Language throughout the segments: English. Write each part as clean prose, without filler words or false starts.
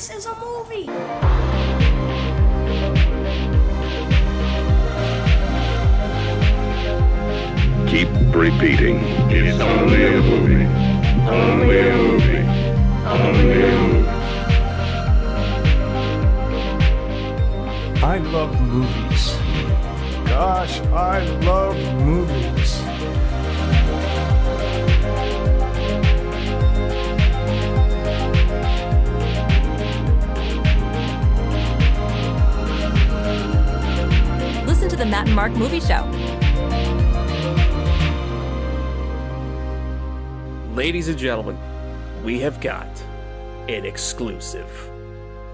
This is a movie. Keep repeating. It's only a movie. Only a movie. Only a movie. I love movies. Gosh, I love movies. Listen to the Matt and Mark Movie Show. Ladies and gentlemen, we have got an exclusive.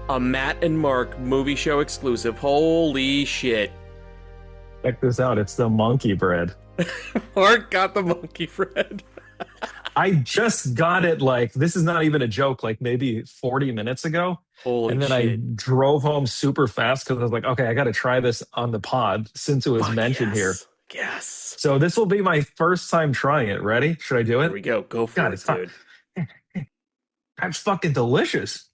A Matt and Mark Movie Show exclusive. Holy shit. Check this out. It's the monkey bread. Mark got the monkey bread. I just got it this is not even a joke, maybe 40 minutes ago. Holy and then shit. I drove home super fast because I was like, okay, I got to try this on the pod since it was mentioned here. Yes. So this will be my first time trying it. Ready? Should I do it? Here we go. Go for it, dude. That's fucking delicious.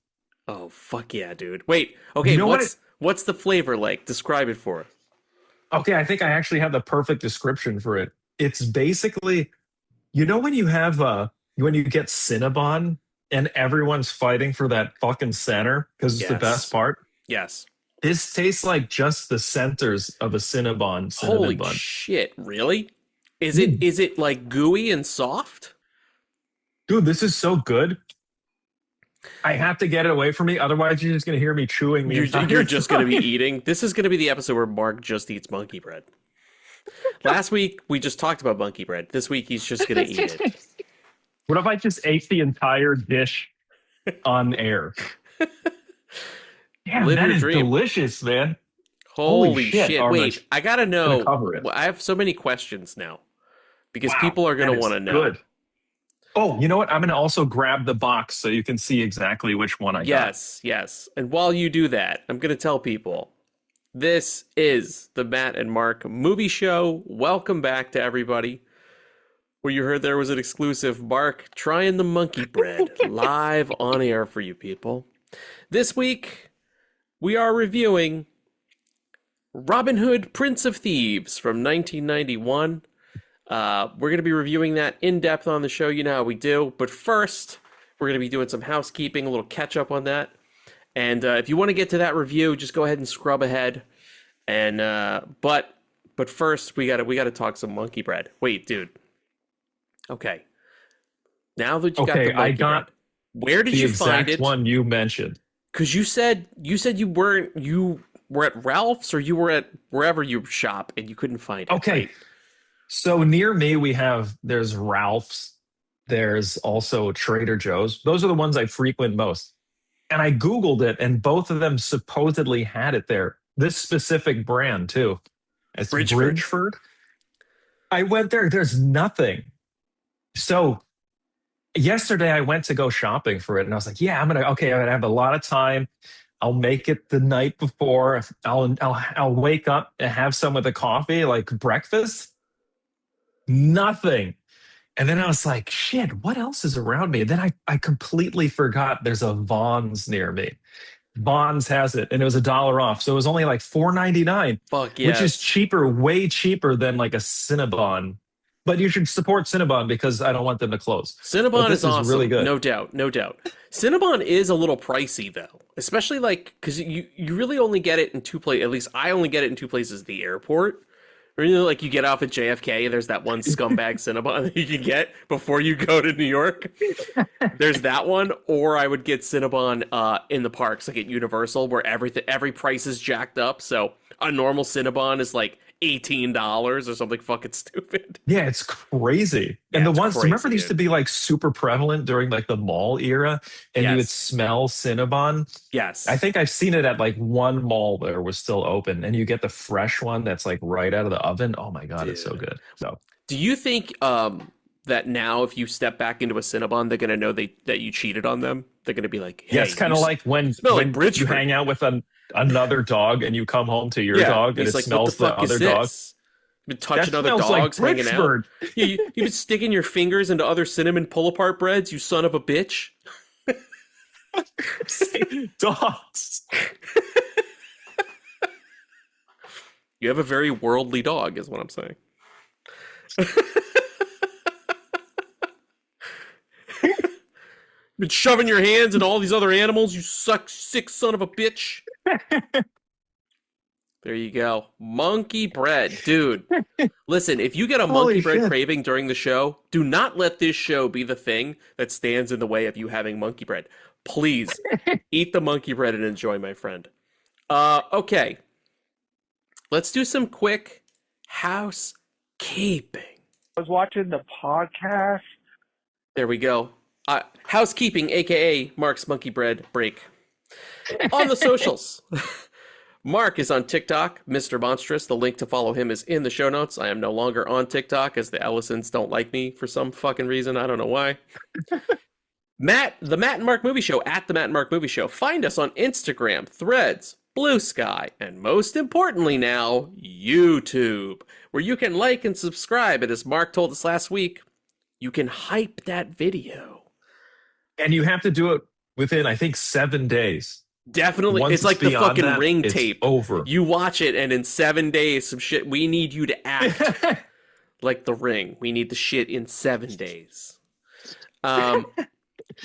Oh, fuck yeah, dude. Wait, okay, You know what's the flavor like? Describe it for us. Okay, I think I actually have the perfect description for it. It's basically, when you have when you get Cinnabon and everyone's fighting for that fucking center because it's the best part. Yes. This tastes like just the centers of a cinnamon Holy bun. shit, really? Is it like gooey and soft? Dude, this is so good. I have to get it away from me, otherwise you're just going to hear me chewing. You're just going to be eating. This is going to be the episode where Mark just eats monkey bread. Last week, we just talked about monkey bread. This week, he's just going to eat it. What if I just ate the entire dish on air? Damn, Live that your is dream. delicious, man. Holy shit, shit. Armand. Wait, I got to know. Cover it. I have so many questions now because Wow, people are going that to is want to know. Good. Oh, you know what? I'm going to also grab the box so you can see exactly which one I got. Yes. And while you do that, I'm going to tell people this is the Matt and Mark Movie Show. Welcome back to everybody. Where you heard there was an exclusive Mark trying the monkey bread live on air for you people. This week, we are reviewing Robin Hood, Prince of Thieves from 1991. We're going to be reviewing that in depth on the show. You know how we do. But first, we're going to be doing some housekeeping, a little catch up on that. And if you want to get to that review, just go ahead and scrub ahead. And but first, we got to talk some monkey bread. Wait, dude. Okay. Now that you got the monkey bread, where did you find it? The exact one you mentioned. Because you said you were at Ralph's or you were at wherever you shop and you couldn't find it. Okay. Right? So near me, there's Ralph's. There's also Trader Joe's. Those are the ones I frequent most. And I Googled it, and both of them supposedly had it there. This specific brand, too. It's Bridgeford. I went there. There's nothing. So yesterday I went to go shopping for it, and I was like, yeah, I'm gonna have a lot of time. I'll make it the night before. I'll wake up and have some with the coffee, like breakfast. Nothing. And then I was like, shit, what else is around me? And then I completely forgot there's a Vons near me. Vons has it, and it was $1 off. So it was only like $4.99. Fuck yeah. Which is cheaper, way cheaper than like a Cinnabon. But you should support Cinnabon because I don't want them to close. Cinnabon is awesome. Really good. No doubt. Cinnabon is a little pricey though, especially because you really only get it in two places. At least I only get it in two places: the airport, or you get off at JFK and there's that one scumbag Cinnabon that you can get before you go to New York. There's that one, or I would get Cinnabon in the parks, like at Universal, where every price is jacked up. So a normal Cinnabon is like $18 or something fucking stupid. Yeah, it's crazy. And the ones, crazy, remember, they used to be like super prevalent during like the mall era, and you would smell Cinnabon. Yes. I think I've seen it at like one mall that was still open, and you get the fresh one that's like right out of the oven. Oh my God, it's so good. So, do you think that now if you step back into a Cinnabon, they're going to know that you cheated on them? They're going to be like, hey, yeah, it's kind of like when you hang out with another dog and you come home to your dog and it smells the other dog. You've been touching other dogs, like hanging out. You've been sticking your fingers into other cinnamon pull-apart breads, you son of a bitch. Dogs. You have a very worldly dog, is what I'm saying. Been shoving your hands in all these other animals, you sick son of a bitch. There you go. Monkey bread. Dude, listen, if you get a monkey bread craving during the show, do not let this show be the thing that stands in the way of you having monkey bread. Please, eat the monkey bread and enjoy, my friend. Okay. Let's do some quick housekeeping. I was watching the podcast. There we go. Housekeeping, aka Mark's Monkey Bread break. On the socials. Mark is on TikTok, Mr. Monstrous. The link to follow him is in the show notes. I am no longer on TikTok as the Ellisons don't like me for some fucking reason. I don't know why. The Matt and Mark Movie Show, at the Matt and Mark Movie Show. Find us on Instagram, Threads, Blue Sky, and most importantly now, YouTube, where you can like and subscribe. And as Mark told us last week, you can hype that video. And you have to do it within, I think, 7 days. Definitely. Once it's like the beyond fucking that, Ring it's tape. over. You watch it, and in 7 days, some shit, we need you to act like the Ring. We need the shit in 7 days.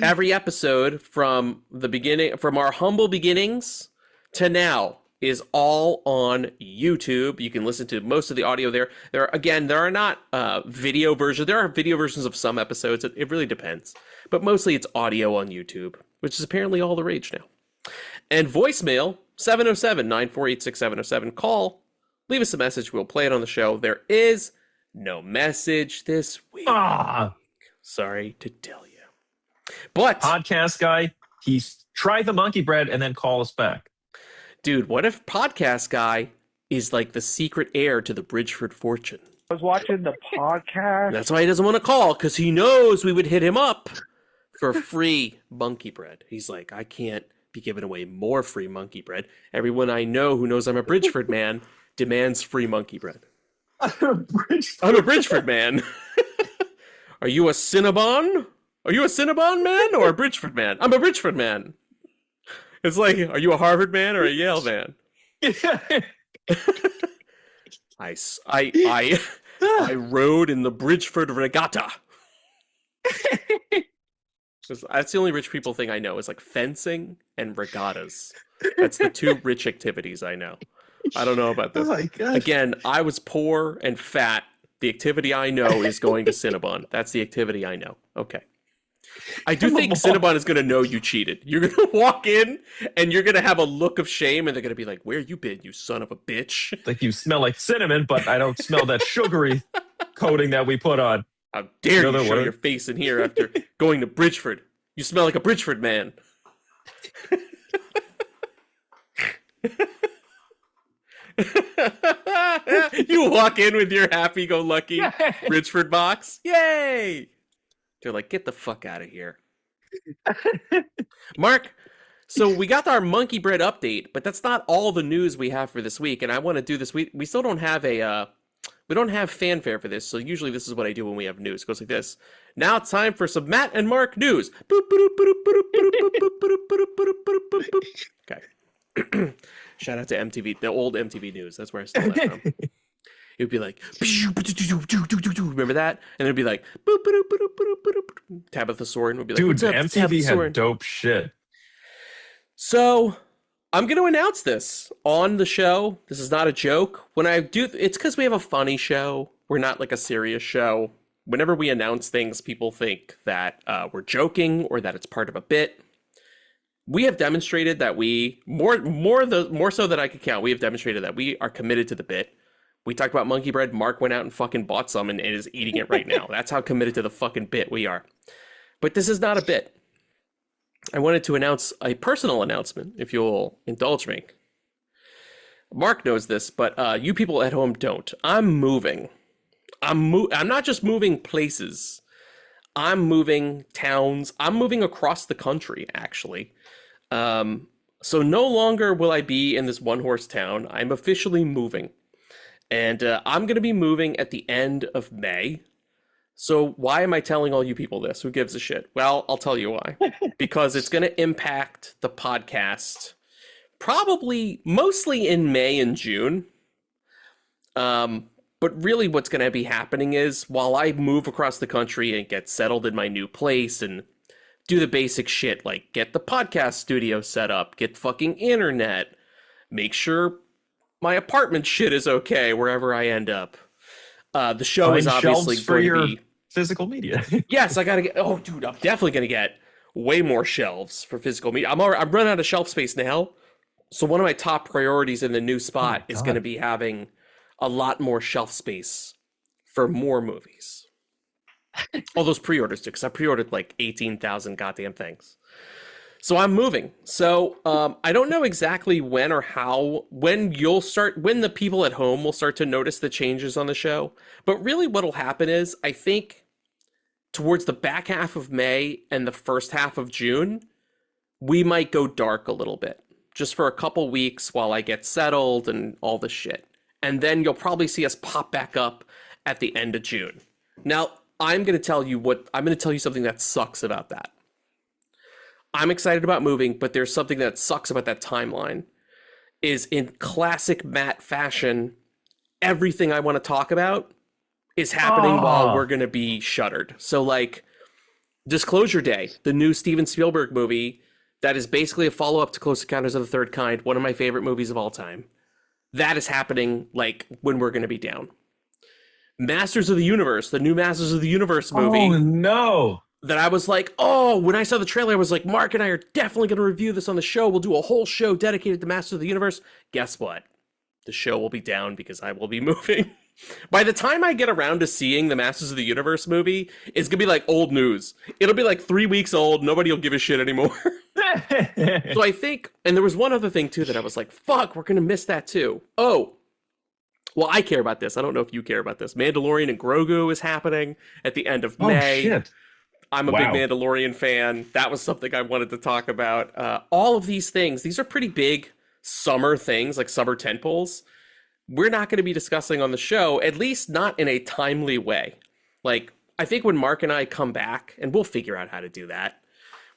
Every episode from the beginning, from our humble beginnings to now, is all on YouTube. You can listen to most of the audio there. There are not video versions. There are video versions of some episodes. It really depends. But mostly it's audio on YouTube, which is apparently all the rage now. And voicemail, 707-948-6707. Call, leave us a message. We'll play it on the show. There is no message this week. Sorry to tell you. But podcast guy, he's try the monkey bread and then call us back. Dude, what if podcast guy is like the secret heir to the Bridgeford fortune? I was watching the podcast. That's why he doesn't want to call, because he knows we would hit him up for free monkey bread. He's like, I can't be giving away more free monkey bread. Everyone I know who knows I'm a Bridgeford man demands free monkey bread. I'm a Bridgeford man. Are you a Cinnabon? Are you a Cinnabon man or a Bridgeford man? I'm a Bridgeford man. It's like, are you a Harvard man or a Yale man? I rode in the Bridgeford Regatta. That's the only rich people thing I know is like fencing and regattas. That's the two rich activities I know. I don't know about this. Oh my gosh. Again, I was poor and fat. The activity I know is going to Cinnabon. That's the activity I know. Okay. I do think Cinnabon is going to know you cheated. You're going to walk in and you're going to have a look of shame and they're going to be like, where you been, you son of a bitch? Like you smell like cinnamon, but I don't smell that sugary coating that we put on. How dare you show word? your face in here after going to Bridgeford? You smell like a Bridgeford man. You walk in with your happy-go-lucky Bridgeford box. Yay! They're like, get the fuck out of here. Mark, so we got our monkey bread update, but that's not all the news we have for this week. And I want to do this. We still don't have we don't have fanfare for this. So usually this is what I do when we have news. It goes like this. Now it's time for some Matt and Mark news. Okay. Shout out to MTV, the old MTV news. That's where I stole that from. It would be like, remember that? And it'd be like, Tabitha Soren would be like, dude, what's up, MTV Tabitha Soren? had dope shit. So I'm going to announce this on the show. This is not a joke. When I do, it's because we have a funny show. We're not like a serious show. Whenever we announce things, people think that we're joking or that it's part of a bit. We have demonstrated that we, more so than I could count, we have demonstrated that we are committed to the bit. We talked about monkey bread. Mark went out and fucking bought some and is eating it right now. That's how committed to the fucking bit we are. But this is not a bit. I wanted to announce a personal announcement, if you'll indulge me. Mark knows this, but you people at home don't. I'm moving. I'm not just moving places. I'm moving towns. I'm moving across the country, actually. So no longer will I be in this one-horse town. I'm officially moving. And I'm going to be moving at the end of May. So why am I telling all you people this? Who gives a shit? Well, I'll tell you why. Because it's going to impact the podcast probably mostly in May and June. But really what's going to be happening is while I move across the country and get settled in my new place and do the basic shit like get the podcast studio set up, get fucking internet, make sure my apartment shit is okay wherever I end up. The show is obviously for going your to be physical media. yes, I gotta get. Oh, dude, I'm definitely gonna get way more shelves for physical media. I'm running out of shelf space now, so one of my top priorities in the new spot is gonna be having a lot more shelf space for more movies. All those pre-orders too, because I pre-ordered like 18,000 goddamn things. So I'm moving. So I don't know exactly when or how, when the people at home will start to notice the changes on the show. But really what'll happen is, I think towards the back half of May and the first half of June, we might go dark a little bit. Just for a couple weeks while I get settled and all this shit. And then you'll probably see us pop back up at the end of June. Now, I'm going to tell you something that sucks about that. I'm excited about moving, but there's something that sucks about that timeline. Is in classic Matt fashion, everything I want to talk about is happening while we're going to be shuttered. So like Disclosure Day, the new Steven Spielberg movie that is basically a follow-up to Close Encounters of the Third Kind, one of my favorite movies of all time. That is happening like when we're going to be down. Masters of the Universe, the new Masters of the Universe movie. Oh no. That I was like, oh, when I saw the trailer, I was like, Mark and I are definitely going to review this on the show. We'll do a whole show dedicated to Masters of the Universe. Guess what? The show will be down because I will be moving. By the time I get around to seeing the Masters of the Universe movie, it's going to be like old news. It'll be like 3 weeks old. Nobody will give a shit anymore. So I think, and there was one other thing too that I was like, fuck, we're going to miss that too. Oh, well, I care about this. I don't know if you care about this. Mandalorian and Grogu is happening at the end of May. Oh, shit. I'm a big Mandalorian fan. That was something I wanted to talk about. All of these things, these are pretty big summer things, like summer tentpoles. We're not going to be discussing on the show, at least not in a timely way. Like, I think when Mark and I come back, and we'll figure out how to do that.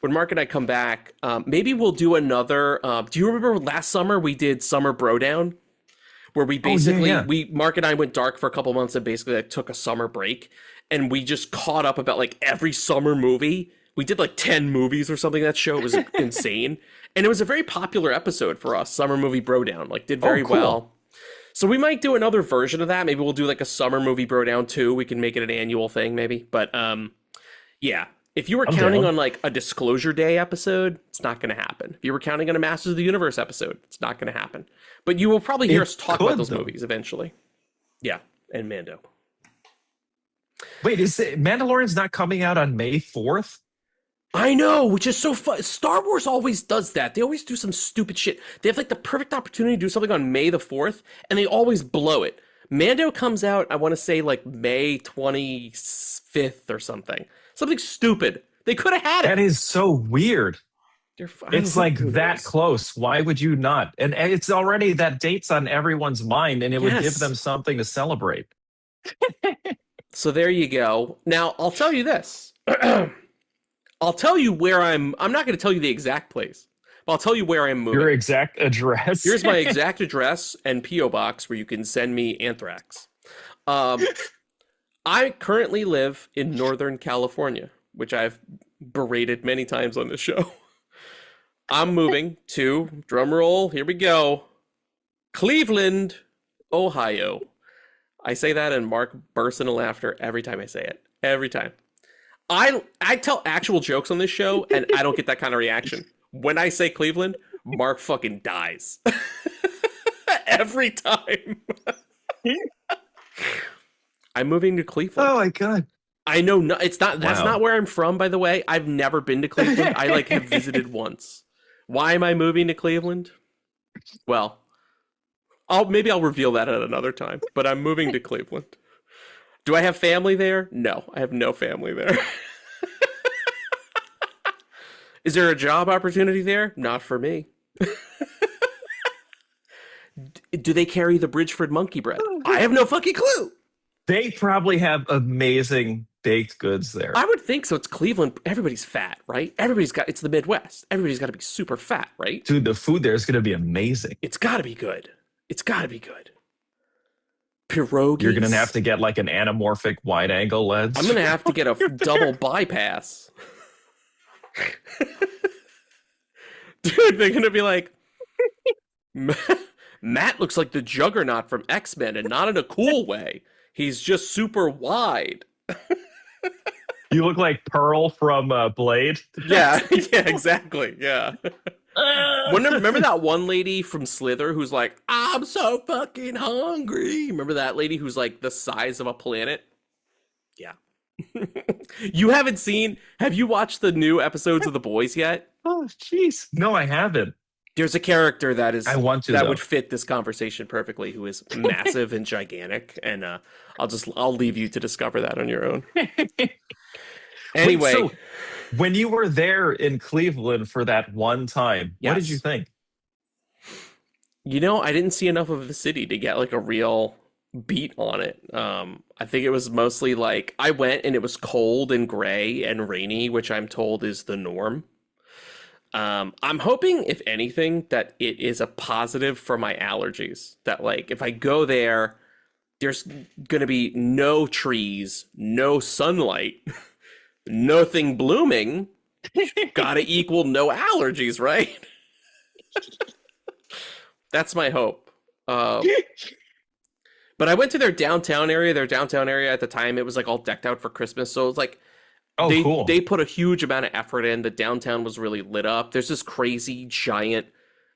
When Mark and I come back, maybe we'll do another. Do you remember last summer we did Summer Bro Down? Where we basically, Mark and I went dark for a couple months and basically like took a summer break. And we just caught up about like every summer movie. We did like 10 movies or something. That show was insane. And it was a very popular episode for us. Summer Movie Bro Down, like did very well. So we might do another version of that. Maybe we'll do like a Summer Movie Bro Down 2. We can make it an annual thing maybe. But yeah, if you were counting on like a Disclosure Day episode, it's not going to happen. If you were counting on a Masters of the Universe episode, it's not going to happen. But you will probably hear us talk about those movies eventually. Yeah, and Mando. Wait, is Mandalorian's not coming out on May 4th? I know, which is so fun. Star Wars always does that. They always do some stupid shit. They have like the perfect opportunity to do something on May the 4th, and they always blow it. Mando comes out, I want to say like May 25th or something. Something stupid. They could have had it. That is so weird. It's like that close. Why would you not? And it's already that date's on everyone's mind, and it would give them something to celebrate. So there you go. Now, I'll tell you this. I'll tell you where I'm not going to tell you the exact place, but I'll tell you where I'm moving. Your exact address. Here's my exact address and P.O. box where you can send me anthrax. I currently live in Northern California, which I've berated many times on the show. I'm moving to, drumroll, here we go, Cleveland, Ohio. I say that and Mark bursts into laughter every time I say it. Every time. I tell actual jokes on this show and I don't get that kind of reaction. When I say Cleveland, Mark fucking dies. Every time. I'm moving to Cleveland. Oh my God. I know it's not that's not where I'm from, by the way. I've never been to Cleveland. I like have visited once. Why am I moving to Cleveland? Well, maybe I'll reveal that at another time, but I'm moving to Cleveland. Do I have family there? No, I have no family there. Is there a job opportunity there? Not for me. Do they carry the Bridgeford monkey bread? I have no fucking clue. They probably have amazing baked goods there. I would think so. It's Cleveland. Everybody's fat, right? It's the Midwest. Everybody's got to be super fat, right? Dude, the food there is going to be amazing. It's got to be good. It's got to be good. Pierogies. You're going to have to get like an anamorphic wide angle lens. I'm going to have to get a double bypass. Dude, they're going to be like, Matt looks like the Juggernaut from X-Men, and not in a cool way. He's just super wide. You look like Pearl from Blade. Yeah, exactly. Yeah. Remember that one lady from Slither who's like, I'm so fucking hungry? Remember that lady who's like the size of a planet? Yeah. Have you watched the new episodes of The Boys yet? Oh, jeez. No, I haven't. There's a character that is I want to, that though. would fit this conversation perfectly, who is massive and gigantic, and I'll leave you to discover that on your own. Anyway, Wait, so when you were there in Cleveland for that one time, what did Yes. you think? I didn't see enough of the city to get like a real beat on it. I think it was mostly like I went and it was cold and gray and rainy, which I'm told is the norm. I'm hoping, if anything, that it is a positive for my allergies. That like if I go there, there's gonna be no trees, no sunlight, nothing blooming. Gotta equal no allergies, right? That's my hope. But I went to their downtown area. Their downtown area at the time, it was like all decked out for Christmas. So it was like, Cool. They put a huge amount of effort in. The downtown was really lit up. There's this crazy giant,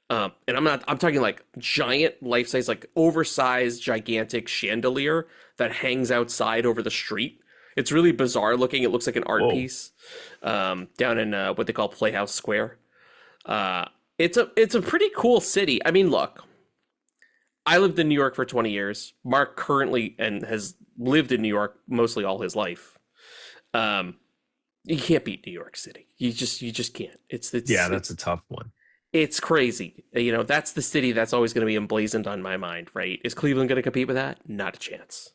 and I'm talking like giant life-size, like oversized, gigantic chandelier that hangs outside over the street. It's really bizarre looking. It looks like an art piece down in what they call Playhouse Square. It's a pretty cool city. I mean, look, I lived in New York for 20 years. Mark currently and has lived in New York mostly all his life. You can't beat New York City. You just can't. It's That's a tough one. It's crazy. That's the city that's always going to be emblazoned on my mind, right? Is Cleveland going to compete with that? Not a chance.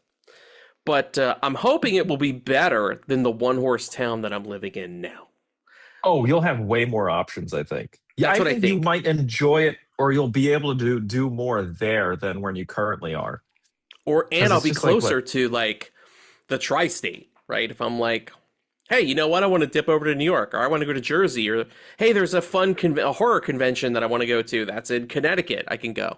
But I'm hoping it will be better than the one-horse town that I'm living in now. Oh, you'll have way more options, I think. Yeah, That's what I You think. might enjoy it, or you'll be able to do more there than when you currently are. And I'll be it's just like, closer to like the tri-state, right? If I'm like, hey, you know what? I want to dip over to New York, or I want to go to Jersey, or hey, there's a fun a horror convention that I want to go to. That's in Connecticut. I can go.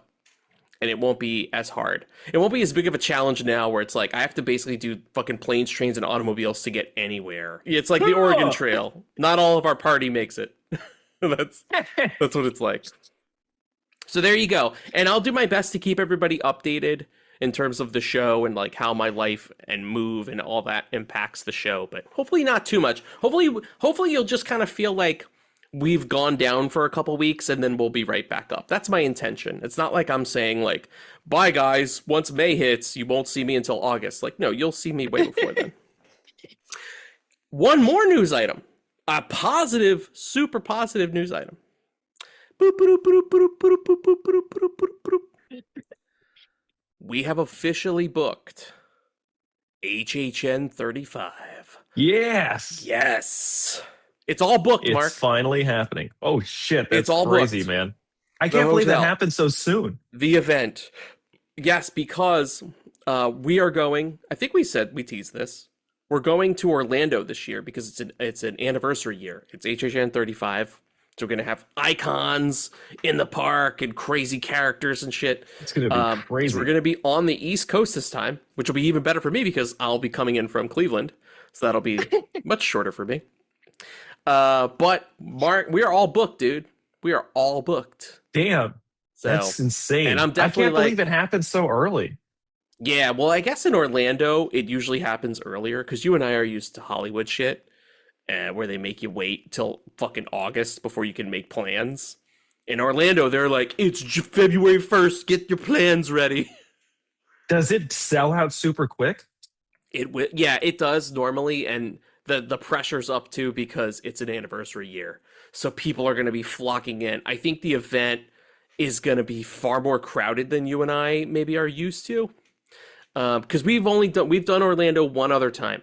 And it won't be as hard. It won't be as big of a challenge now where it's like I have to basically do fucking planes, trains, and automobiles to get anywhere. It's like the Oregon Trail. Not all of our party makes it. That's what it's like. So there you go. And I'll do my best to keep everybody updated in terms of the show and like how my life and move and all that impacts the show. But hopefully not too much. Hopefully you'll just kind of feel like we've gone down for a couple weeks and then we'll be right back up. That's my intention. It's not like I'm saying like, bye guys, once May hits, you won't see me until August. Like, no, you'll see me way before then. One more news item. A positive, super positive news item. We have officially booked HHN 35. Yes. Yes. It's all booked, Mark. It's finally happening. Oh, shit. That's It's all crazy, booked. man. I can't believe that hotel. happened so soon. The event. Yes, because we are going, I think we teased this. We're going to Orlando this year because it's an anniversary year. It's HHN 35. So we're going to have icons in the park and crazy characters and shit. It's going to be crazy. So we're going to be on the East Coast this time, which will be even better for me because I'll be coming in from Cleveland. So that'll be much shorter for me. But Mark, we are all booked, dude. We are all booked. Damn. So, That's insane. And I'm definitely I can't believe it happened so early. Yeah, well, I guess in Orlando, it usually happens earlier because you and I are used to Hollywood shit where they make you wait till fucking August before you can make plans. In Orlando, they're like, it's February 1st, get your plans ready. Does it sell out super quick? Yeah, it does normally, and the pressure's up too because it's an anniversary year. So people are going to be flocking in. I think the event is going to be far more crowded than you and I maybe are used to. Because we've done Orlando one other time.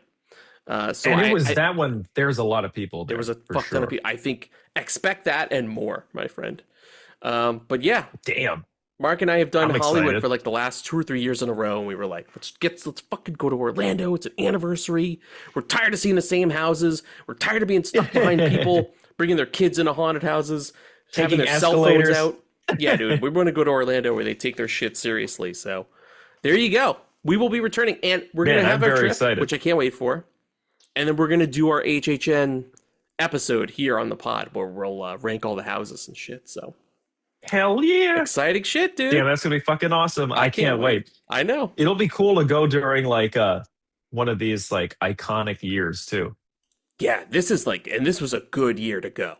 So And it was I that one. There's a lot of people there. there was a for fuck ton of sure. people. I think expect that and more, my friend. But yeah, Damn. Mark and I have done I'm Hollywood excited. for like the last 2 or 3 years in a row, and we were like, let's fucking go to Orlando. It's an anniversary. We're tired of seeing the same houses. We're tired of being stuck behind people bringing their kids into haunted houses, having Taking their cell phones escalators. out. Yeah, dude, we want to go to Orlando where they take their shit seriously. So there you go. We will be returning, and we're Man, gonna have I'm our very trip, excited. which I can't wait for. And then we're gonna do our HHN episode here on the pod where we'll rank all the houses and shit. So Hell yeah. exciting shit, dude. Damn, that's gonna be fucking awesome. I can't wait. I know. It'll be cool to go during like one of these like iconic years too. Yeah, this is like, and this was a good year to go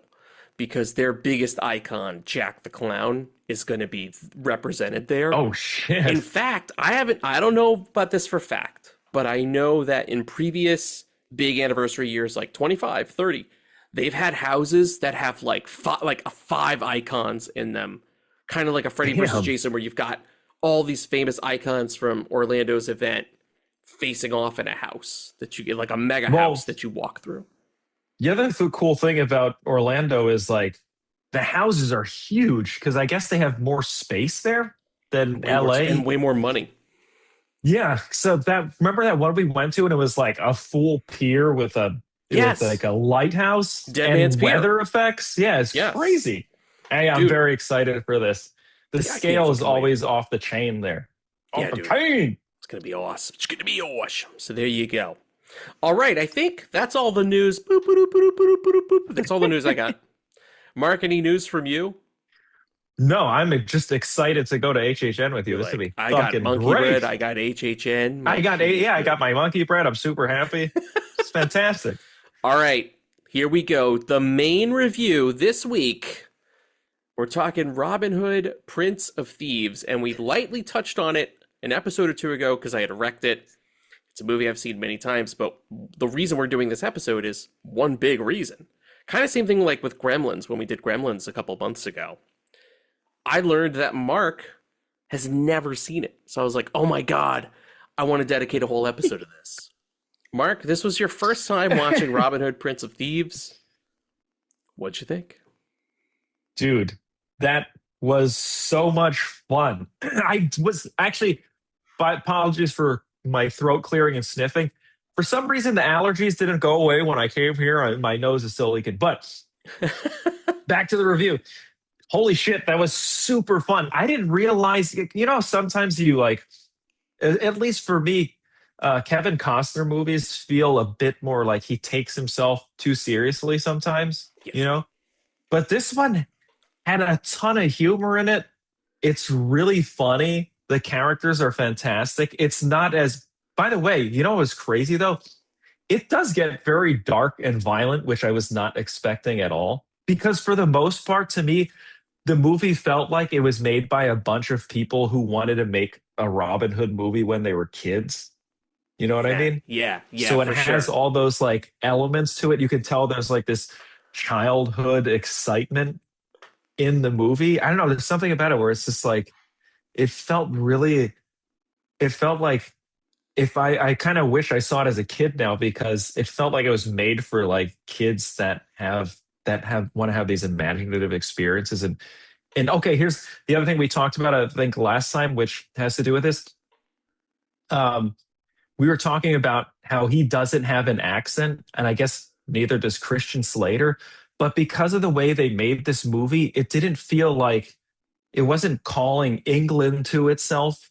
because their biggest icon, Jack the Clown, is going to be represented there. Oh shit. In fact, I don't know about this for fact, but I know that in previous big anniversary years, like 25, 30, they've had houses that have like five icons in them, kind of like a Freddy versus Damn. Jason, where you've got all these famous icons from Orlando's event facing off in a house that you get, like a mega house that you walk through. The other cool thing about Orlando is like the houses are huge because I guess they have more space there than LA. And way more money. Yeah. So remember that one we went to and it was like a full pier with Yes. like a lighthouse Dead and Man's Pier. weather effects. Yeah, it's Yes. crazy. Hey, I'm Dude. very excited for this. The Yeah, I can't scale is fucking wait. always off the chain there. Yeah, Off the dude. chain. It's going to be awesome. It's going to be awesome. So there you go. All right. I think that's all the news. Boop, boop, boop, boop, boop, boop, boop. That's all the news I got. Mark, any news from you? No, I'm just excited to go to HHN with you. This will be I got fucking monkey great. bread. I got HHN. I got my monkey bread. I'm super happy. It's fantastic. All right. Here we go. The main review this week. We're talking Robin Hood, Prince of Thieves, and we lightly touched on it an episode or two ago because I had wrecked it. It's a movie I've seen many times, but the reason we're doing this episode is one big reason. Kind of same thing like with Gremlins when we did Gremlins a couple months ago. I learned that Mark has never seen it. So I was like, oh my God, I want to dedicate a whole episode to this. Mark, this was your first time watching Robin Hood, Prince of Thieves. What'd you think? Dude, that was so much fun. I was actually, apologies for my throat clearing and sniffing. For some reason, the allergies didn't go away when I came here. My nose is still leaking. But back to the review. Holy shit, that was super fun. I didn't realize, sometimes you like, at least for me, Kevin Costner movies feel a bit more like he takes himself too seriously sometimes, But this one had a ton of humor in it. It's really funny. The characters are fantastic. It's not as, by the way, what was crazy though? It does get very dark and violent, which I was not expecting at all. Because for the most part, to me, the movie felt like it was made by a bunch of people who wanted to make a Robin Hood movie when they were kids. You know what I mean? Yeah. So it has all those like elements to it. You can tell there's like this childhood excitement in the movie. I don't know. There's something about it where it's just like, it felt like if I kind of wish I saw it as a kid now because it felt like it was made for like kids that want to have these imaginative experiences. And okay, here's the other thing we talked about, I think last time, which has to do with this. We were talking about how he doesn't have an accent, and I guess neither does Christian Slater. But because of the way they made this movie, it didn't feel like it wasn't calling England to itself.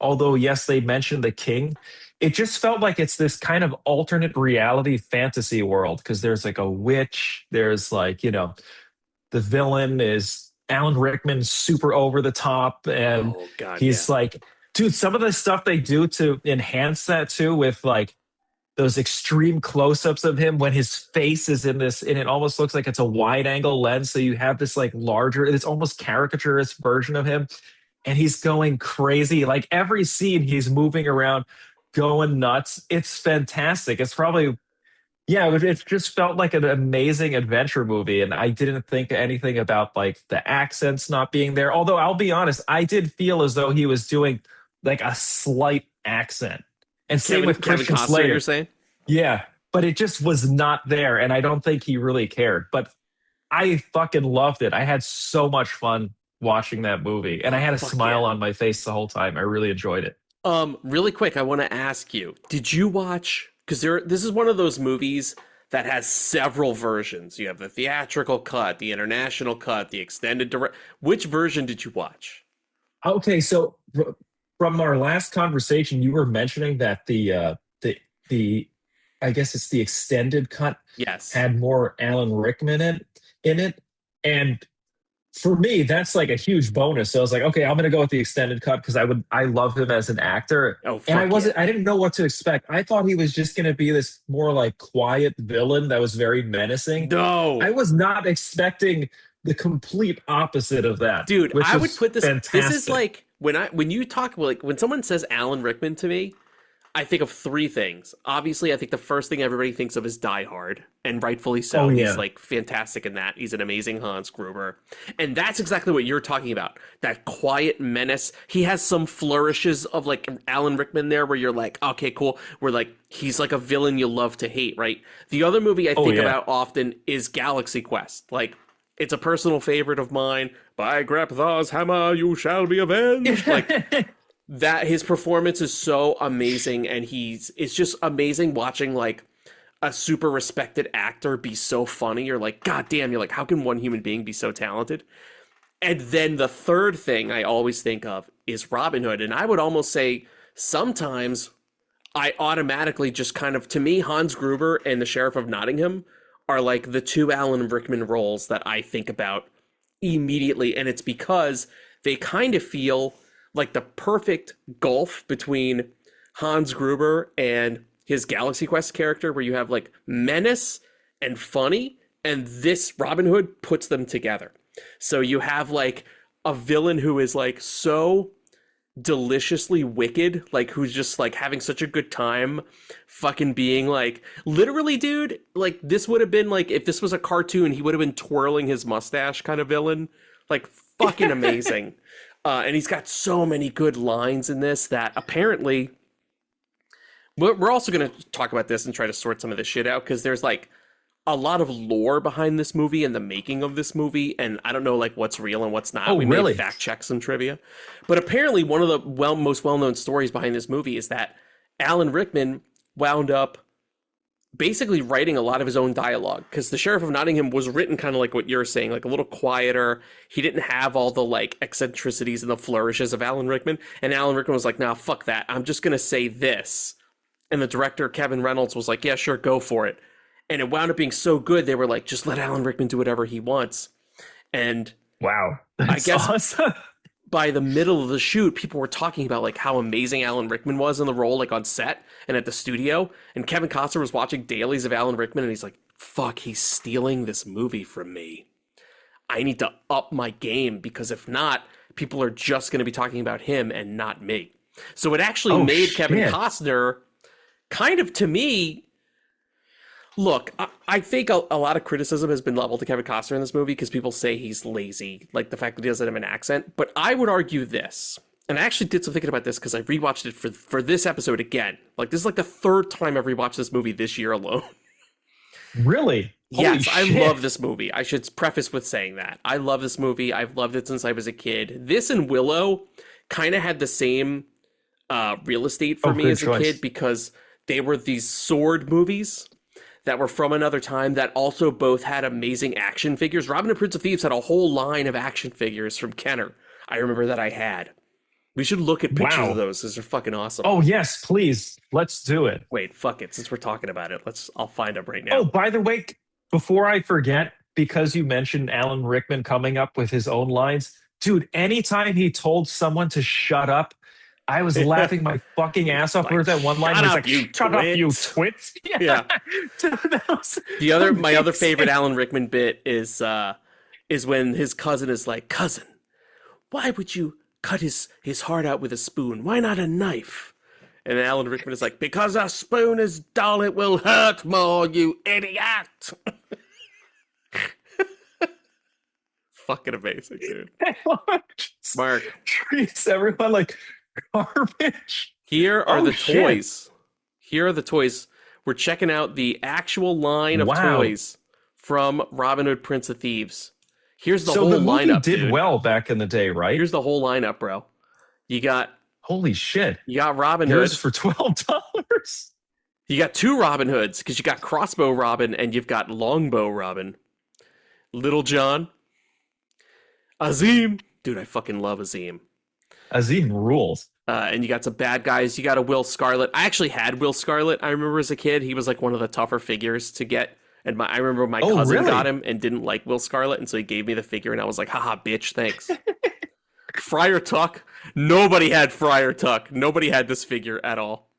Although, yes, they mentioned the king. It just felt like it's this kind of alternate reality fantasy world because there's like a witch. There's like, the villain is Alan Rickman, super over the top. And he's like, dude, some of the stuff they do to enhance that too with like those extreme close-ups of him when his face is in this, and it almost looks like it's a wide angle lens. So you have this like larger, it's almost caricaturist version of him. And he's going crazy. Like every scene he's moving around, going nuts. It's fantastic. It's probably, it just felt like an amazing adventure movie. And I didn't think anything about like the accents not being there. Although I'll be honest, I did feel as though he was doing like a slight accent. And same with Kevin Christian Costner, Slater. you're saying? Yeah. but it just was not there. And I don't think he really cared. But I fucking loved it. I had so much fun watching that movie. And I had a Fuck smile yeah. on my face the whole time. I really enjoyed it. Really quick, I want to ask you, did you watch, because this is one of those movies that has several versions. You have the theatrical cut, the international cut, the extended direct. Which version did you watch? Okay, so from our last conversation, you were mentioning that the I guess it's the extended cut Yes. had more Alan Rickman in it, and for me, that's like a huge bonus. So I was like, okay, I'm gonna go with the extended cut because I love him as an actor, Oh, and fuck yeah. I didn't know what to expect. I thought he was just gonna be this more like quiet villain that was very menacing. No. I was not expecting the complete opposite of that, Dude, which I would was put this, this is fantastic. like, when you talk, like, when someone says Alan Rickman to me, I think of three things. Obviously, I think the first thing everybody thinks of is Die Hard, and rightfully so. Oh, yeah. He's like fantastic in that. He's an amazing Hans Gruber. And that's exactly what you're talking about. That quiet menace. He has some flourishes of like Alan Rickman there where you're like, okay, cool. Where like he's like a villain you love to hate, right? The other movie I think yeah. about often is Galaxy Quest. Like, it's a personal favorite of mine. By Grapthar's hammer, you shall be avenged. Like, that his performance is so amazing, and it's just amazing watching like a super respected actor be so funny. You're like, God damn, you're like, how can one human being be so talented? And then the third thing I always think of is Robin Hood. And I would almost say sometimes I automatically just kind of, to me, Hans Gruber and the Sheriff of Nottingham are like the two Alan Rickman roles that I think about immediately. And it's because they kind of feel like the perfect gulf between Hans Gruber and his Galaxy Quest character, where you have like menace and funny, and this Robin Hood puts them together. So you have like a villain who is like so deliciously wicked, like who's just like having such a good time fucking being like, literally, dude, like this would have been like, if this was a cartoon, he would have been twirling his mustache kind of villain. Like, fucking amazing. And he's got so many good lines in this that apparently we're also going to talk about this and try to sort some of this shit out, because there's like a lot of lore behind this movie and the making of this movie, and I don't know like what's real and what's not. Oh, we really? may fact check some trivia, but apparently one of the most well-known stories behind this movie is that Alan Rickman wound up basically writing a lot of his own dialogue, because the Sheriff of Nottingham was written kind of like what you're saying, like a little quieter. He didn't have all the like eccentricities and the flourishes of Alan Rickman, and Alan Rickman was like, nah, fuck that, I'm just gonna say this. And the director Kevin Reynolds was like, yeah, sure, go for it. And it wound up being so good, they were like, just let Alan Rickman do whatever he wants. And Wow. I guess Awesome. by the middle of the shoot, people were talking about like how amazing Alan Rickman was in the role, like on set and at the studio. And Kevin Costner was watching dailies of Alan Rickman, and he's like, fuck, he's stealing this movie from me. I need to up my game, because if not, people are just going to be talking about him and not me. So it actually made Kevin Costner kind of, to me, look, I think a lot of criticism has been leveled to Kevin Costner in this movie because people say he's lazy, like the fact that he doesn't have an accent. But I would argue this, and I actually did some thinking about this because I rewatched it for this episode again. Like, this is like the third time I've rewatched this movie this year alone. Really? Yes, I Holy shit. love this movie. I should preface with saying that. I love this movie. I've loved it since I was a kid. This and Willow kind of had the same real estate for me good as a choice. kid, because they were these sword movies that were from another time that also both had amazing action figures. Robin Hood Prince of Thieves had a whole line of action figures from Kenner. I remember that I had. We should look at pictures Wow. of those, because they're fucking awesome. Oh, yes, please. Let's do it. Wait, fuck it. Since we're talking about it, I'll find them right now. Oh, by the way, before I forget, because you mentioned Alan Rickman coming up with his own lines, dude, anytime he told someone to shut up, I was laughing my fucking ass off. Like, Where's that one line? "Shut Where he's up, like, you shut up, you twits." twits. Yeah. Dude, that was My other amazing. favorite Alan Rickman bit is when his cousin is like, cousin, why would you cut his heart out with a spoon? Why not a knife? And Alan Rickman is like, because a spoon is dull, it will hurt more, you idiot. Fucking amazing, dude. Just Mark, treats everyone like garbage. here are Oh, the shit. toys. Here are the toys. We're checking out the actual line of toys from Robin Hood, Prince of Thieves. Here's the whole the movie lineup, did dude. well back in the day, right? Here's the whole lineup, bro. You got Holy shit. You got Robin Hood. Yours for $12. You got two Robin Hoods, because you got Crossbow Robin and you've got Longbow Robin. Little John. Azim. Dude, I fucking love Azim. Azim rules. And you got some bad guys. You got a Will Scarlet. I actually had Will Scarlet. I remember as a kid, he was like one of the tougher figures to get. And I remember my cousin got him and didn't like Will Scarlet, and so he gave me the figure, and I was like, haha, bitch, thanks. Friar Tuck. Nobody had Friar Tuck. Nobody had this figure at all.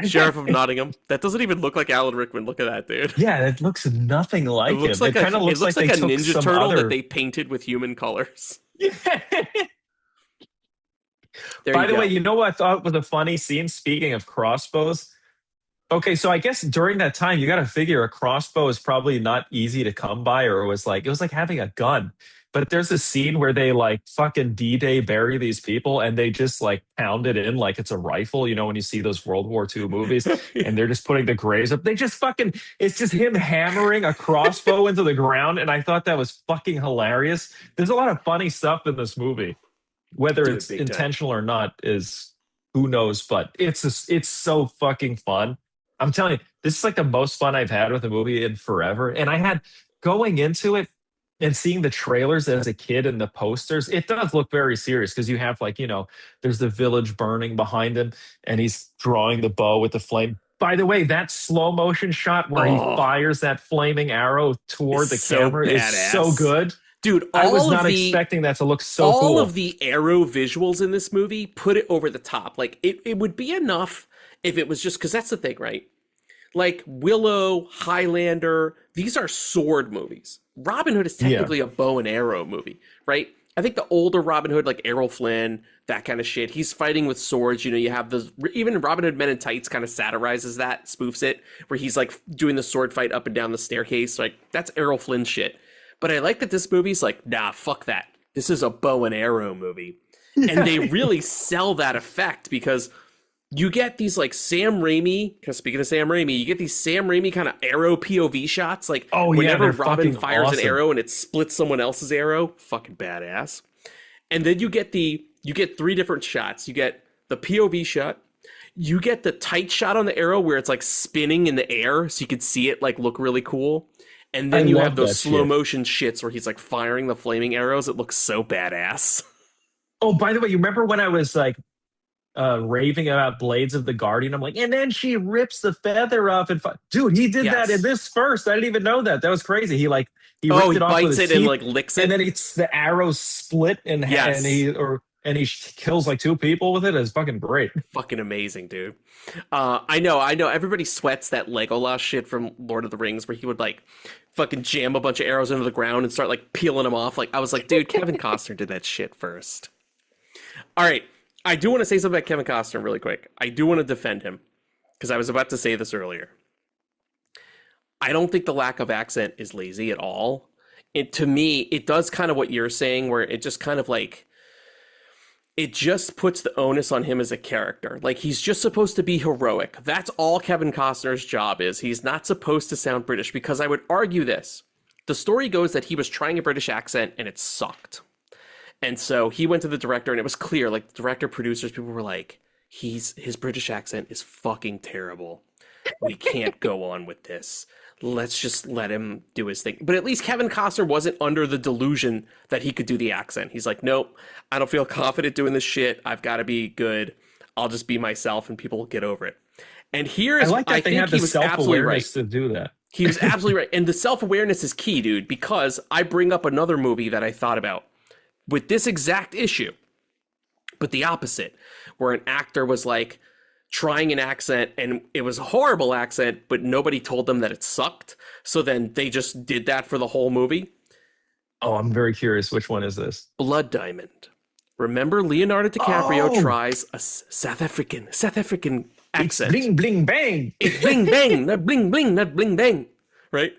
Sheriff of Nottingham. That doesn't even look like Alan Rickman. Look at that, dude. Yeah, it looks nothing like him. It kind of looks like a Ninja Turtle that they painted with human colors. Yeah. By the way, you know what I thought was a funny scene? Speaking of crossbows. Okay, so I guess during that time, you got to figure a crossbow is probably not easy to come by, or it was like having a gun. But there's a scene where they like fucking D-Day bury these people and they just like pound it in like it's a rifle. You know, when you see those World War II movies and they're just putting the graves up, they just fucking, it's just him hammering a crossbow into the ground. And I thought that was fucking hilarious. There's a lot of funny stuff in this movie. Whether it's intentional or not is who knows, but it's so fucking fun. I'm telling you, this is like the most fun I've had with a movie in forever. And I had going into it, and seeing the trailers as a kid and the posters, it does look very serious because you have like, you know, there's the village burning behind him and he's drawing the bow with the flame. By the way, that slow motion shot where he fires that flaming arrow toward the camera is so good. Dude, I was not expecting that to look so cool. All of the arrow visuals in this movie put it over the top. Like, it would be enough if it was just, because that's the thing, right? Like Willow, Highlander, these are sword movies. Robin Hood is technically a bow and arrow movie, right? I think the older Robin Hood, like Errol Flynn, that kind of shit, he's fighting with swords. You know, you have those, even Robin Hood Men in Tights kind of satirizes that, spoofs it, where he's like doing the sword fight up and down the staircase. Like, that's Errol Flynn shit. But I like that this movie's like, nah, fuck that. This is a bow and arrow movie. And they really sell that effect because you get these like Sam Raimi, because speaking of Sam Raimi, you get these Sam Raimi kind of arrow POV shots. Like whenever Robin fires an arrow and it splits someone else's arrow, fucking badass. And then you get three different shots. You get the POV shot, you get the tight shot on the arrow where it's like spinning in the air so you could see it like look really cool. And then you have those slow motion shits where he's like firing the flaming arrows. It looks so badass. Oh, by the way, you remember when I was like raving about Blades of the Guardian? I'm like, and then she rips the feather off and dude, he did that in this first. I didn't even know that. That was crazy. He ripped it off bites with his it teeth, and like licks it, and then it's the arrows split and he kills like two people with it. It's fucking great. Fucking amazing, dude. I know. Everybody sweats that Legolas shit from Lord of the Rings, where he would like fucking jam a bunch of arrows into the ground and start like peeling them off. Like, I was like, dude, Kevin Costner did that shit first. All right. I do want to say something about Kevin Costner really quick. I do want to defend him because I was about to say this earlier. I don't think the lack of accent is lazy at all. To me, it does kind of what you're saying, where it just kind of like, it just puts the onus on him as a character. Like, he's just supposed to be heroic. That's all Kevin Costner's job is. He's not supposed to sound British, because I would argue this. The story goes that he was trying a British accent and it sucked. And so he went to the director and it was clear, like the director, producers, people were like, his British accent is fucking terrible. We can't go on with this. Let's just let him do his thing. But at least Kevin Costner wasn't under the delusion that he could do the accent. He's like, nope, I don't feel confident doing this shit. I've got to be good. I'll just be myself and people will get over it. And here is, I think he was absolutely right to do that. He was absolutely right. And the self-awareness is key, dude, because I bring up another movie that I thought about with this exact issue, but the opposite, where an actor was like trying an accent and it was a horrible accent, but nobody told them that it sucked. So then they just did that for the whole movie. Oh, I'm very curious. Which one is this? Blood Diamond. Remember, Leonardo DiCaprio tries a South African accent. It's bling, bling, bang. It's bling, bang, not bling, bling, not bling, bang. Right?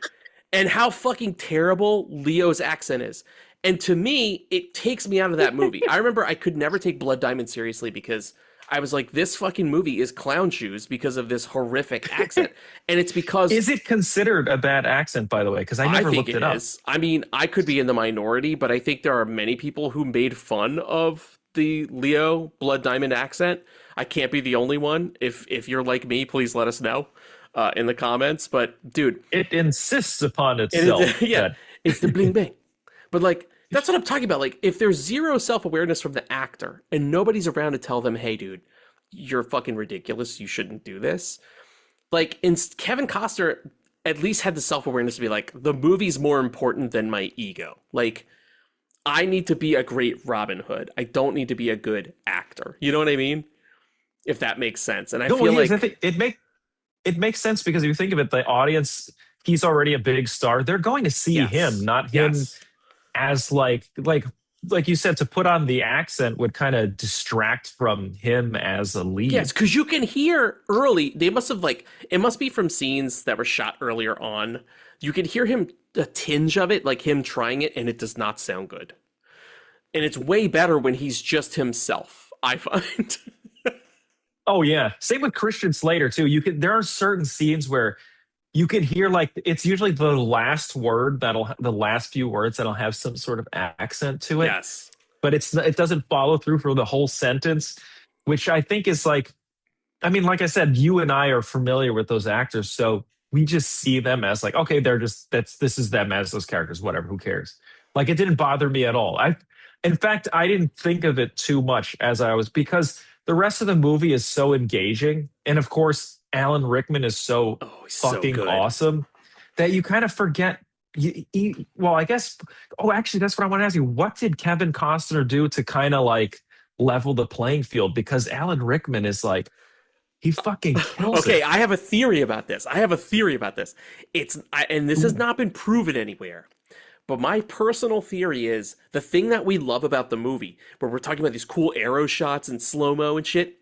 And how fucking terrible Leo's accent is. And to me, it takes me out of that movie. I remember I could never take Blood Diamond seriously because I was like, this fucking movie is clown shoes because of this horrific accent. And it's because Is it considered a bad accent, by the way? Because I never think looked it up. is. I mean, I could be in the minority, but I think there are many people who made fun of the Leo Blood Diamond accent. I can't be the only one. If you're like me, please let us know in the comments. But dude, It insists upon itself. yeah, it's the bling bang. But like, that's what I'm talking about. Like, if there's zero self-awareness from the actor and nobody's around to tell them, hey, dude, you're fucking ridiculous. You shouldn't do this. Like, Kevin Costner at least had the self-awareness to be like, the movie's more important than my ego. Like, I need to be a great Robin Hood. I don't need to be a good actor. You know what I mean? If that makes sense. And I feel like I think it makes sense because if you think of it, the audience, he's already a big star. They're going to see him, not him as like you said, to put on the accent would kind of distract from him as a lead. Yes, because you can hear early, they must have like, it must be from scenes that were shot earlier on. You can hear him, a tinge of it, like him trying it, and it does not sound good. And it's way better when he's just himself, I find. Oh yeah. Same with Christian Slater too. There are certain scenes where you can hear like it's usually the last few words that'll have some sort of accent to it. Yes. But it doesn't follow through for the whole sentence, which I think is like, I mean, like I said, you and I are familiar with those actors, so we just see them as like, okay, this is them as those characters, whatever, who cares? Like it didn't bother me at all. In fact, I didn't think of it too much because the rest of the movie is so engaging, and of course, Alan Rickman is so fucking awesome that you kind of forget. Well, I guess. Oh, actually, that's what I want to ask you. What did Kevin Costner do to kind of like level the playing field? Because Alan Rickman is like, he fucking kills it. I have a theory about this. And this has not been proven anywhere. But my personal theory is the thing that we love about the movie, where we're talking about these cool arrow shots and slow-mo and shit,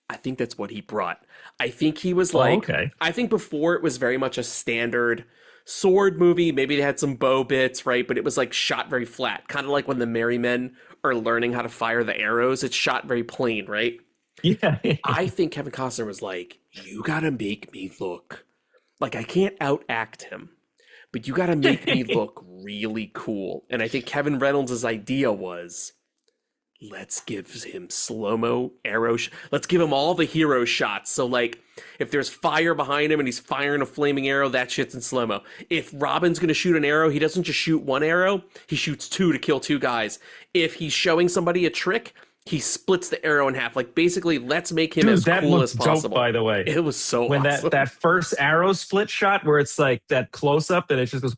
I think that's what he brought. I think he was like, I think before it was very much a standard sword movie. Maybe they had some bow bits, right? But it was like shot very flat, kind of like when the Merry Men are learning how to fire the arrows. It's shot very plain, right? Yeah. I think Kevin Costner was like, you gotta make me look like I can't outact him, but you gotta make me look really cool. And I think Kevin Reynolds' idea was, let's give him slow-mo arrow. Let's give him all the hero shots. So like, if there's fire behind him and he's firing a flaming arrow, that shit's in slow-mo. If Robin's gonna shoot an arrow, he doesn't just shoot one arrow. He shoots two to kill two guys. If he's showing somebody a trick, he splits the arrow in half. Like basically, let's make him as cool as possible. Dope, by the way, it was so when awesome. that first arrow split shot where it's like that close up and it just goes.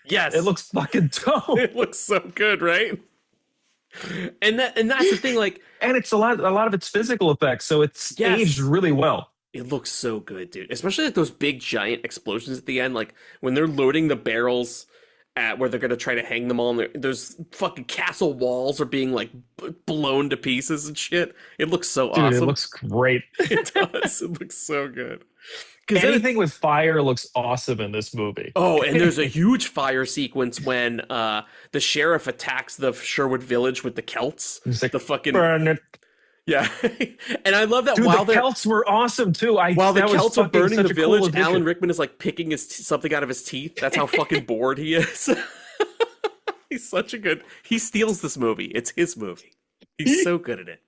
Yes, it looks fucking dope. It looks so good, right? And that's the thing, like, and it's a lot of it's physical effects, so it's aged really well. It looks so good, dude. Especially like those big giant explosions at the end, like when they're loading the barrels at where they're gonna try to hang them all. And those fucking castle walls are being like blown to pieces and shit. It looks so awesome. It looks great. It does. It looks so good. Anything with fire looks awesome in this movie. Oh, and there's a huge fire sequence when the sheriff attacks the Sherwood Village with the Celts. Like, the fucking burn it. Yeah. And I love that. Dude, the Celts were awesome too. While the Celts are burning the village, cool Alan Rickman is like picking something out of his teeth. That's how fucking bored he is. He's such a good. He steals this movie. It's his movie. He's so good at it.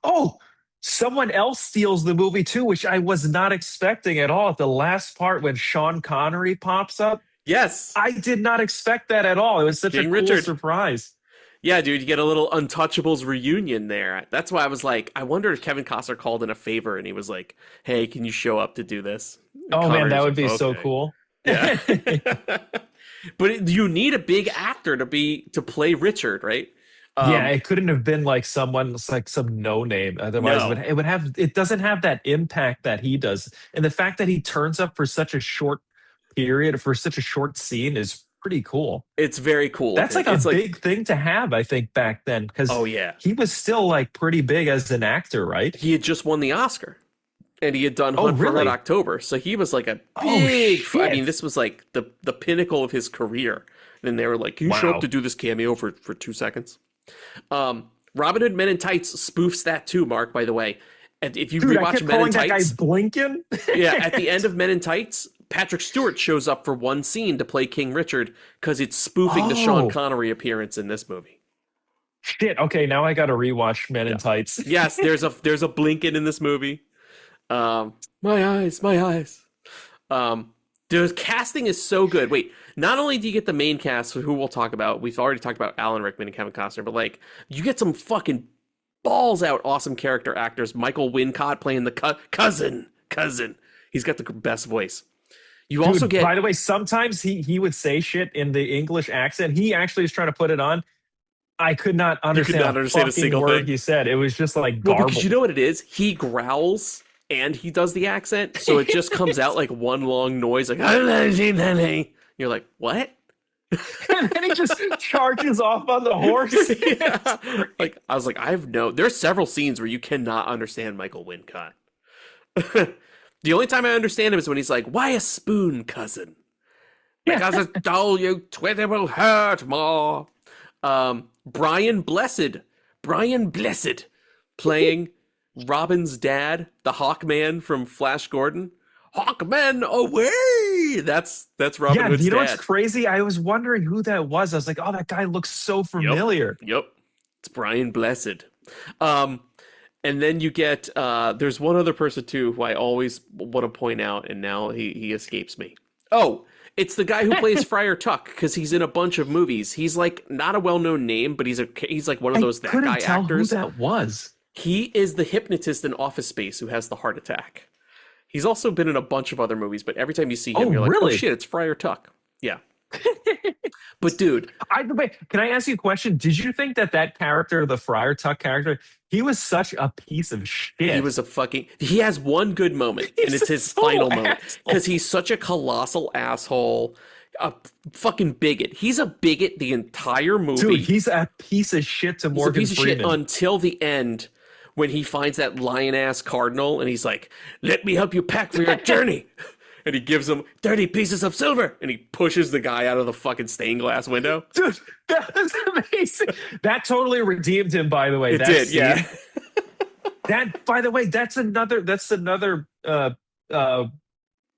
Oh, someone else steals the movie too, which I was not expecting at all. At the last part when Sean Connery pops up. Yes. I did not expect that at all. It was such a cool surprise. Yeah, dude, you get a little Untouchables reunion there. That's why I was like, I wonder if Kevin Costner called in a favor and he was like, hey, can you show up to do this? Oh, man, that would be so cool. Yeah. But you need a big actor to play Richard, right? Yeah, it couldn't have been like someone like some no name. Otherwise, it doesn't have that impact that he does. And the fact that he turns up for such a short period, for such a short scene is pretty cool. It's very cool. That's like a big thing to have, I think, back then. Because he was still like pretty big as an actor, right? He had just won the Oscar. And he had done Hunt for Red October. So he was like a big... I mean, this was like the pinnacle of his career. And they were like, can you show up to do this cameo for 2 seconds? Robin Hood Men in Tights spoofs that too, Mark, by the way. And if you Dude, I rewatch kept Men in calling that guy Tights, Blinken. yeah, at the end of Men in Tights, Patrick Stewart shows up for one scene to play King Richard because it's spoofing the Sean Connery appearance in this movie. Shit. Okay, now I got to rewatch Men in Tights. Yes, there's a Blinken in this movie. My eyes. The casting is so good. Wait, not only do you get the main cast, who we'll talk about, we've already talked about Alan Rickman and Kevin Costner, but like you get some fucking balls out awesome character actors. Michael Wincott playing the cousin. He's got the best voice. You also get, by the way, sometimes he would say shit in the English accent. He actually is trying to put it on. I could not understand a single word thing he said. It was just like well, garbled. because you know what it is? He growls and he does the accent, so it just comes out like one long noise, like you're like, what? And then he just charges off on the horse. Yeah. Like I was like, there's several scenes where you cannot understand Michael Wincott. The only time I understand him is when he's like, why a spoon, cousin? Because it's dull, you twit, it will hurt more. Brian Blessed playing Robin's dad, the Hawkman from Flash Gordon. Hawkman away! That's Robin Hood's you know dad. what's crazy? I was wondering who that was. I was like, oh, that guy looks so familiar. Yep. It's Brian Blessed. And then you get, there's one other person too who I always want to point out, and now he escapes me. Oh, it's the guy who plays Friar Tuck, because he's in a bunch of movies. He's like not a well-known name, but he's like one of those that guy tell actors. Who that was? He is the hypnoptist in Office Space who has the heart attack. He's also been in a bunch of other movies, but every time you see him, you're like, really? oh shit, it's Friar Tuck. Yeah. But dude, can I ask you a question? Did you think that character, the Friar Tuck character, he was such a piece of shit? He has one good moment, and it's his final moment, because he's such a colossal asshole, a fucking bigot. He's a bigot the entire movie. Dude, he's a piece of shit to Morgan Freeman. He's a piece of shit until the end, when he finds that lion-ass cardinal, and he's like, let me help you pack for your journey. And he gives him 30 pieces of silver, and he pushes the guy out of the fucking stained glass window. Dude, that was amazing. That totally redeemed him, by the way. It did, yeah. That, by the way, that's another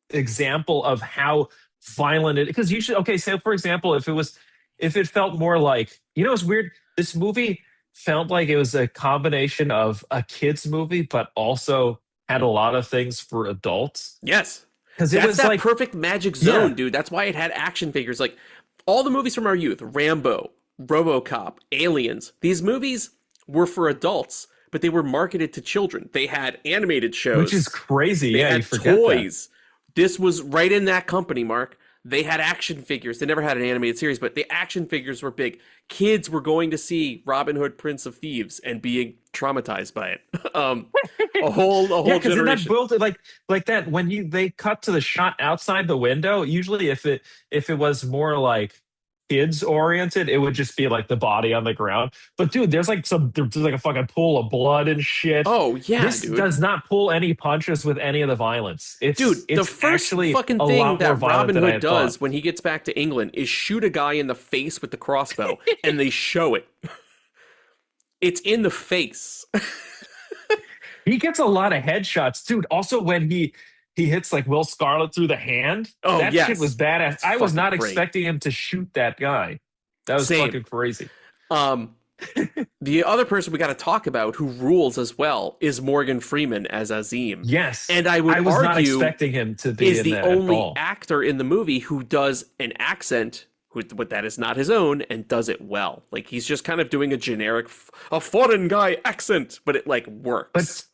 example of how violent it is. Because you should, okay, so for example, if it felt more like, it's weird. This movie felt like it was a combination of a kid's movie, but also had a lot of things for adults. Yes. Because that's was that like perfect magic zone, dude. That's why it had action figures. Like all the movies from our youth, Rambo, RoboCop, Aliens. These movies were for adults, but they were marketed to children. They had animated shows, which is crazy. They yeah, had you forget toys. This was right in that company, Mark. They had action figures. They never had an animated series, but the action figures were big. Kids were going to see Robin Hood, Prince of Thieves, and being traumatized by it. A whole generation. That built like that when they cut to the shot outside the window. Usually, if it was more like kids oriented, it would just be like the body on the ground. But dude, there's like a fucking pool of blood and shit. Oh yeah, this does not pull any punches with any of the violence. It's the first fucking thing that Robin Hood does when he gets back to England is shoot a guy in the face with the crossbow, and they show it. It's in the face. He gets a lot of headshots, dude. Also, when he hits like Will Scarlet through the hand. Oh, that shit was badass. It's I was not great. expecting him to shoot that guy. That was fucking crazy. The other person we got to talk about who rules as well is Morgan Freeman as Azim. Yes, and I was not argue expecting him to be is in the that only at all. actor in the movie who does an accent. But that is not his own, and does it well. Like he's just kind of doing a generic, a foreign guy accent, but it like works.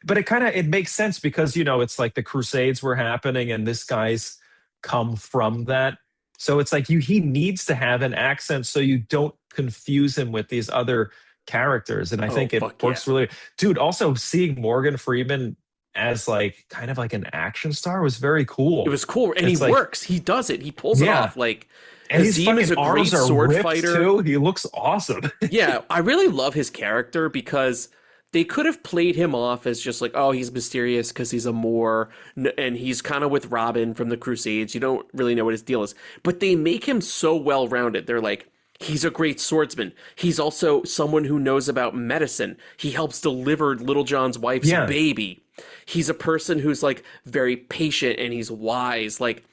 But it makes sense because, it's like the Crusades were happening and this guy's come from that. So it's like he needs to have an accent so you don't confuse him with these other characters. And I think it works really. Dude, also seeing Morgan Freeman as like kind of like an action star was very cool. It was cool. And he works. He does it. He pulls it off. Like, and his Azim is a great sword fighter too. He looks awesome. Yeah, I really love his character because they could have played him off as just like, oh, he's mysterious because he's a Moor and he's kind of with Robin from the Crusades. You don't really know what his deal is. But they make him so well-rounded. They're like, He's a great swordsman. He's also someone who knows about medicine. He helps deliver Little John's wife's Yeah. baby. He's a person who's like very patient and he's wise. Like,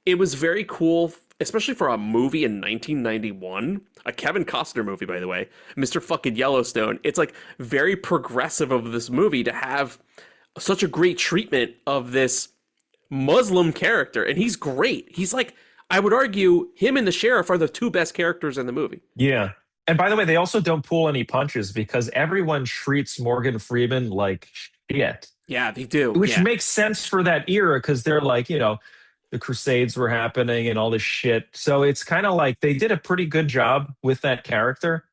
it was very cool, especially for a movie in 1991, a Kevin Costner movie, by the way, Mr. fucking Yellowstone. It's like very progressive of this movie to have such a great treatment of this Muslim character. And he's great. He's like, I would argue him and the sheriff are the two best characters in the movie. Yeah. And by the way, they also don't pull any punches because everyone treats Morgan Freeman like shit. Yeah, they do. Which yeah. makes sense for that era because they're like, the Crusades were happening and all this shit. So it's kind of like they did a pretty good job with that character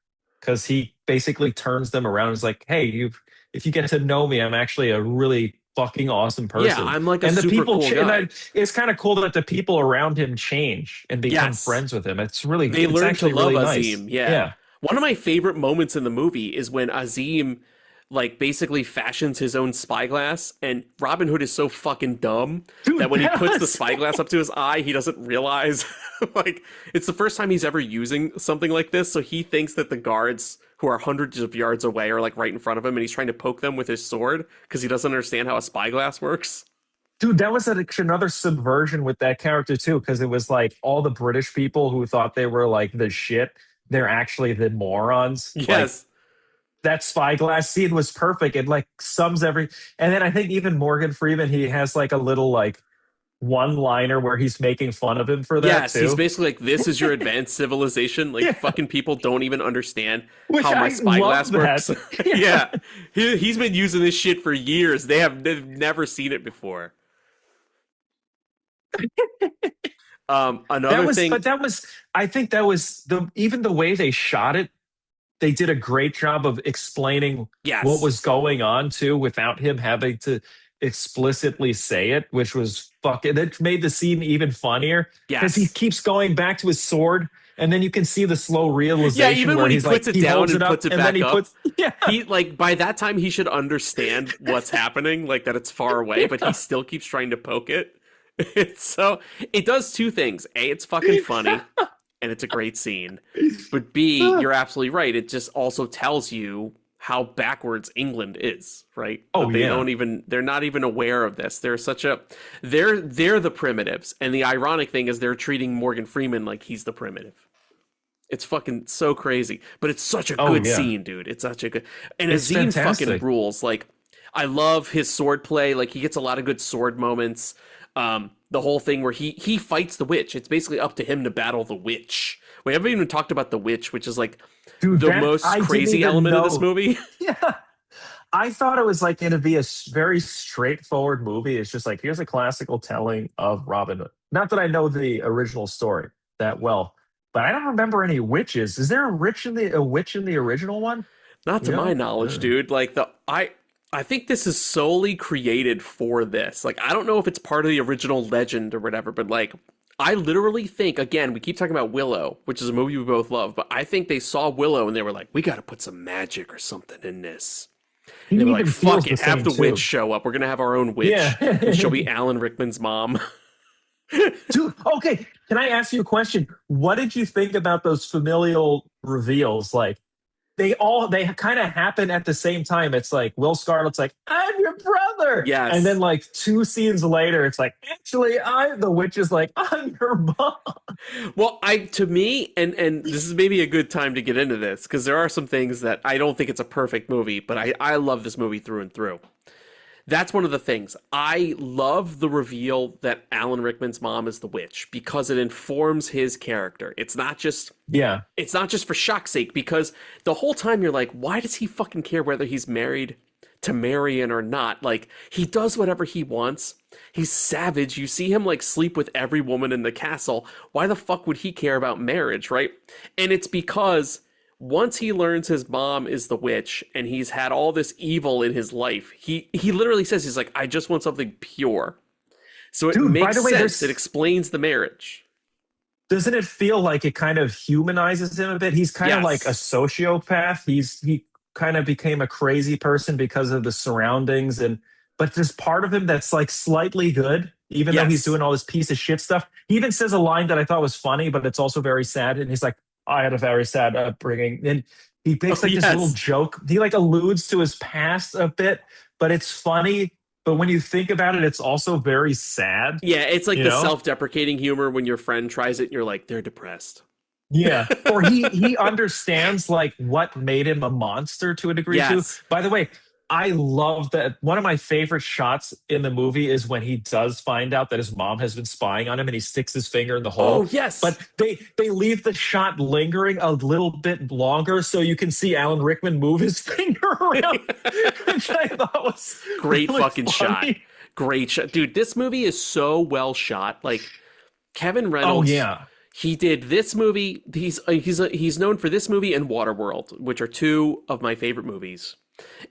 because he basically turns them around and is like, hey, if you get to know me, I'm actually a really fucking awesome person. Yeah, I'm like a and the super people cool guy. It's kind of cool that the people around him change and become Yes. friends with him. It's really They it's learn to actually love really Azim. nice. Yeah. One of my favorite moments in the movie is when Azim like basically fashions his own spyglass, and Robin Hood is so fucking dumb that when he puts the spyglass up to his eye, he doesn't realize like it's the first time he's ever using something like this, so he thinks that the guards who are hundreds of yards away are like right in front of him, and he's trying to poke them with his sword because he doesn't understand how a spyglass works. Dude, that was another subversion with that character too, because it was like all the British people who thought they were like the shit, they're actually the morons. Yes. Like, that spyglass scene was perfect. It like sums every, and then I think even Morgan Freeman, he has like a little like one-liner where he's making fun of him for that Yes, too. he's basically like, this is your advanced civilization. Like, fucking people don't even understand Which how my I spyglass love works. that. Yeah. He's been using this shit for years. They've never seen it before. Another thing. But I think that was even the way they shot it, they did a great job of explaining Yes. what was going on too without him having to explicitly say it, which was fucking, that made the scene even funnier because he Yes. keeps going back to his sword, and then you can see the slow realization. Yeah, even where when he he's puts like, it down holds and up, puts it and back then he up. puts, yeah. He like by that time he should understand what's happening, like that it's far away, but he still keeps trying to poke it. So it does two things. A, it's fucking funny, and it's a great scene. But B, you're absolutely right. It just also tells you how backwards England is, right? Oh, But they yeah. they're not even aware of this. They're the primitives. And the ironic thing is they're treating Morgan Freeman like he's the primitive. It's fucking so crazy. But it's such a good yeah. scene, dude. It's such a good, and It's Azim fantastic. fucking rules. Like, I love his sword play. Like, he gets a lot of good sword moments. The whole thing where he fights the witch. It's basically up to him to battle the witch. We haven't even talked about the witch, which is like Dude, the most I didn't crazy even element of know. this movie. Yeah. I thought it was like going to be a very straightforward movie. It's just like, here's a classical telling of Robin Hood. Not that I know the original story that well, but I don't remember any witches. Is there a witch in the original one? Not to You know? my knowledge, dude. Like I think this is solely created for this. Like, I don't know if it's part of the original legend or whatever, but like, I literally think, again, we keep talking about Willow, which is a movie we both love, but I think they saw Willow and they were like, we got to put some magic or something in this. And they were like, fuck it, have the witch show up. We're going to have our own witch. Yeah. And she'll be Alan Rickman's mom. Dude, okay, can I ask you a question? What did you think about those familial reveals? Like, they kind of happen at the same time. It's like Will Scarlett's like, I'm your brother. Yes. And then like 2 scenes later, it's like, actually, the witch is like, I'm your mom. Well, to me, and this is maybe a good time to get into this, because there are some things that I don't think it's a perfect movie, but I love this movie through and through. That's one of the things. I love the reveal that Alan Rickman's mom is the witch because it informs his character. It's not just for shock's sake, because the whole time you're like, why does he fucking care whether he's married to Marion or not? Like, he does whatever he wants. He's savage. You see him like sleep with every woman in the castle. Why the fuck would he care about marriage, right? And it's because once he learns his mom is the witch and he's had all this evil in his life, he literally says, he's like, I just want something pure. So it makes sense. It explains the marriage. Doesn't it feel like it kind of humanizes him a bit? He's kind of like a sociopath. He kind of became a crazy person because of the surroundings, but there's part of him that's like slightly good, even though he's doing all this piece of shit stuff. He even says a line that I thought was funny, but it's also very sad. And he's like, I had a very sad upbringing. And he makes Oh, like this little yes. joke. He like alludes to his past a bit, but it's funny. But when you think about it, it's also very sad, Yeah, it's like you the know? self-deprecating humor when your friend tries it and you're like, they're depressed. Yeah. Or he understands like what made him a monster to a degree too. Yes. By the way, I love that one of my favorite shots in the movie is when he does find out that his mom has been spying on him and he sticks his finger in the Oh, hole. yes. But they leave the shot lingering a little bit longer so you can see Alan Rickman move his finger around, which I thought was Great really fucking shot. funny. Great shot. Dude, this movie is so well shot. Like, Kevin Oh Reynolds, yeah. he did this movie. He's known for this movie and Waterworld, which are two of my favorite movies.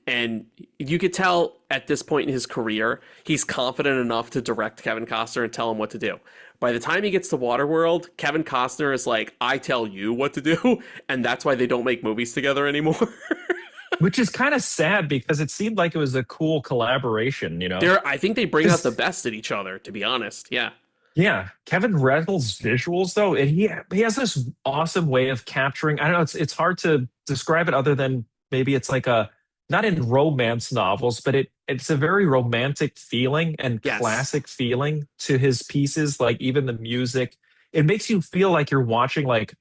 And you could tell at this point in his career, he's confident enough to direct Kevin Costner and tell him what to do. By the time he gets to Waterworld, Kevin Costner is like, I tell you what to do. And that's why they don't make movies together anymore. Which is kind of sad because it seemed like it was a cool collaboration, you know? I think they bring out 'Cause- the best in each other, to be honest. Yeah. Yeah, Kevin Reynolds' visuals though, and he has this awesome way of capturing. I don't know, it's hard to describe it other than maybe it's like a not in romance novels, but it's a very romantic feeling and Yes. classic feeling to his pieces. Like even the music, it makes you feel like you're watching like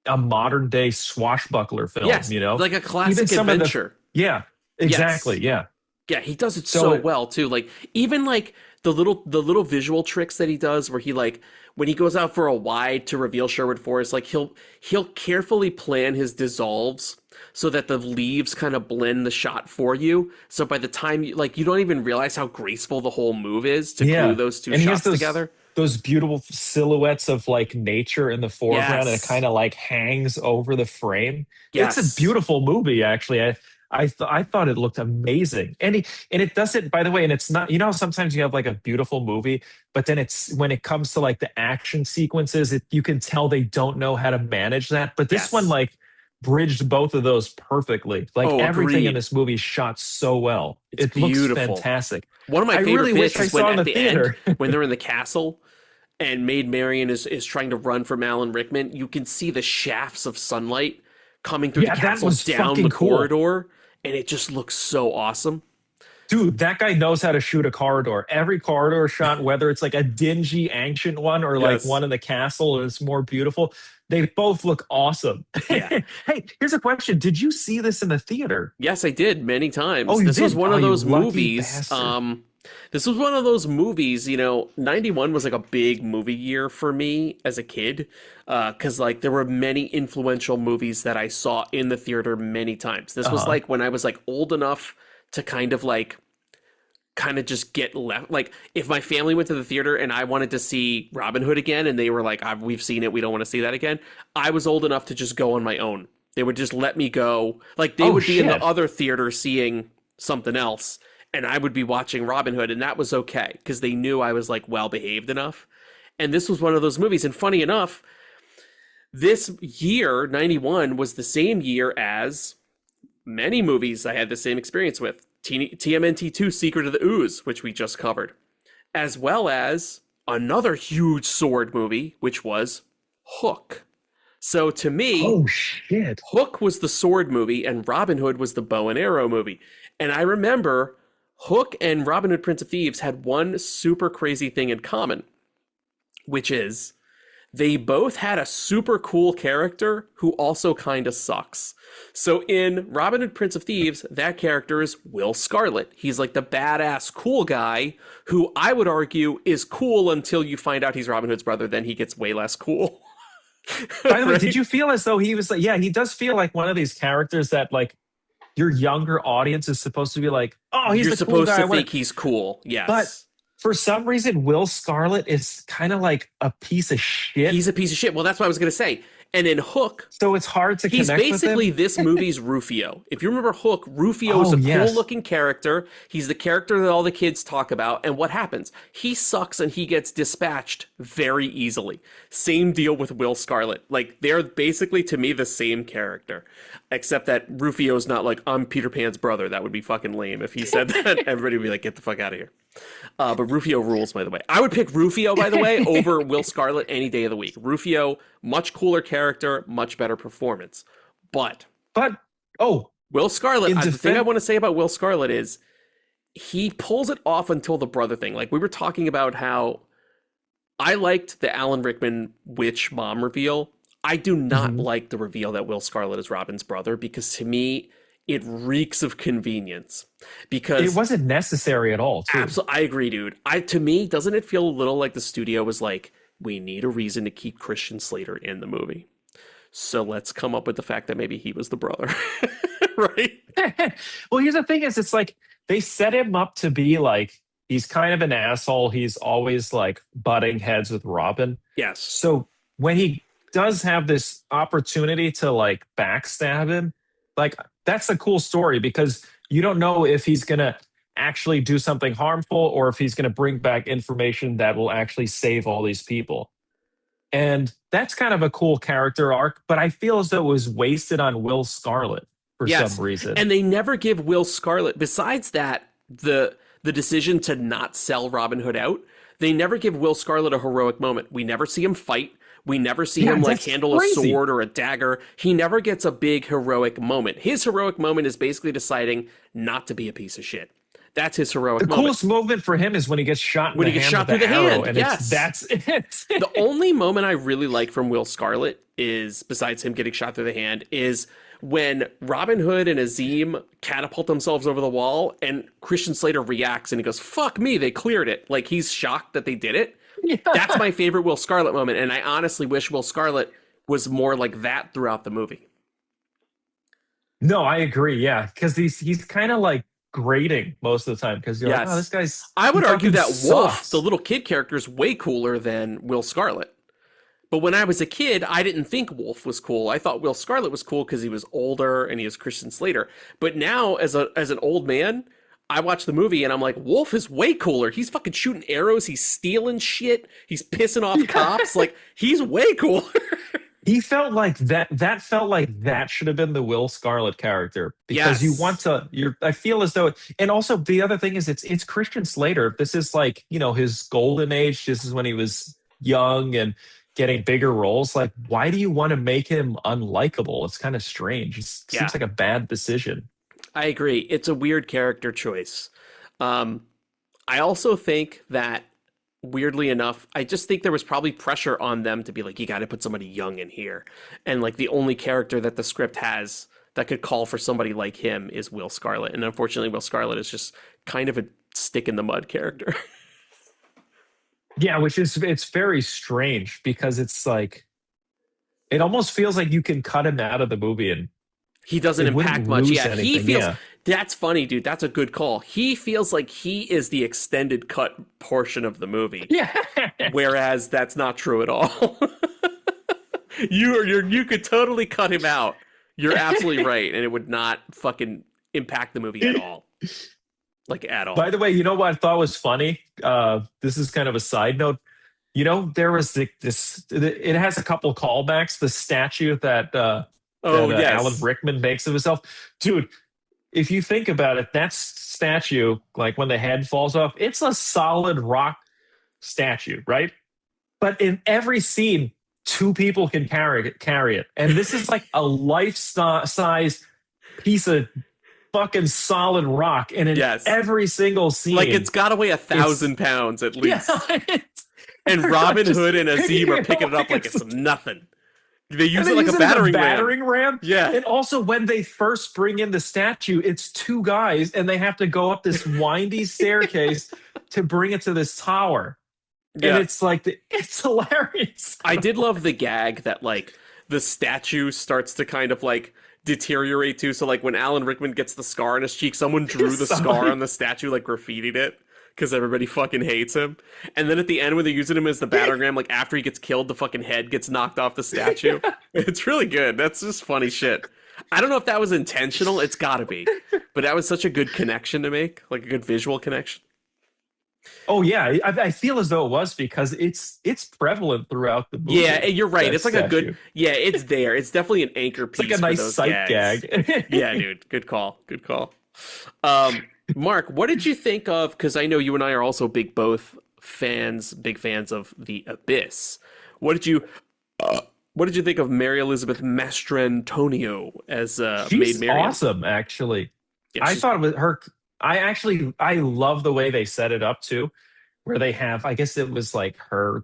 a modern day swashbuckler film. Yes. You know, Like a classic some of the- adventure. yeah, exactly. Yeah. Yeah, he does it So so it- well too. Like even like the little visual tricks that he does where he like when he goes out for a wide to reveal Sherwood Forest, like he'll carefully plan his dissolves so that the leaves kind of blend the shot for you. So by the time you like you don't even realize how graceful the whole move is to glue those two And he has shots those, together. Those beautiful silhouettes of like nature in the foreground, and it Yes. kind of like hangs over the frame. Yes. It's a beautiful movie, actually. I thought it looked amazing, and it does it, by the way. And it's not, you know, sometimes you have like a beautiful movie, but then it's when it comes to like the action sequences, you can tell they don't know how to manage that. But this Yes. one like bridged both of those perfectly. Like Oh, everything in agreed. this movie is shot so well. It's it looks beautiful. fantastic. One of my I favorite really wish bits I is saw when in at the the end, theater. when they're in the castle and Maid Marian is trying to run from Alan Rickman, you can see the shafts of sunlight coming through Yeah, the that castle was down fucking the cool. corridor, and it just looks so awesome. Dude, that guy knows how to shoot a corridor. Every corridor shot, whether it's like a dingy, ancient one or like Yes. one in the castle is more beautiful, they both look awesome. Yeah. Hey, here's a question. Did you see this in the theater? Yes, I did many times. Oh, you This was did? one Oh, of you those lucky movies. bastard. This was one of those movies, you know, 91 was like a big movie year for me as a kid. Because like there were many influential movies that I saw in the theater many times. This was Uh-huh. like when I was like old enough to kind of just get left. Like if my family went to the theater and I wanted to see Robin Hood again and they were like, we've seen it, we don't want to see that again. I was old enough to just go on my own. They would just let me go. Like they Oh, would be in the shit. other theater seeing something else and I would be watching Robin Hood, and that was okay because they knew I was like well behaved enough. And this was one of those movies. And funny enough, this year, 91, was the same year as many movies I had the same experience with. TMNT 2 Secret of the Ooze, which we just covered, as well as another huge sword movie, which was Hook. So to me, Oh, shit. Hook was the sword movie and Robin Hood was the bow and arrow movie. And I remember Hook and Robin Hood Prince of Thieves had one super crazy thing in common, which is they both had a super cool character who also kind of sucks. So in Robin Hood Prince of Thieves, that character is Will Scarlet. He's like the badass cool guy who I would argue is cool until you find out he's Robin Hood's brother. Then he gets way less cool. By the way, Right? did you feel as though he was like, yeah, he does feel like one of these characters that like your younger audience is supposed to be like, oh, he's You're the cool supposed guy. I to wanna- think he's cool. Yes. But for some reason, Will Scarlet is kind of like a piece of shit. He's a piece of shit. Well, that's what I was going to say. And in Hook, So it's hard to he's connect with basically him. this movie's Rufio. If you remember Hook, Rufio is Oh, a yes. cool-looking character. He's the character that all the kids talk about. And what happens? He sucks and he gets dispatched very easily. Same deal with Will Scarlet. Like, they're basically, to me, the same character. Except that Rufio's not like, I'm Peter Pan's brother. That would be fucking lame. If he said that, everybody would be like, get the fuck out of here. But Rufio rules, by the way. I would pick Rufio, by the way, over Will Scarlet any day of the week. Rufio, much cooler character. character, much better performance. But oh, Will Scarlet, in the thing I defense- want to say about Will Scarlet is he pulls it off until the brother thing. Like we were talking about how I liked the Alan Rickman witch mom reveal. I do not like the reveal that Will Scarlet is Robin's brother, because to me, it reeks of convenience. Because it wasn't necessary at all, too. absolutely, I agree, dude. To me, doesn't it feel a little like the studio was like, we need a reason to keep Christian Slater in the movie, so let's come up with the fact that maybe he was the brother, right? Well, here's the thing: is it's like they set him up to be like he's kind of an asshole. He's always like butting heads with Robin. Yes. So when he does have this opportunity to like backstab him, like that's a cool story, because you don't know if he's gonna actually do something harmful or if he's gonna bring back information that will actually save all these people. And that's kind of a cool character arc, but I feel as though it was wasted on Will Scarlet for some reason. And they never give Will Scarlet, besides that, the decision to not sell Robin Hood out, they never give Will Scarlet a heroic moment. We never see him fight. We never see him like handle a sword or a dagger. He never gets a big heroic moment. His heroic moment is basically deciding not to be a piece of shit. That's his heroic moment. The coolest moment for him is when he gets shot in the hand with the arrow, and that's it. The only moment I really like from Will Scarlet is, besides him getting shot through the hand, is when Robin Hood and Azim catapult themselves over the wall and Christian Slater reacts and he goes, fuck me, they cleared it. Like he's shocked that they did it. Yeah. That's my favorite Will Scarlet moment, and I honestly wish Will Scarlet was more like that throughout the movie. No, I agree, yeah, because he's kind of like grating most of the time, because you're like, oh, this guy's... I would argue that sucks. Wolf, the little kid character, is way cooler than Will Scarlet. But when I was a kid, I didn't think Wolf was cool. I thought Will Scarlet was cool because he was older and he was Christian Slater. But now, as an old man, I watch the movie and I'm like, Wolf is way cooler. He's fucking shooting arrows. He's stealing shit. He's pissing off cops. Like, he's way cooler. He felt like that felt like that should have been the Will Scarlet character, because you want to, I feel as though, and also the other thing is it's Christian Slater. This is like, his golden age. This is when he was young and getting bigger roles. Like, why do you want to make him unlikable? It's kind of strange. It seems like a bad decision. I agree. It's a weird character choice. I also think that, weirdly enough, I just think there was probably pressure on them to be like, you got to put somebody young in here. And like the only character that the script has that could call for somebody like him is Will Scarlet. And unfortunately, Will Scarlet is just kind of a stick in the mud character. Yeah, it's very strange, because it's like, it almost feels like you can cut him out of the movie and he doesn't impact much. Yeah, anything. he feels... That's funny, dude. That's a good call. He feels like he is the extended cut portion of the movie. Yeah. Whereas that's not true at all. You could totally cut him out. You're absolutely right, and it would not fucking impact the movie at all. Like, at all. By the way, you know what I thought was funny? This is kind of a side note. There was this. It has a couple callbacks. The statue that Alan Rickman makes of himself, dude. If you think about it, that statue, like when the head falls off, it's a solid rock statue, right? But in every scene, two people can carry it. And this is like a life-size piece of fucking solid rock. And in every single scene... Like, it's got to weigh 1,000 pounds at least. Yeah, and Robin Hood and Azim are picking it up like it's nothing. They use it like a battering ram. Yeah. And also, when they first bring in the statue, it's two guys and they have to go up this windy staircase to bring it to this tower. Yeah. And it's like, it's hilarious. I did love the gag that, like, the statue starts to kind of, like, deteriorate too. So, like, when Alan Rickman gets the scar on his cheek, someone drew the scar on the statue, like, graffitied it. Because everybody fucking hates him. And then at the end, when they're using him as the battering ram, like after he gets killed, the fucking head gets knocked off the statue. It's really good. That's just funny shit. I don't know if that was intentional. It's gotta be. But that was such a good connection to make. Like a good visual connection. Oh, yeah. I feel as though it was, because it's prevalent throughout the movie. Yeah, you're right. It's like statue. A good... Yeah, it's there. It's definitely an anchor piece. It's like a nice sight gag. Yeah, dude. Good call. Good call. Mark, what did you think of, because I know you and I are also big fans of The Abyss. What did you What did you think of Mary Elizabeth Mastrantonio as Maid She's Marian? awesome, actually. Yeah, I she's- thought with her, I love the way they set it up too, where they have, I guess it was like her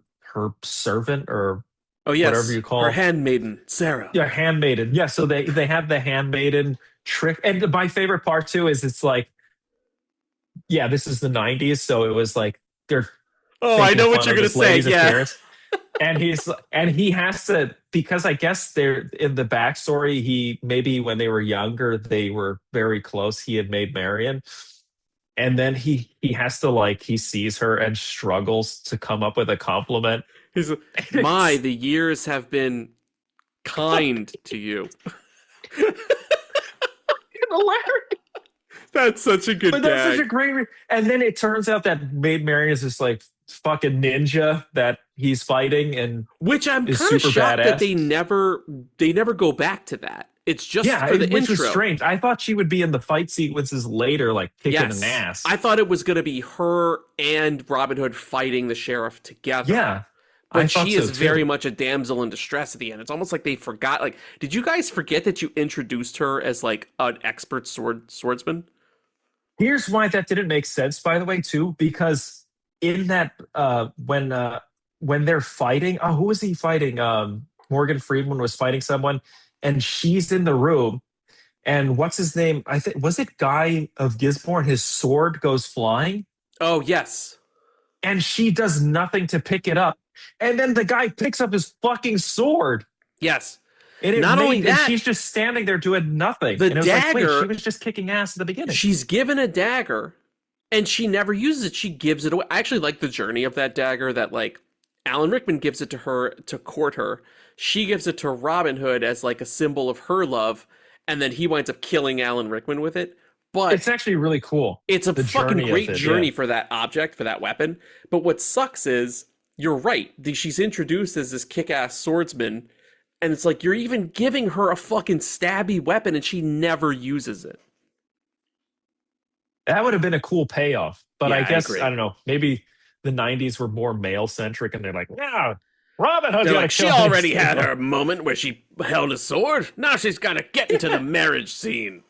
servant or oh yes, whatever you call her handmaiden, Sarah. yeah, handmaiden. Yeah, so they have the handmaiden trick, and my favorite part too is it's like, yeah, this is the '90s, so it was like they're Oh, I making know what fun you're of gonna this say. lady's Yeah. appearance. And he has to, because I guess they're in the backstory, he maybe when they were younger they were very close, he had made Marion, and then he has to, like, he sees her and struggles to come up with a compliment. He's like, the years have been kind to you. Hilarious. That's such a good But that's gag. such a great and then it turns out that Maid Marian is this like fucking ninja that he's fighting, and Which I'm is kind of super shocked that badass. they never go back to that. It's just for the which intro. is strange. I thought she would be in the fight sequences later, like kicking Yes. an ass. I thought it was going to be her and Robin Hood fighting the sheriff together. Yeah. I But thought she so, is too. very much a damsel in distress at the end. It's almost like they forgot. Like, did you guys forget that you introduced her as like an expert swordsman? Here's why that didn't make sense, by the way, too, because in that when they're fighting, oh, who was he fighting? Morgan Freeman was fighting someone, and she's in the room, and what's his name? I think was it Guy of Gisborne? His sword goes flying, Oh yes, and she does nothing to pick it up, and then the guy picks up his fucking sword. yes. And Not only and that, she's just standing there doing nothing. the And it was like, wait, dagger- she was just kicking ass at the beginning. She's given a dagger, and she never uses it. She gives it away. I actually like the journey of that dagger. That like Alan Rickman gives it to her to court her. She gives it to Robin Hood as like a symbol of her love, and then he winds up killing Alan Rickman with it. But It's actually really cool. it's a the fucking journey of great it, journey yeah. for that object, for that weapon. But what sucks is, you're right. She's introduced as this kick-ass swordsman, and it's like you're even giving her a fucking stabby weapon, and she never uses it. That would have been a cool payoff. But Yeah, I I guess, agree. I don't know, maybe the 90s were more male centric and they're like, no, Robin Hood's They're gotta like, she kill already him." had her moment where she held a sword. Now she's got to get into the marriage scene.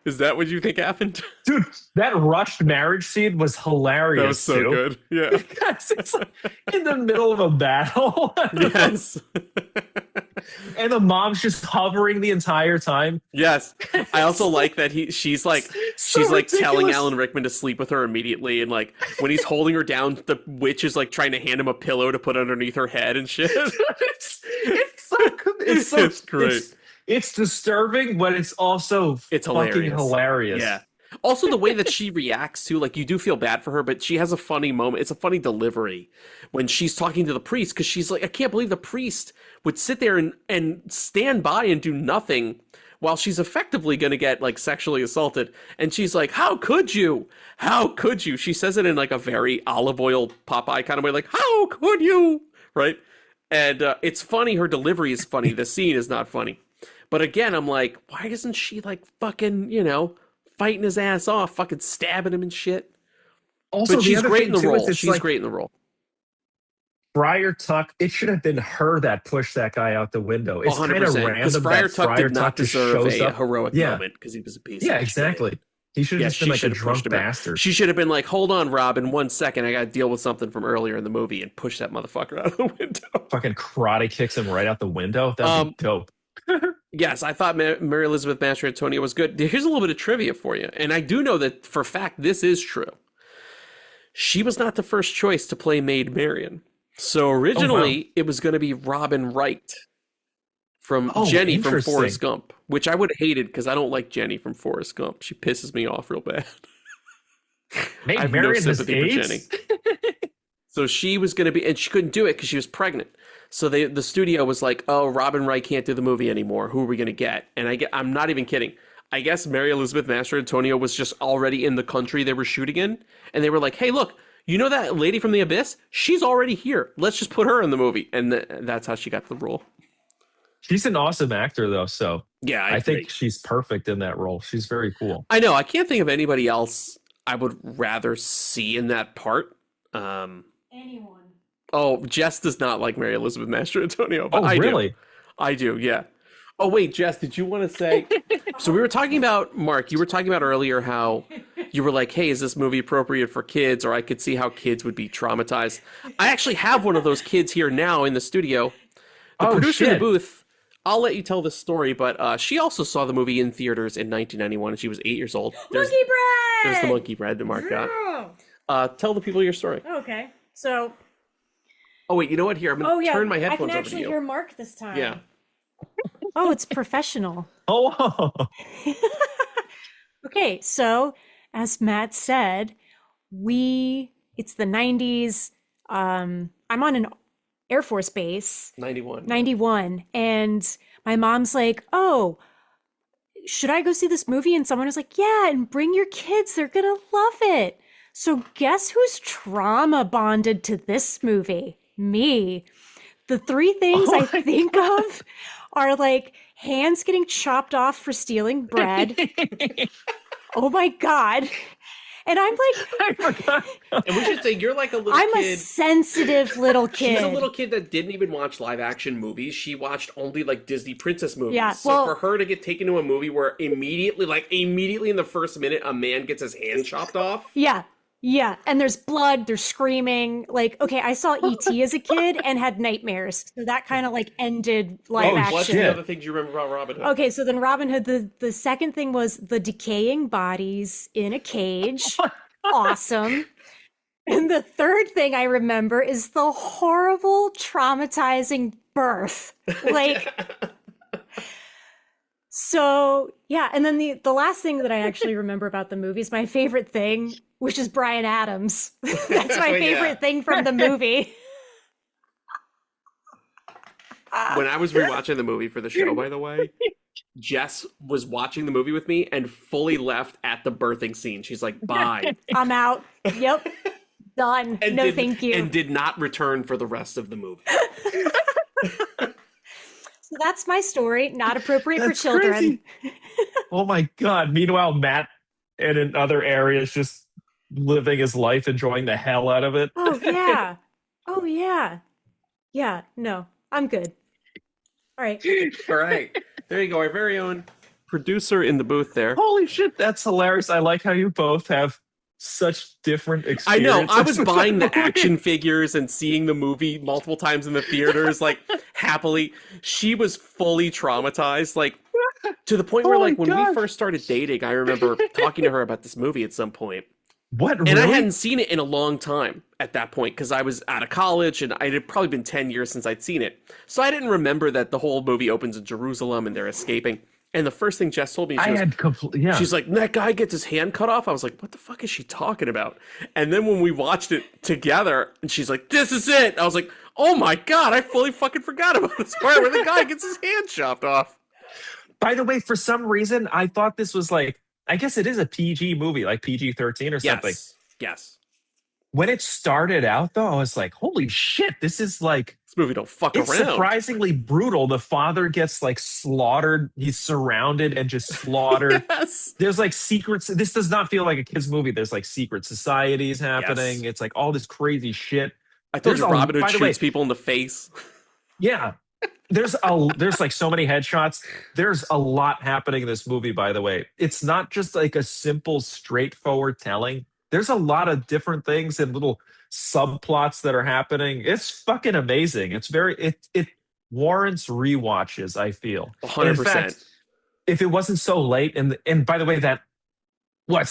Is that what you think happened? Dude, that rushed marriage scene was hilarious. That was so too. good. Yeah. Because it's like in the middle of a battle. Yes. And the mom's just hovering the entire time. Yes. I also like that she's like So telling ridiculous. Alan Rickman to sleep with her immediately, and like when he's holding her down, the witch is like trying to hand him a pillow to put underneath her head and shit. it's so good. It's so It's great. It's disturbing, but it's also It's fucking hilarious. hilarious. Yeah. Also, the way that she reacts to, like, you do feel bad for her, but she has a funny moment. It's a funny delivery when she's talking to the priest, because she's like, I can't believe the priest would sit there and stand by and do nothing while she's effectively going to get, like, sexually assaulted. And she's like, how could you? How could you? She says it in, like, a very olive oil Popeye kind of way, like, how could you? Right? And it's funny. Her delivery is funny. The scene is not funny. But again, I'm like, why isn't she, like, fucking, fighting his ass off, fucking stabbing him and shit? Also, But the she's other great thing in the too is role. it's She's like great in the role. Friar Tuck. It should have been her that pushed that guy out the window. It's kind of 100%. random Because that Friar Tuck did not just deserve shows a up. heroic Yeah. moment because he was a piece Yeah, of shit. exactly. He should have Yeah, just been she like a should have drunk pushed him out. bastard. She should have been like, hold on, Robin, 1 second. I got to deal with something from earlier in the movie, and push that motherfucker out of the window. Fucking karate kicks him right out the window. That'd be dope. Yes, I thought Mary Elizabeth Mastrantonio was good. Here's a little bit of trivia for you. And I do know that for a fact this is true. She was not the first choice to play Maid Marian. So originally it was going to be Robin Wright from Jenny from interesting. Forrest Gump, which I would have hated because I don't like Jenny from Forrest Gump. She pisses me off real bad. Maid I have no Marian has sympathy for AIDS? Jenny. So she was going to be, and she couldn't do it because she was pregnant. So the studio was like, oh, Robin Wright can't do the movie anymore. Who are we going to get? And I'm not even kidding. I guess Mary Elizabeth Mastrantonio was just already in the country they were shooting in. And they were like, hey, look, you know that lady from The Abyss? She's already here. Let's just put her in the movie. And that's how she got the role. She's an awesome actor, though. So Yeah, I think she's perfect in that role. She's very cool. I know. I can't think of anybody else I would rather see in that part. Anyone. Oh, Jess does not like Mary Elizabeth Mastrantonio. But Oh, I really? do. I do, yeah. Oh, wait, Jess, did you want to say... So we were talking about, Mark, you were talking about earlier how you were like, hey, is this movie appropriate for kids? Or I could see how kids would be traumatized. I actually have one of those kids here now in the studio. The producer in the booth, I'll let you tell this story, but she also saw the movie in theaters in 1991, and she was 8 years old. Monkey bread! There's the monkey bread that Mark got. Tell the people your story. Okay, so... Oh, wait, you know what? Here, I'm going to turn my headphones over to you. I can actually hear Mark this time. Yeah. Oh, it's professional. Oh. Okay, so as Matt said, it's the 90s. I'm on an Air Force base. 91. And my mom's like, oh, should I go see this movie? And someone was like, yeah, and bring your kids. They're going to love it. So guess who's trauma bonded to this movie? Me. The three things I think of are like hands getting chopped off for stealing bread. Oh my God. And I'm like, and we should say you're like a little I'm kid. a sensitive little kid. She's a little kid that didn't even watch live action movies. She watched only like Disney princess movies. Yeah, so for her to get taken to a movie where immediately in the first minute, a man gets his hand chopped off. Yeah, and there's blood, there's screaming. Like, okay, I saw E.T. as a kid and had nightmares. So that kind of like ended live action. What's the other things you remember about Robin Hood? Okay, so then Robin Hood, the second thing was the decaying bodies in a cage. Awesome. And the third thing I remember is the horrible, traumatizing birth. Like... So, yeah, and then the last thing that I actually remember about the movie is my favorite thing, which is Bryan Adams. That's my favorite thing from the movie. When I was rewatching the movie for the show, by the way, Jess was watching the movie with me and fully left at the birthing scene. She's like, bye. I'm out. Yep. Done. Thank you. And did not return for the rest of the movie. So that's my story. Not appropriate for children. Crazy. Oh my God. Meanwhile, Matt, and in other areas, just living his life, enjoying the hell out of it. Oh, yeah. Oh, yeah. Yeah, no, I'm good. All right. All right. There you go. Our very own producer in the booth there. Holy shit, that's hilarious. I like how you both have such different I experiences. know. I was buying the action figures and seeing the movie multiple times in the theaters, like happily. She was fully traumatized, like to the point where, like, when we first started dating, I remember talking to her about this movie at some point. What? And really? I hadn't seen it in a long time at that point because I was out of college and it had probably been 10 years since I'd seen it. So I didn't remember that the whole movie opens in Jerusalem and they're escaping. And the first thing Jess told me, she's like, that guy gets his hand cut off. I was like, what the fuck is she talking about? And then when we watched it together, and she's like, this is it. I was like, oh my God, I fully fucking forgot about this part where the guy gets his hand chopped off. By the way, for some reason, I thought this was like, I guess it is a PG movie, like PG-13 or something. Yes. When it started out, though, I was like, holy shit, this is like... This movie don't fuck it's around. It's surprisingly brutal. The father gets like slaughtered. He's surrounded and just slaughtered. Yes. There's like secrets. This does not feel like a kid's movie. There's like secret societies happening. Yes. It's like all this crazy shit. I told you Robin Hood shoots people in the face. Yeah. There's like so many headshots. There's a lot happening in this movie, by the way. It's not just like a simple, straightforward telling. There's a lot of different things and little subplots that are happening. It's fucking amazing. It's it warrants rewatches, I feel. 100%. In fact, if it wasn't so late, and by the way, it's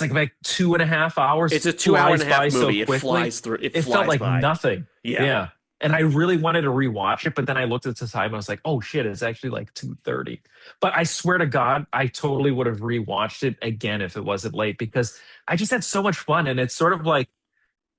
like 2.5 hours. It's a 2.5-hour movie. So it flies through. It felt like by. Nothing. Yeah. And I really wanted to rewatch it, but then I looked at the time and I was like, oh shit, it's actually like 2:30. But I swear to God, I totally would have rewatched it again if it wasn't late because I just had so much fun. And it's sort of like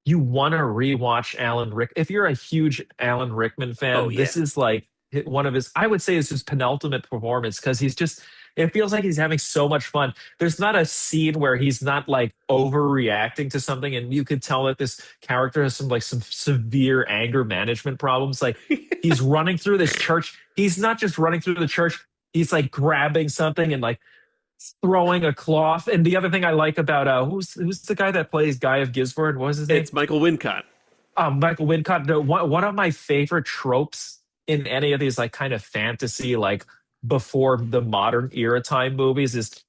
you want to rewatch Alan Rick. If you're a huge Alan Rickman fan, this is like one of his, I would say is his penultimate performance because it feels like he's having so much fun. There's not a scene where he's not like overreacting to something, and you could tell that this character has some severe anger management problems. Like he's running through this church. He's not just running through the church. He's like grabbing something and like throwing a cloth. And the other thing I like about who's the guy that plays Guy of Gisborne? What was his name? It's Michael Wincott. Michael Wincott. One of my favorite tropes in any of these like kind of fantasy, like before the modern era time movies is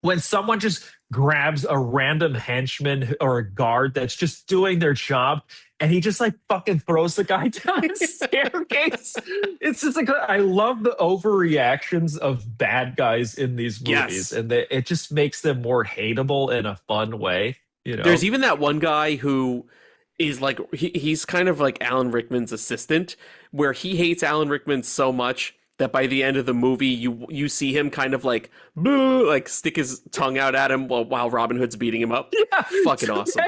when someone just grabs a random henchman or a guard that's just doing their job and he just like fucking throws the guy down the staircase. It's just like I love the overreactions of bad guys in these movies, Yes. and it just makes them more hateable in a fun way. You know, There's even that one guy who is like he's kind of like Alan Rickman's assistant, where he hates Alan Rickman so much that by the end of the movie you see him kind of like boo, like stick his tongue out at him while Robin Hood's beating him up. Yeah, Fucking awesome.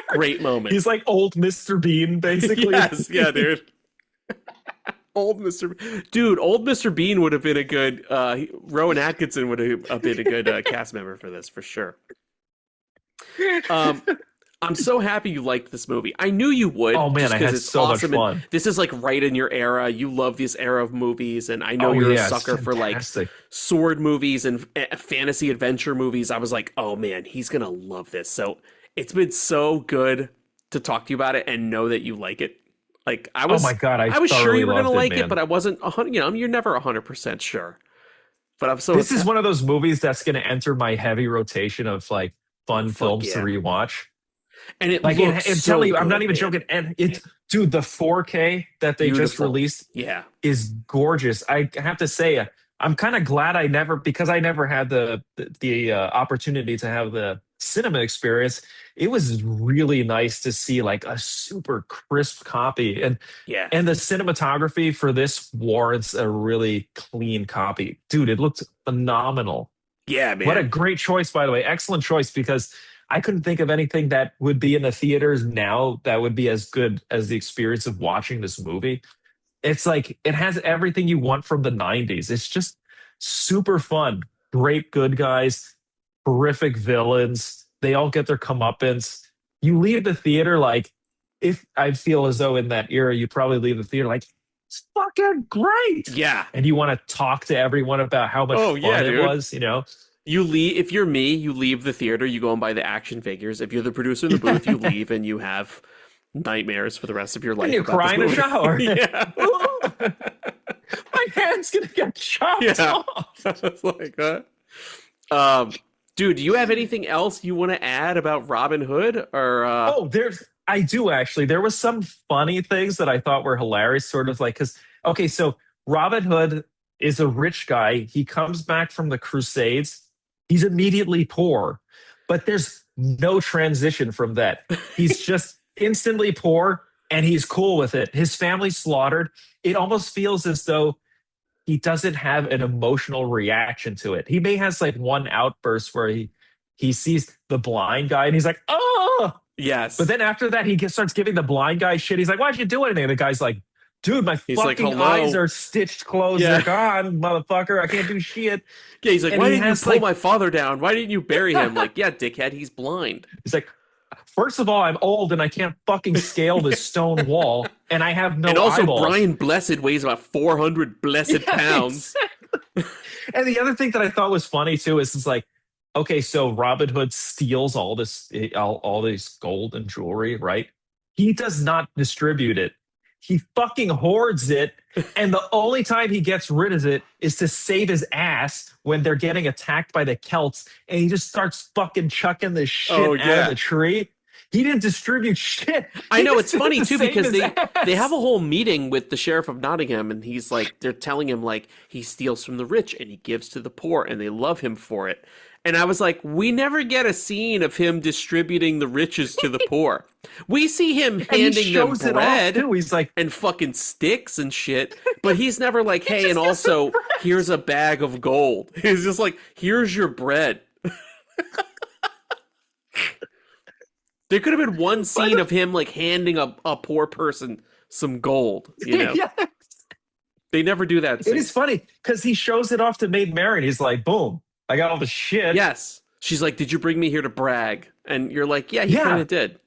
Great moment. He's like old Mr. Bean, basically. Yes, yeah, dude. Old Mr. Bean would have been a good Rowan Atkinson would have been a good cast member for this for sure. I'm so happy you liked this movie. I knew you would. Oh man, I had it's so awesome. much fun. This is like right in your era. You love this era of movies, and I know you're a sucker for like sword movies and fantasy adventure movies. I was like, oh man, he's gonna love this. So it's been so good to talk to you about it and know that you like it. Like I was, oh my god, I was sure you were gonna like man. it, but I wasn't. You're never 100% sure. But I'm so. This is one of those movies that's gonna enter my heavy rotation of like fun films to rewatch. And it like looks I'm so telling you, good, I'm not even man. joking. And dude, the 4K that they just released, is gorgeous. I have to say, I'm kind of glad I never had the opportunity to have the cinema experience. It was really nice to see like a super crisp copy, and the cinematography for this warrants a really clean copy. Dude, it looked phenomenal. Yeah, man. What a great choice, by the way. Excellent choice, because I couldn't think of anything that would be in the theaters now that would be as good as the experience of watching this movie. It's like it has everything you want from the 90s. It's just super fun. Great good guys, horrific villains. They all get their comeuppance. You leave the theater like, if I feel as though in that era, you probably leave the theater like, it's fucking great. Yeah. And you want to talk to everyone about how much fun it was, you know? You leave. If you're me, you leave the theater, you go and buy the action figures. If you're the producer in the booth, you leave and you have nightmares for the rest of your life. And you cry in a shower. Yeah. My hand's going to get chopped off. It's like that. Dude, do you have anything else you want to add about Robin Hood? Or I do actually. There was some funny things that I thought were hilarious, sort of like, so Robin Hood is a rich guy. He comes back from the Crusades. He's immediately poor, but there's no transition from that. He's just instantly poor, and he's cool with it. His family's slaughtered. It almost feels as though he doesn't have an emotional reaction to it. He may has like one outburst where he sees the blind guy and he's like, oh, yes. But then after that, he starts giving the blind guy shit. He's like, why'd you do anything? And the guy's like, dude, my fucking eyes are stitched closed. They're gone, motherfucker. I can't do shit. Yeah, he's like, why didn't you pull my father down? Why didn't you bury him? Like, yeah, dickhead, he's blind. He's like, first of all, I'm old and I can't fucking scale this stone wall, and I have no And also, eyeballs. Brian Blessed weighs about 400 blessed pounds. Exactly. And the other thing that I thought was funny, too, is it's like, okay, so Robin Hood steals all this gold and jewelry, right? He does not distribute it. He fucking hoards it, and the only time he gets rid of it is to save his ass when they're getting attacked by the Celts, and he just starts fucking chucking this shit out of the tree. He didn't distribute shit. I know, it's funny too, because they have a whole meeting with the sheriff of Nottingham, and he's like, they're telling him like he steals from the rich and he gives to the poor, and they love him for it. And I was like, we never get a scene of him distributing the riches to the poor. We see him handing them bread He's like, and fucking sticks and shit, but he's never like, hey, and also here's a bag of gold. He's just like, here's your bread. There could have been one scene of him like handing a poor person some gold, you know? Yes. They never do that scene. It is funny because he shows it off to Maid Marian. He's like, boom, I got all the shit. Yes. She's like, did you bring me here to brag? And you're like, yeah, he kind of did.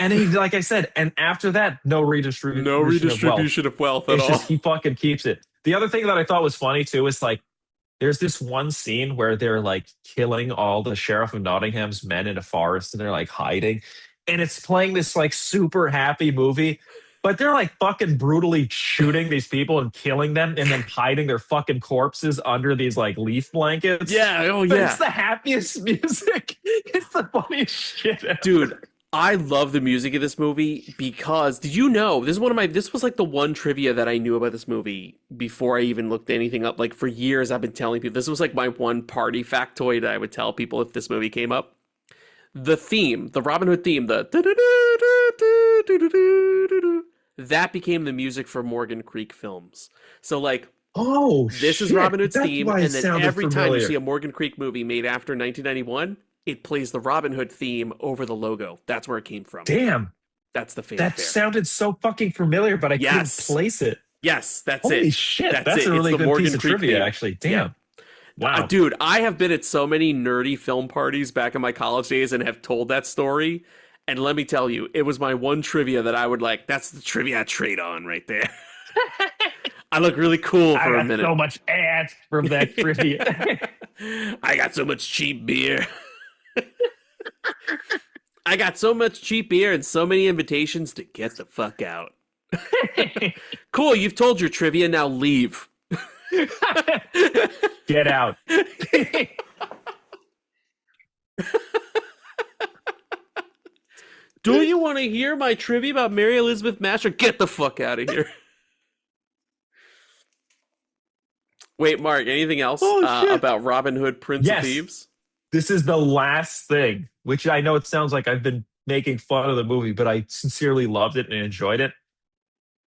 And he, like I said, and after that, no redistribution. No redistribution of wealth at all. Just, he fucking keeps it. The other thing that I thought was funny too is like, there's this one scene where they're like killing all the Sheriff of Nottingham's men in a forest, and they're like hiding, and it's playing this like super happy movie. but they're like fucking brutally shooting these people and killing them and then hiding their fucking corpses under these like leaf blankets. Yeah, oh But yeah. it's the happiest music. It's the funniest shit ever. Dude, I love the music of this movie because did you know this was like the one trivia that I knew about this movie before I even looked anything up. Like for years I've been telling people this was like my one party factoid that I would tell people if this movie came up. The theme, the Robin Hood theme, that became the music for Morgan Creek films. So like this is Robin Hood's theme, and then every time you see a Morgan Creek movie made after 1991, it plays the Robin Hood theme over the logo. That's where it came from. Damn. That's the fanfare. That sounded so fucking familiar, but I couldn't place it. Yes, that's Holy it. Holy shit. That's it. a really it's good Morgan piece of Creek trivia, theme. actually. Damn. Yeah. Wow. Dude, I have been at so many nerdy film parties back in my college days and have told that story. And let me tell you, it was my one trivia that I would like, that's the trivia I trade on right there. I look really cool for a minute. So much ass from that trivia. I got so much cheap beer. I got so much cheap beer and so many invitations to get the fuck out. Cool, you've told your trivia, now leave. Get out. Do you want to hear my trivia about Mary Elizabeth Masher? Get the fuck out of here. Wait, Mark, anything else about Robin Hood, Prince of Thieves? This is the last thing, which I know it sounds like I've been making fun of the movie, but I sincerely loved it and enjoyed it.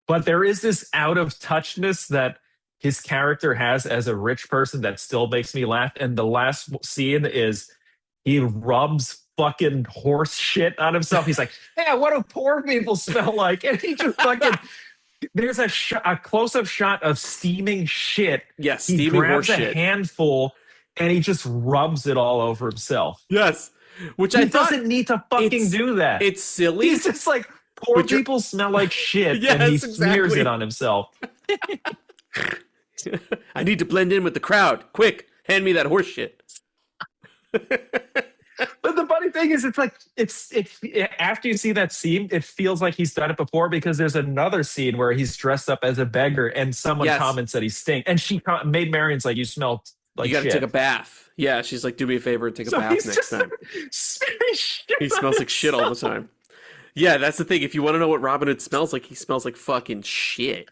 But there is this out of touchness that his character has as a rich person that still makes me laugh. And the last scene is he rubs fucking horse shit on himself. He's like, "Hey, what do poor people smell like?" And he just fucking... There's a close-up shot of steaming shit. Yes, he steaming grabs horse a shit. handful and he just rubs it all over himself. Yes, which he I thought doesn't need to fucking do that. It's silly. He's just like, poor people smell like shit, Yes, and he smears exactly. it on himself. I need to blend in with the crowd. Quick, hand me that horse shit. But the funny thing is, it's like it's after you see that scene, it feels like he's done it before because there's another scene where he's dressed up as a beggar and someone comments that he stinks, and she made Marion's like, "You smell like you got to shit. take a bath." Yeah, she's like, "Do me a favor and take a bath next time." He smells like shit all the time. Yeah, that's the thing. If you want to know what Robin Hood smells like, he smells like fucking shit.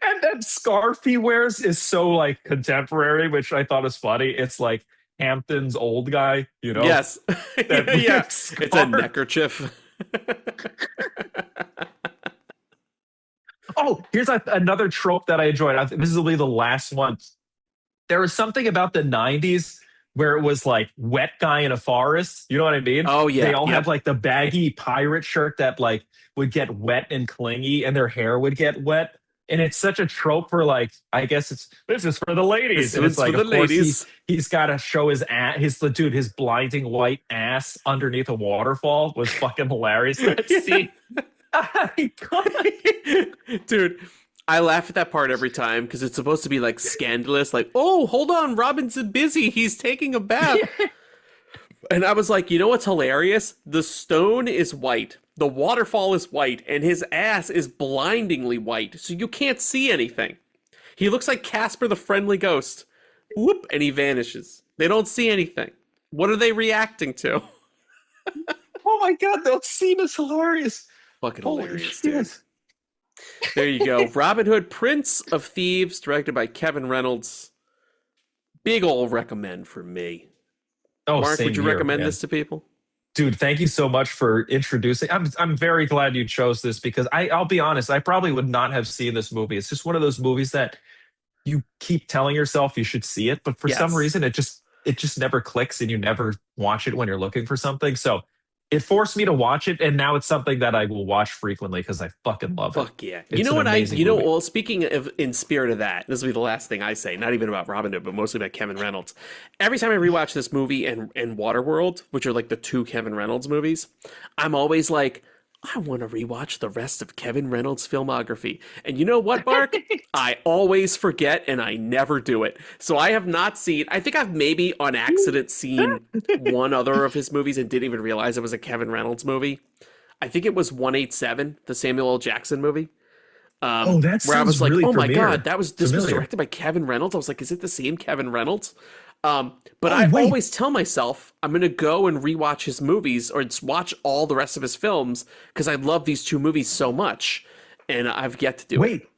And that scarf he wears is so like contemporary, which I thought is funny. It's like Hampton's old guy, you know? Yes. Yeah. Scarf. It's a neckerchief. Oh, here's another trope that I enjoyed. This will be the last one. There was something about the 90s where it was like wet guy in a forest. You know what I mean? Oh, yeah. They all have like the baggy pirate shirt that like would get wet and clingy and their hair would get wet. And it's such a trope for like, I guess this is for the ladies. And it's like, of course, he's got to show his ass. His blinding white ass underneath a waterfall was fucking hilarious. That scene. Dude, I laugh at that part every time because it's supposed to be like scandalous. Like, oh, hold on, Robinson busy. He's taking a bath. And I was like, you know what's hilarious? The stone is white. The waterfall is white, and his ass is blindingly white, so you can't see anything. He looks like Casper the Friendly Ghost. Whoop, and he vanishes. They don't see anything. What are they reacting to? Oh my god, that scene is hilarious. Fucking hilarious, dude. There you go. Robin Hood, Prince of Thieves, directed by Kevin Reynolds. Big ol' recommend for me. Oh, Mark, would you recommend this to people? Dude, thank you so much for introducing. I'm very glad you chose this because I'll be honest, I probably would not have seen this movie. It's just one of those movies that you keep telling yourself you should see it, but for some reason it just never clicks and you never watch it when you're looking for something. So it forced me to watch it, and now it's something that I will watch frequently because I fucking love it. Fuck yeah. You know what well, speaking of in spirit of that, this will be the last thing I say, not even about Robin Hood, but mostly about Kevin Reynolds. Every time I rewatch this movie and Waterworld, which are like the two Kevin Reynolds movies, I'm always like, I want to rewatch the rest of Kevin Reynolds' filmography. And you know what, Mark? I always forget and I never do it. So I have not seen, I think I've maybe on accident seen one other of his movies and didn't even realize it was a Kevin Reynolds movie. I think it was 187, the Samuel L. Jackson movie. Oh, that where I was sounds like, really oh my familiar. God, this was directed by Kevin Reynolds. I was like, is it the same Kevin Reynolds? But I wait. always tell myself I'm going to go and rewatch his movies or just watch all the rest of his films because I love these two movies so much. And I've yet to do it. Wait.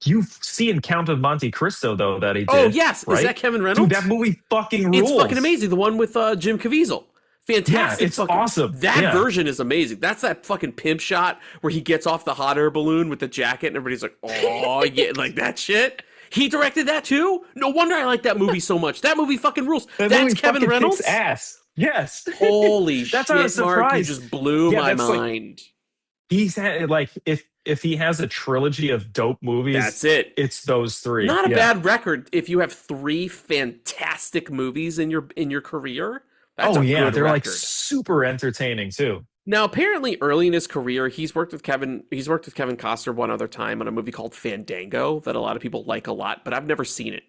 You've seen Count of Monte Cristo, though, that he did. Oh, yes. Right? Is that Kevin Reynolds? Dude, that movie fucking rules. It's fucking amazing. The one with Jim Caviezel. Fantastic. Yeah, it's awesome. That version is amazing. That's that fucking pimp shot where he gets off the hot air balloon with the jacket and everybody's like, oh, yeah, like that shit. He directed that too? No wonder I like that movie so much. That movie fucking rules. That's Kevin Reynolds? Kicks ass. Yes. Holy shit, That's not a surprise. Mark. You just blew my mind. He's had, like, if he has a trilogy of dope movies, that's it. It's those three. Not a bad record if you have 3 fantastic movies in your career. That's a good they're record. like super entertaining too. Now, apparently, early in his career, he's worked with Kevin Costner one other time on a movie called Fandango that a lot of people like a lot, but I've never seen it.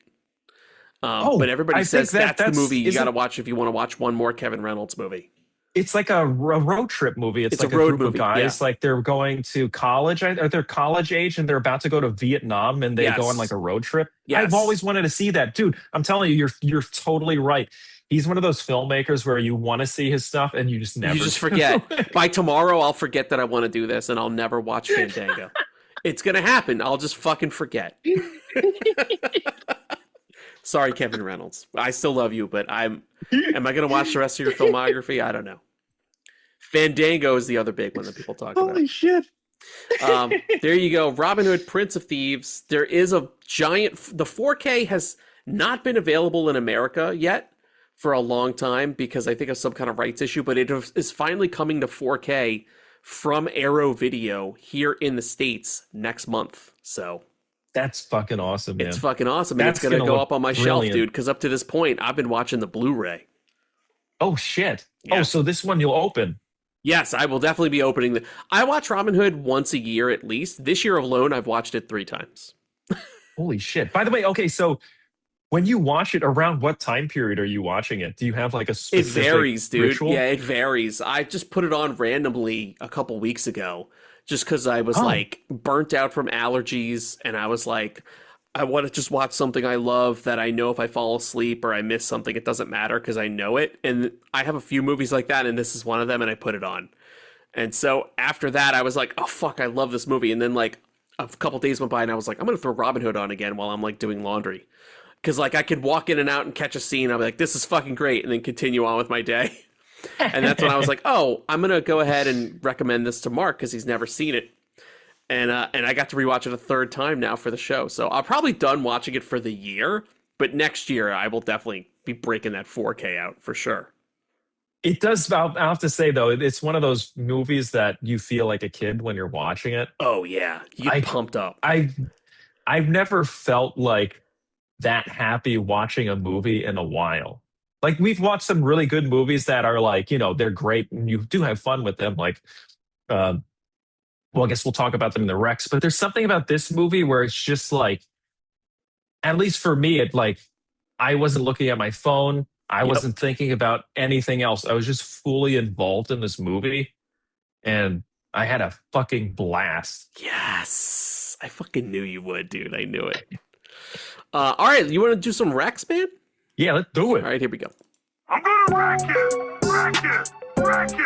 But everybody says that's the movie you got to watch if you want to watch one more Kevin Reynolds movie. It's like a road trip movie. It's like a road group movie, of guys, like they're going to college. They're college age and they're about to go to Vietnam and they go on like a road trip. Yes. I've always wanted to see that, dude. I'm telling you, you're totally right. He's one of those filmmakers where you want to see his stuff and you just never. You just forget. By tomorrow, I'll forget that I want to do this and I'll never watch Fandango. It's gonna happen. I'll just fucking forget. Sorry, Kevin Reynolds. I still love you, but am I gonna watch the rest of your filmography? I don't know. Fandango is the other big one that people talk about. Holy shit. There you go. Robin Hood, Prince of Thieves. There is a giant. The 4K has not been available in America yet for a long time because I think of some kind of rights issue, but it is finally coming to 4K from Arrow Video here in the States next month. So that's fucking awesome, man. It's fucking awesome. And it's going to go up on my shelf, dude, because up to this point, I've been watching the Blu-ray. Oh, shit. Yeah. Oh, so this one you'll open. Yes, I will definitely be opening I watch Robin Hood once a year at least. This year alone, I've watched it 3 times. Holy shit. By the way, okay, so when you watch it, around what time period are you watching it? Do you have like a specific It varies, dude. ritual? Yeah, it varies. I just put it on randomly a couple weeks ago just because I was like burnt out from allergies and I was like, I want to just watch something I love that I know if I fall asleep or I miss something, it doesn't matter because I know it. And I have a few movies like that and this is one of them and I put it on. And so after that, I was like, oh, fuck, I love this movie. And then like a couple days went by and I was like, I'm going to throw Robin Hood on again while I'm like doing laundry. Because, like, I could walk in and out and catch a scene. I'll be like, this is fucking great. And then continue on with my day. And that's when I was like, oh, I'm going to go ahead and recommend this to Mark because he's never seen it. And I got to rewatch it a 3rd time now for the show. So I'm probably done watching it for the year. But next year, I will definitely be breaking that 4K out for sure. It does. I'll have to say, though, it's one of those movies that you feel like a kid when you're watching it. Oh, yeah. You get pumped up. I've never felt like that happy watching a movie in a while. Like we've watched some really good movies that are like, you know, they're great and you do have fun with them. Like, well, I guess we'll talk about them in the Rex, but there's something about this movie where it's just like, at least for me, it like, I wasn't looking at my phone. I wasn't thinking about anything else. I was just fully involved in this movie and I had a fucking blast. Yes. I fucking knew you would, dude. I knew it. All right, you want to do some Rex, man? Yeah, let's do it. All right, here we go. I'm gonna rack it, rack it, rack it,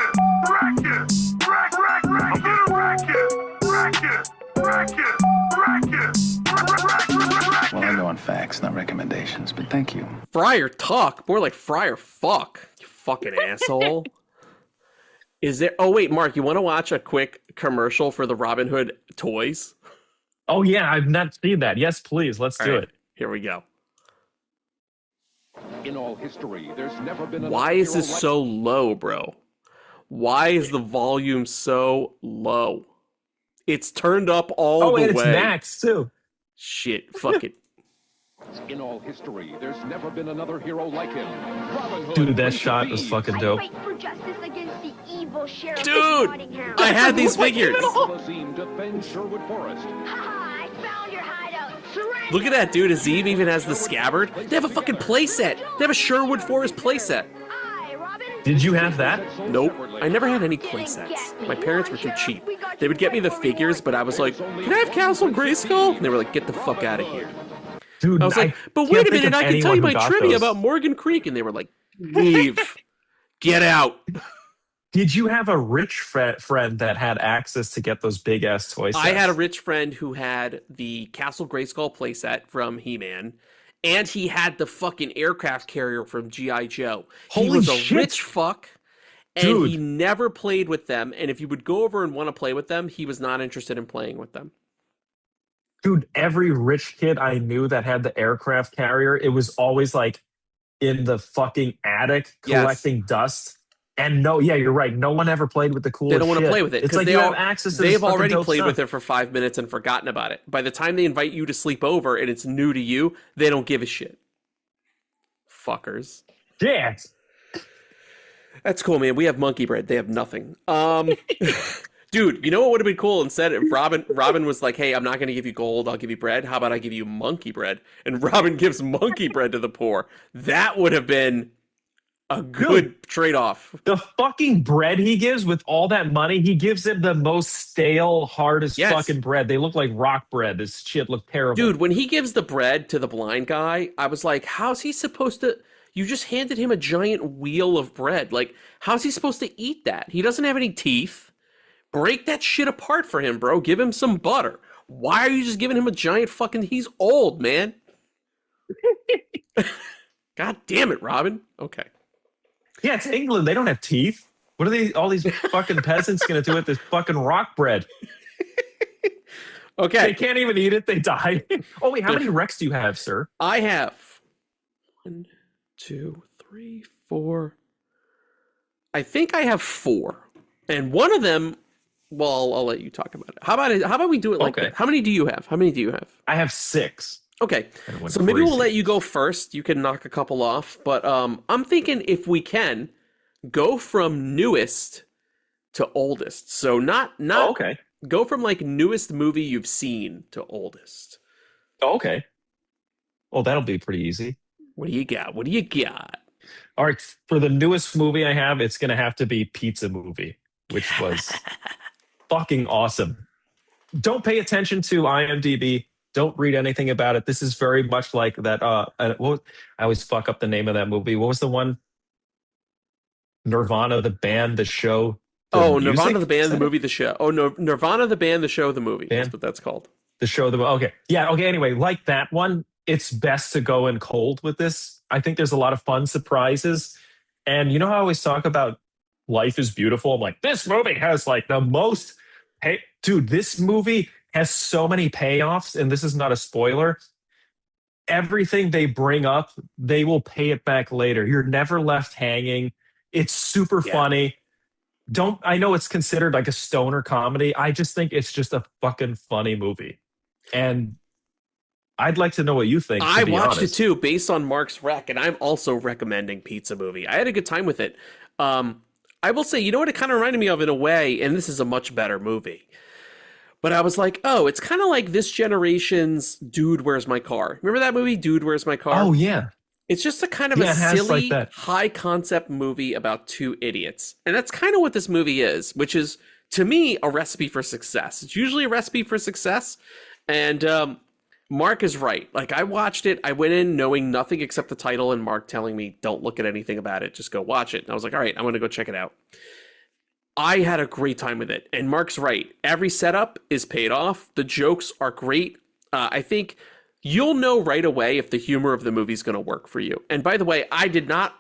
rack it, rack, rack, rack. I'm gonna rack it, rack it, rack it, rack it, rack, rack, rack. Well, I go on facts, not recommendations, but thank you. Friar talk, more like Friar fuck, you fucking asshole. Is there? Oh wait, Mark, you want to watch a quick commercial for the Robin Hood toys? Oh yeah, I've not seen that. Yes, please, let's do it. Here we go. In all history, there's never been. Why is this so low, bro? Why is the volume so low? It's turned up all the way. Oh, and it's max too. Shit, fuck it. In all history, there's never been another hero like him. Robin Hood, Dude, that Prince of shot was Thieves. fucking dope. Fight for justice against the evil sheriff of Dude, Nottingham. I had these figures. Azim defends Sherwood Forest. I found your hideout. Surrender. Look at that, dude. Azim even has the scabbard. They have a fucking playset. They have a Sherwood Forest playset. I, Robin, Did you have that? Nope. I never had any play sets. My parents were too cheap. They would get me the figures, but I was like, can I have Castle Grayskull? And they were like, get the fuck out of here. Dude, I was like, but wait a minute, I can tell you my trivia about Morgan Creek. And they were like, leave. Get out. Did you have a rich friend that had access to get those big ass toy sets? I had a rich friend who had the Castle Grayskull playset from He-Man, and he had the fucking aircraft carrier from G.I. Joe. He was a rich fuck, and he never played with them. And if you would go over and want to play with them, he was not interested in playing with them. Dude, every rich kid I knew that had the aircraft carrier, it was always like in the fucking attic collecting dust. And no, yeah, you're right. No one ever played with the coolest shit. They don't want to play with it. It's like they you have access to they've this already played stuff. with it for 5 minutes and forgotten about it. By the time they invite you to sleep over and it's new to you, they don't give a shit. Fuckers. Yeah. That's cool, man. We have monkey bread. They have nothing. Dude, you know what would have been cool? Instead, if Robin was like, hey, I'm not going to give you gold. I'll give you bread. How about I give you monkey bread? And Robin gives monkey bread to the poor. That would have been a good trade-off. The fucking bread he gives with all that money, he gives him the most stale, hardest fucking bread. They look like rock bread. This shit looked terrible. Dude, when he gives the bread to the blind guy, I was like, how's he supposed to... You just handed him a giant wheel of bread. Like, how's he supposed to eat that? He doesn't have any teeth. Break that shit apart for him, bro. Give him some butter. Why are you just giving him a giant fucking... He's old, man. God damn it, Robin. Okay. Yeah, it's England. They don't have teeth. What are all these fucking peasants going to do with this fucking rock bread? Okay. They can't even eat it. They die. Oh, wait. How many Rex do you have, sir? I have 1, 2, 3, 4. I think I have 4. And one of them, well, I'll let you talk about it. How about we do it like that? How many do you have? I have 6. Okay, so maybe we'll let you go first. You can knock a couple off. But I'm thinking if we can, go from newest to oldest. So not go from like newest movie you've seen to oldest. Oh, okay. Well, that'll be pretty easy. What do you got? All right, for the newest movie I have, it's going to have to be Pizza Movie, which was fucking awesome. Don't pay attention to IMDb. Don't read anything about it. This is very much like that. I always fuck up the name of that movie. What was the one? Nirvana, the band, the show. Nirvana, the band, the movie, the show. Oh, no, Nirvana, the band, the show, the movie. That's what that's called. The show, okay. Yeah, okay, anyway, like that one, it's best to go in cold with this. I think there's a lot of fun surprises. And you know how I always talk about life is beautiful? I'm like, this movie has like the most... Hey, dude, this movie has so many payoffs, and this is not a spoiler. Everything they bring up, they will pay it back later. You're never left hanging. It's super funny. I know it's considered like a stoner comedy. I just think it's just a fucking funny movie. And I'd like to know what you think. I watched it too, based on Mark's rec, and I'm also recommending Pizza Movie. I had a good time with it. I will say, you know what it kind of reminded me of in a way, and this is a much better movie. But I was like, oh, it's kind of like this generation's Dude, Where's My Car? Remember that movie, Dude, Where's My Car? Oh, yeah. It's just a kind of a silly, high-concept movie about 2 idiots. And that's kind of what this movie is, which is, to me, a recipe for success. It's usually a recipe for success. And Mark is right. Like, I watched it. I went in knowing nothing except the title, and Mark telling me, don't look at anything about it. Just go watch it. And I was like, all right, I'm going to go check it out. I had a great time with it. And Mark's right. Every setup is paid off. The jokes are great. I think you'll know right away if the humor of the movie is going to work for you. And by the way, I did not...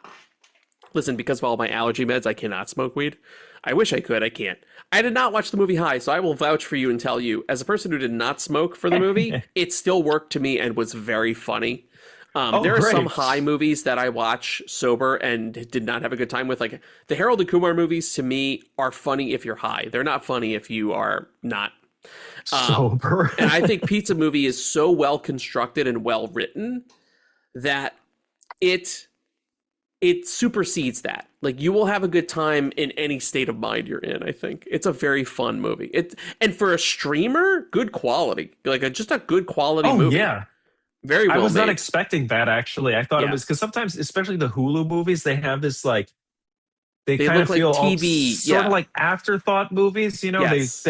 Listen, because of all my allergy meds, I cannot smoke weed. I wish I could. I can't. I did not watch the movie high, so I will vouch for you and tell you, as a person who did not smoke for the movie, it still worked to me and was very funny. There are some high movies that I watch sober and did not have a good time with. Like the Harold and Kumar movies, to me, are funny if you're high. They're not funny if you are not sober. And I think Pizza Movie is so well constructed and well written that it supersedes that. Like, you will have a good time in any state of mind you're in. I think it's a very fun movie. And for a streamer, good quality. Like just a good quality movie. Yeah. Very well I was made. not expecting that, actually. I thought it was, because sometimes, especially the Hulu movies, they have this like They They kind look of feel like TV, sort yeah. of like afterthought movies. You know, Yes.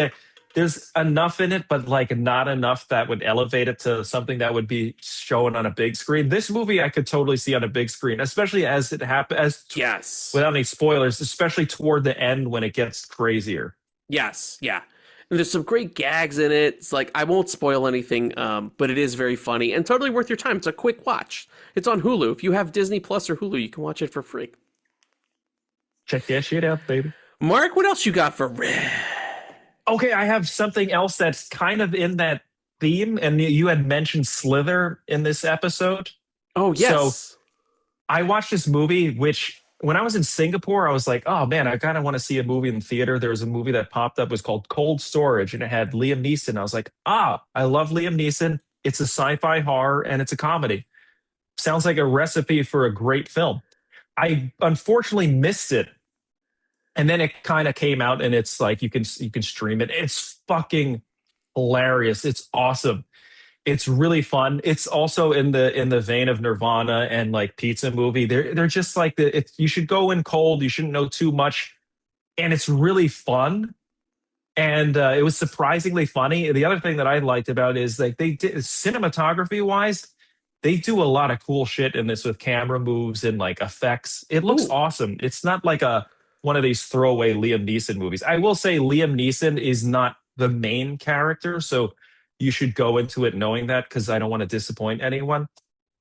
there's enough in it, but like not enough that would elevate it to something that would be shown on a big screen. This movie I could totally see on a big screen, especially as it happens. Yes. Without any spoilers, especially toward the end when it gets crazier. Yes, yeah. And there's some great gags in it. It's like I won't spoil anything, but it is very funny and totally worth your time. It's a quick watch. It's on Hulu. If you have Disney Plus or Hulu, you can watch it for free. Check that shit out, baby. Mark, what else you got for Red? Okay, I have something else that's kind of in that theme, and you had mentioned Slither in this episode. Oh, yes. So I watched this movie, which when I was in Singapore, I was like, oh man, I kind of want to see a movie in the theater. There was a movie that popped up, it was called Cold Storage, and it had Liam Neeson. I was like, I love Liam Neeson. It's a sci-fi horror and it's a comedy. Sounds like a recipe for a great film. I unfortunately missed it. And then it kind of came out and it's like you can stream it. It's fucking hilarious. It's awesome. It's really fun. It's also in the vein of Nirvana and like Pizza Movie. They're just like you should go in cold. You shouldn't know too much, and it's really fun. And it was surprisingly funny. The other thing that I liked about it is like they did cinematography wise, they do a lot of cool shit in this with camera moves and like effects. It looks awesome. It's not like one of these throwaway Liam Neeson movies. I will say Liam Neeson is not the main character, so you should go into it knowing that because I don't want to disappoint anyone.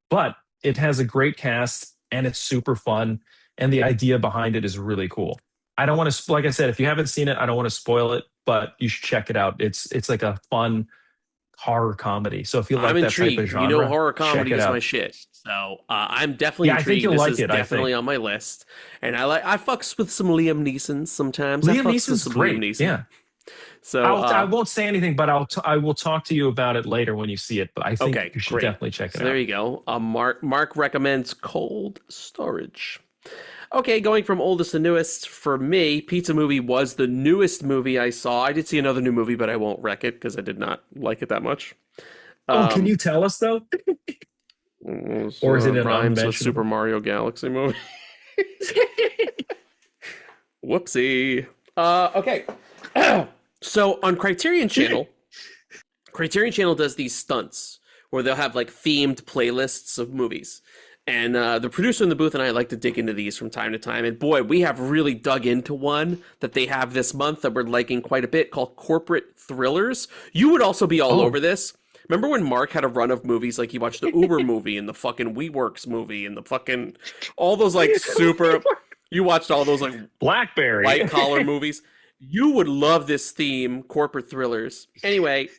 But it has a great cast and it's super fun, and the idea behind it is really cool. I don't want to, like I said, if you haven't seen it, I don't want to spoil it, but you should check it out. It's like a fun horror comedy. So if you like I'm that intrigued. type of genre, You know, horror comedy is out. my shit. So I'm definitely I intrigued. think you'll This like is it. definitely on my list. And I fucks with some Liam Neeson sometimes. Liam I fucks with Neeson's some great. Liam Neeson. Yeah. So I won't say anything, but I will talk to you about it later when you see it. But I think okay, you should great. definitely check it out. There you go. Mark recommends Cold Storage. Okay, going from oldest to newest, for me, Pizza Movie was the newest movie I saw. I did see another new movie, but I won't wreck it because I did not like it that much. Can you tell us though? Or is it an rhymes with unmentionable? Super Mario Galaxy movie? Whoopsie. Okay. So on Criterion Channel does these stunts where they'll have like themed playlists of movies. And the producer in the booth and I like to dig into these from time to time. And boy, we have really dug into one that they have this month that we're liking quite a bit called Corporate Thrillers. You would also be all over this. Remember when Mark had a run of movies, like he watched the Uber movie and the fucking WeWorks movie and the fucking, all those like super, you watched all those like Blackberry white collar movies. You would love this theme, Corporate Thrillers. Anyway,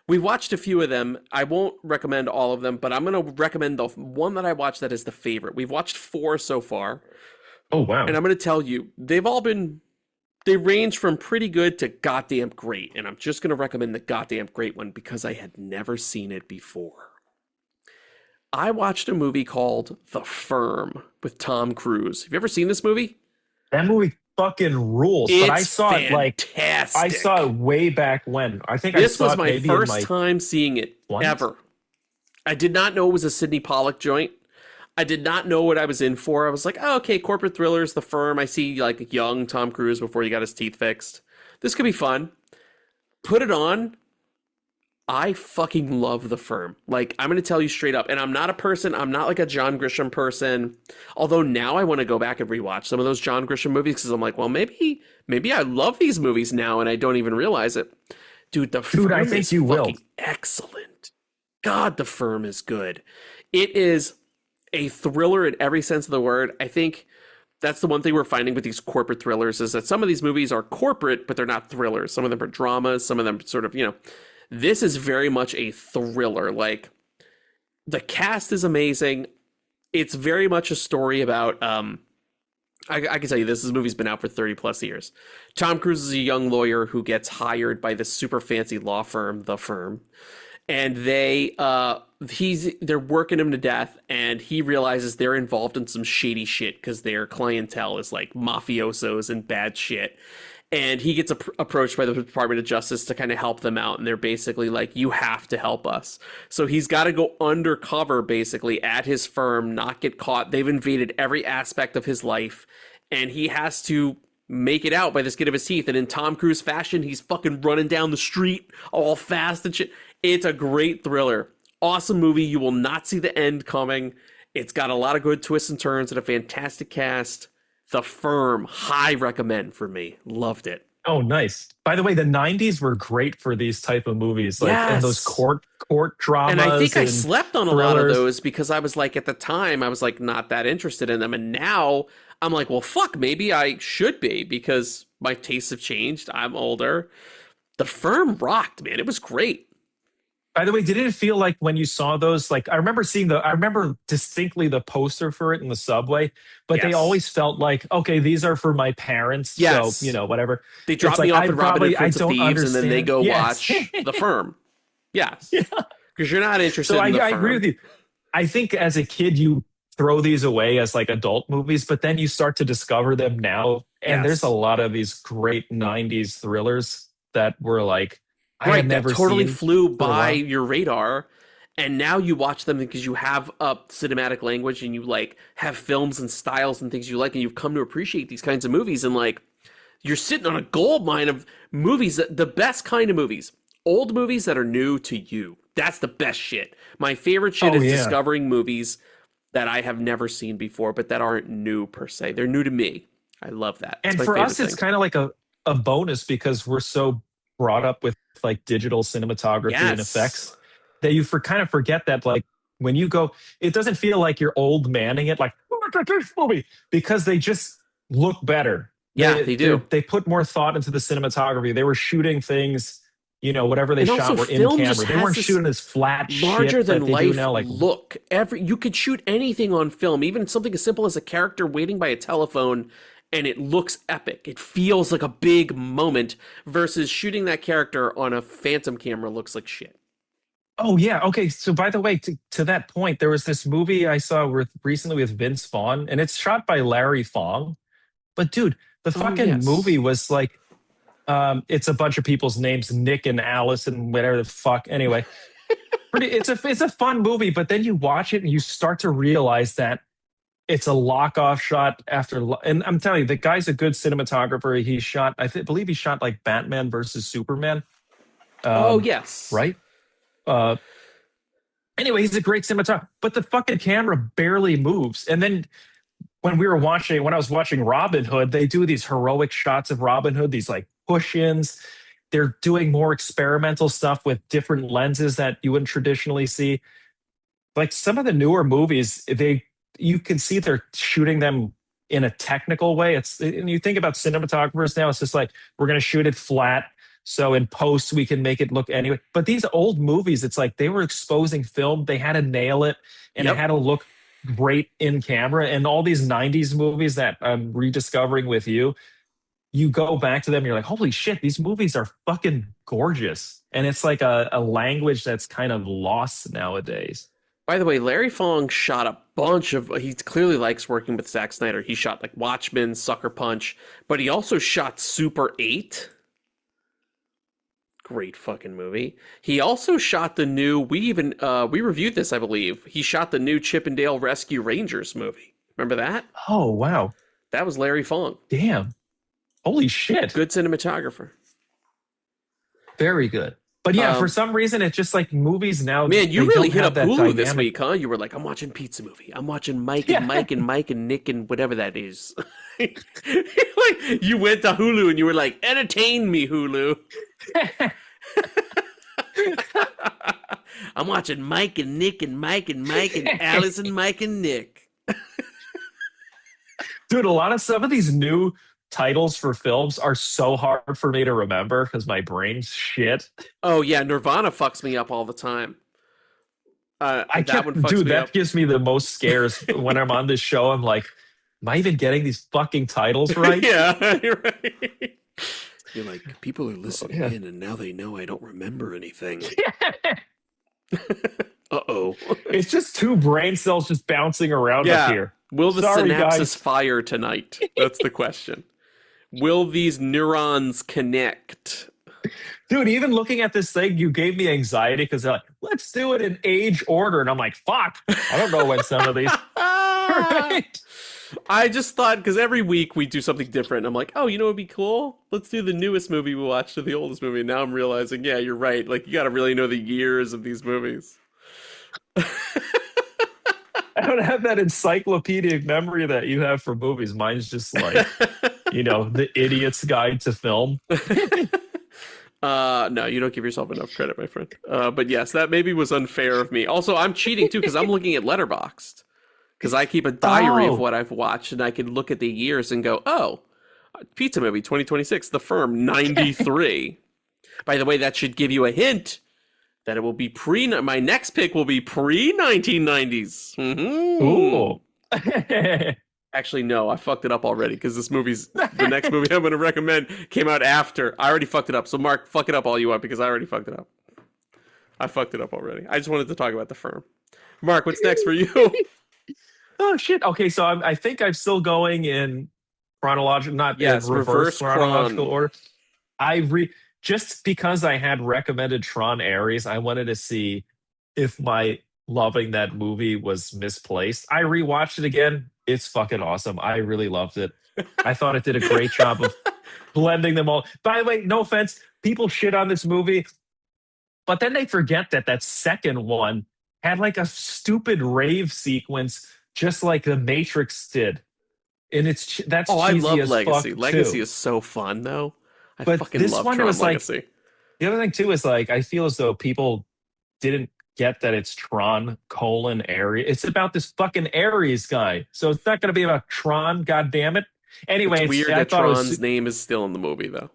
we watched a few of them. I won't recommend all of them, but I'm going to recommend the one that I watched that is the favorite. We've watched 4 so far. Oh, wow. And I'm going to tell you, they range from pretty good to goddamn great. And I'm just going to recommend the goddamn great one because I had never seen it before. I watched a movie called The Firm with Tom Cruise. Have you ever seen this movie? That movie fucking rules. But I saw fantastic. it I saw it way back when. I think this I saw was it my maybe first time seeing it ever. I did not know it was a Sidney Pollack joint. I did not know what I was in for. I was like, oh, okay, Corporate Thrillers, The Firm. I see like young Tom Cruise before he got his teeth fixed. This could be fun. Put it on. I fucking love The Firm. Like, I'm going to tell you straight up, and I'm not like a John Grisham person. Although now I want to go back and rewatch some of those John Grisham movies because I'm like, well, maybe I love these movies now and I don't even realize it. Dude, The Firm I think is you will. fucking excellent. God, The Firm is good. It is a thriller in every sense of the word. I think that's the one thing we're finding with these corporate thrillers is that some of these movies are corporate, but they're not thrillers. Some of them are dramas. Some of them sort of, this is very much a thriller. Like, the cast is amazing. It's very much a story about, I can tell you this movie's been out for 30 plus years. Tom Cruise is a young lawyer who gets hired by this super fancy law firm, The Firm. And they're working him to death, and he realizes they're involved in some shady shit because their clientele is like mafiosos and bad shit. And he gets approached by the Department of Justice to kind of help them out. And they're basically like, you have to help us. So he's got to go undercover basically at his firm, not get caught. They've invaded every aspect of his life. and he has to make it out by the skin of his teeth. And in Tom Cruise fashion, he's fucking running down the street all fast and shit. It's a great thriller. Awesome movie. You will not see the end coming. It's got a lot of good twists and turns and a fantastic cast. The Firm, high recommend for me. Loved it. Oh, nice. By the way, the 90s were great for these type of movies. Like, and those court dramas. And I think I slept on a lot of thrillers. those because I was like, at the time, I was like not that interested in them. And now I'm like, well, fuck, maybe I should be because my tastes have changed. I'm older. The Firm rocked, man. It was great. By the way, didn't it feel like when you saw those, like I remember distinctly the poster for it in the subway, but they always felt like, okay, these are for my parents. Yes. So, whatever. They drop me off at Robin Hood Prince of Thieves and then they go watch The Firm. Yes. Because you're not interested in The Firm. I agree with you. I think as a kid, you throw these away as like adult movies, but then you start to discover them now. And there's a lot of these great 90s thrillers that were like, I had never that totally seen flew by your radar, and now you watch them because you have a cinematic language and you like have films and styles and things you like, and you've come to appreciate these kinds of movies, and like you're sitting on a gold mine of movies, the best kind of movies, old movies that are new to you. That's the best shit. My favorite shit is discovering movies that I have never seen before, but that aren't new per se. They're new to me. I love that. And for us, it's kind of like a bonus because we're so brought up with like digital cinematography and effects that you kind of forget that, like, when you go, it doesn't feel like you're old manning it, like, oh my God, this movie, because they just look better. They do. They put more thought into the cinematography. They were shooting things, whatever they shot were in camera. They weren't shooting this flat larger shit than that they life do now. Like, look, you could shoot anything on film, even something as simple as a character waiting by a telephone, and it looks epic. It feels like a big moment versus shooting that character on a phantom camera looks like shit. Oh, yeah. Okay. So, by the way, to that point, there was this movie I saw recently with Vince Vaughn, and it's shot by Larry Fong. But, dude, the fucking movie was like, it's a bunch of people's names, Nick and Alice and whatever the fuck. Anyway, it's a fun movie, but then you watch it and you start to realize that it's a lock-off shot and I'm telling you, the guy's a good cinematographer. He shot, believe he shot like Batman versus Superman. Right? Anyway, he's a great cinematographer, but the fucking camera barely moves. And then when I was watching Robin Hood, they do these heroic shots of Robin Hood, these like push-ins. They're doing more experimental stuff with different lenses that you wouldn't traditionally see. Like some of the newer movies, you can see they're shooting them in a technical way. And you think about cinematographers now, it's just like, we're going to shoot it flat. So in post, we can make it look anyway. But these old movies, it's like they were exposing film. They had to nail it and it had to look great in camera. And all these 90s movies that I'm rediscovering with you go back to them and you're like, holy shit, these movies are fucking gorgeous. And it's like a language that's kind of lost nowadays. By the way, Larry Fong shot a bunch of... He clearly likes working with Zack Snyder. He shot like Watchmen, Sucker Punch, but he also shot Super 8. Great fucking movie. He also shot the new... We reviewed this, I believe. He shot the new Chip and Dale Rescue Rangers movie. Remember that? Oh, wow. That was Larry Fong. Damn. Holy shit. Good cinematographer. Very good. But yeah, for some reason, it's just like movies now. Man, you really hit up Hulu dynamic this week, huh? You were like, I'm watching Pizza Movie. I'm watching Mike and Mike and Mike and Nick and whatever that is. Like, you went to Hulu and you were like, entertain me, Hulu. I'm watching Mike and Nick and Mike and Mike and Alice and Mike and Nick. Dude, a lot of some of these new titles for films are so hard for me to remember because my brain's shit. Oh yeah, Nirvana fucks me up all the time. That gives me the most scares when I'm on this show. I'm like, am I even getting these fucking titles right? Yeah, you're right. You're like, people are listening in and now they know I don't remember anything. Uh-oh. It's just two brain cells just bouncing around up here. Will the synapses fire tonight? That's the question. Will these neurons connect? Dude, even looking at this thing, you gave me anxiety because they're like, let's do it in age order. And I'm like, fuck, I don't know when some of these. Right. I just thought, because every week we do something different. I'm like, oh, you know what would be cool? Let's do the newest movie we watched or the oldest movie. And now I'm realizing, yeah, you're right. Like, you got to really know the years of these movies. I don't have that encyclopedic memory that you have for movies. Mine's just like, the idiot's guide to film. No, you don't give yourself enough credit, my friend. But yes, that maybe was unfair of me. Also, I'm cheating too, because I'm looking at Letterboxd. Because I keep a diary of what I've watched, and I can look at the years and go, oh, Pizza Movie 2026, The Firm 93. By the way, that should give you a hint that it will be my next pick will be pre-1990s. Ooh. Actually, no, I fucked it up already, because the next movie I'm going to recommend came out after. I already fucked it up. So Mark, fuck it up all you want, because I already fucked it up. I fucked it up already. I just wanted to talk about The Firm. Mark, what's next for you? Oh shit. Okay, so I think I'm still going in chronological, not in reverse chronological order. Just because I had recommended Tron Ares, I wanted to see if my loving that movie was misplaced. I rewatched it again. It's fucking awesome. I really loved it. I thought it did a great job of blending them all. By the way, no offense, people shit on this movie, but then they forget that second one had like a stupid rave sequence, just like The Matrix did, and that's I cheesy love as Legacy. fuck Legacy too. is so fun though. I But fucking this love one Tron was like Legacy. the other thing too is like I feel as though people didn't get that it's Tron : Ares. It's about this fucking Ares guy, so it's not going to be about Tron. God damn it. Anyway, It's weird I that thought Tron's name is still in the movie though.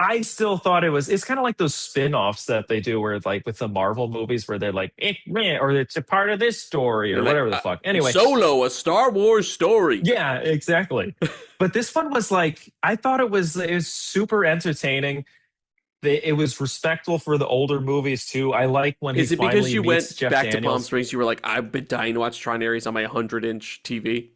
I still thought it's kind of like those spin-offs that they do where like with the Marvel movies where they're like, or it's a part of this story or whatever the fuck. Anyway. Solo, a Star Wars story. Yeah, exactly. But this one was like, I thought it was super entertaining. It was respectful for the older movies too. I like when Is he it because finally you meets went Jeff back to Daniels. Palm Springs? You were like, I've been dying to watch Tron Ares on my 100-inch TV.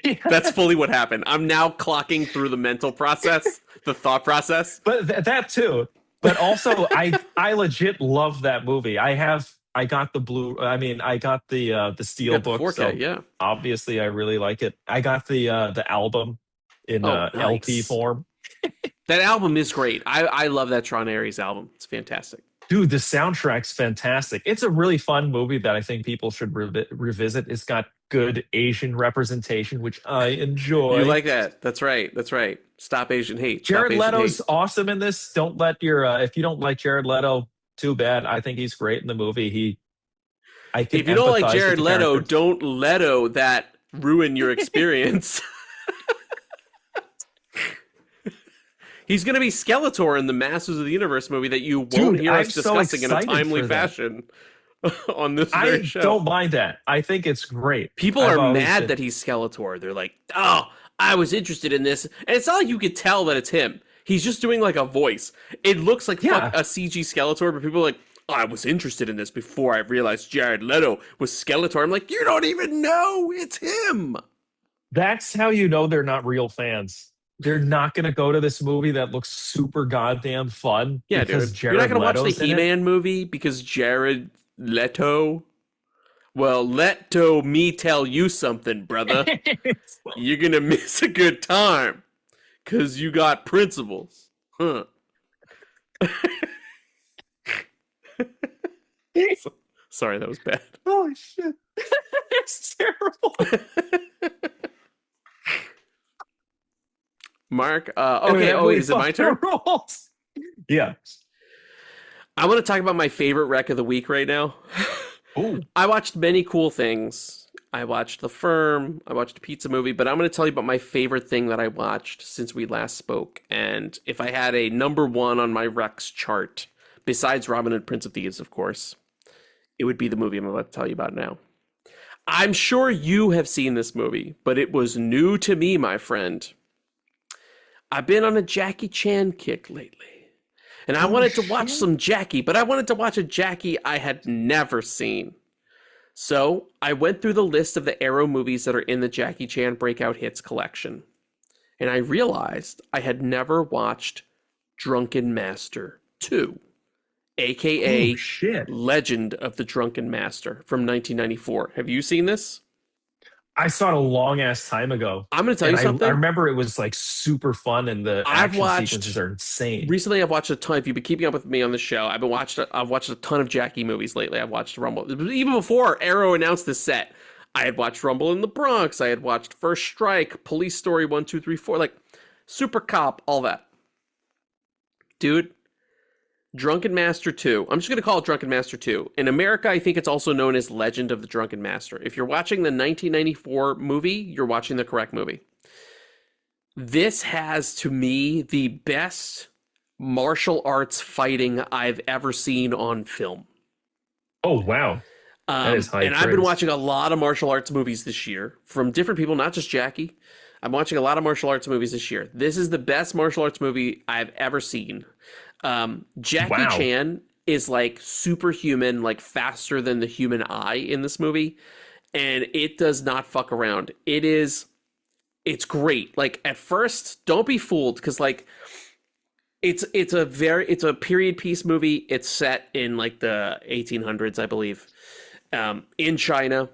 Yeah. That's fully what happened. I'm now clocking through the mental process, the thought process. But that too. But also, I legit love that movie. I got the I got the steel book. 4K, so yeah. obviously I really like it. I got the album in nice. LP form. That album is great. I love that Tron Ares album. It's fantastic. Dude, the soundtrack's fantastic. It's a really fun movie that I think people should revisit. It's got good Asian representation, which I enjoy. You like that? That's right. That's right. Stop Asian hate. Jared Leto's awesome in this. Don't let if you don't like Jared Leto, too bad. I think he's great in the movie. If you don't like Jared Leto, don't Leto that ruin your experience. He's going to be Skeletor in the Masters of the Universe movie that you won't hear us discussing in a timely fashion on this very show. I don't mind that. I think it's great. People are mad that he's Skeletor. They're like, oh, I was interested in this. And it's not like you could tell that it's him. He's just doing like a voice. It looks like a CG Skeletor, but people are like, oh, I was interested in this before I realized Jared Leto was Skeletor. I'm like, you don't even know it's him. That's how you know they're not real fans. They're not going to go to this movie that looks super goddamn fun. Yeah, dude. You're not going to watch the He-Man movie because Jared Leto. Well, Leto me tell you something, brother. You're going to miss a good time because you got principles. Huh. Sorry, that was bad. Oh, shit. It's terrible. Mark, okay. Is it my turn? Yeah. I want to talk about my favorite rec of the week right now. Ooh. I watched many cool things. I watched The Firm. I watched a pizza movie, but I'm going to tell you about my favorite thing that I watched since we last spoke. And if I had a number one on my recs chart, besides Robin Hood, Prince of Thieves, of course, it would be the movie I'm about to tell you about now. I'm sure you have seen this movie, but it was new to me, my friend. I've been on a Jackie Chan kick lately, and I wanted to watch some Jackie, but I wanted to watch a Jackie I had never seen. So I went through the list of the Arrow movies that are in the Jackie Chan Breakout Hits collection, and I realized I had never watched Drunken Master 2, a.k.a. Legend of the Drunken Master from 1994. Have you seen this? I saw it a long ass time ago. I'm going to tell And you I something. remember it was like super fun and the I've action watched sequences are insane. recently. I've watched a ton. If you've been keeping up with me on the show, I've watched a ton of Jackie movies lately. I've watched Rumble even before Arrow announced this set. I had watched Rumble in the Bronx. I had watched First Strike, Police Story 1, 2, 3, 4, like Super Cop, all that. Dude, Drunken Master 2. I'm just going to call it Drunken Master 2. In America, I think it's also known as Legend of the Drunken Master. If you're watching the 1994 movie, you're watching the correct movie. This has, to me, the best martial arts fighting I've ever seen on film. Oh, wow. That is high and I've been praise. watching a lot of martial arts movies this year from different people, not just Jackie. I'm watching a lot of martial arts movies this year. This is the best martial arts movie I've ever seen. Jackie Chan is like superhuman, like faster than the human eye in this movie. And it does not fuck around. It's great. Like at first, don't be fooled because like it's a period piece movie. It's set in like the 1800s, I believe, in China.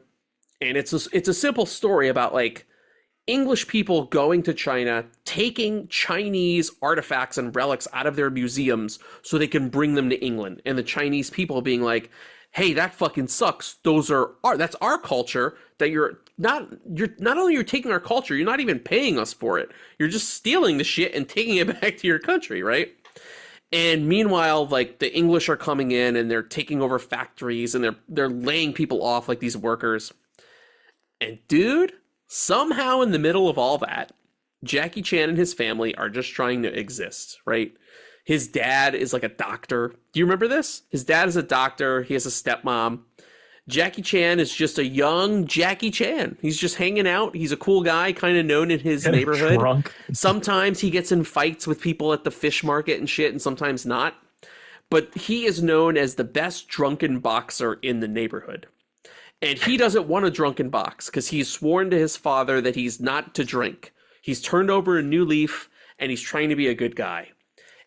And it's a simple story about like English people going to China, taking Chinese artifacts and relics out of their museums so they can bring them to England. And the Chinese people being like, hey, that fucking sucks. That's our culture that you're not only you're taking our culture, you're not even paying us for it. You're just stealing the shit and taking it back to your country, right? And meanwhile, like the English are coming in and they're taking over factories and they're laying people off like these workers. And dude, somehow in the middle of all that, Jackie Chan and his family are just trying to exist, right? His dad is like a doctor. Do you remember this? His dad is a doctor. He has a stepmom. Jackie Chan is just a young Jackie Chan. He's just hanging out. He's a cool guy, kind of known in his neighborhood. Drunk. Sometimes he gets in fights with people at the fish market and shit, and sometimes not. But he is known as the best drunken boxer in the neighborhood. And he doesn't want a drunken box because he's sworn to his father that he's not to drink. He's turned over a new leaf and he's trying to be a good guy.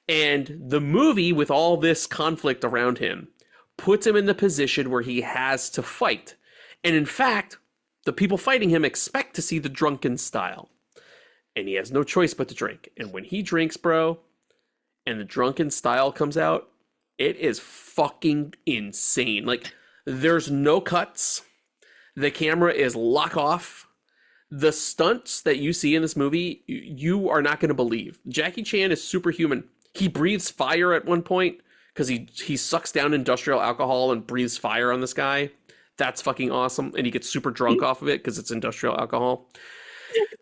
And the movie, with all this conflict around him, puts him in the position where he has to fight. And in fact, the people fighting him expect to see the drunken style. And he has no choice but to drink. And when he drinks, bro, and the drunken style comes out, it is fucking insane. Like, there's no cuts. The camera is lock off. The stunts that you see in this movie, you are not going to believe. Jackie Chan is superhuman. He breathes fire at one point because he sucks down industrial alcohol and breathes fire on this guy. That's fucking awesome. And he gets super drunk off of it because it's industrial alcohol.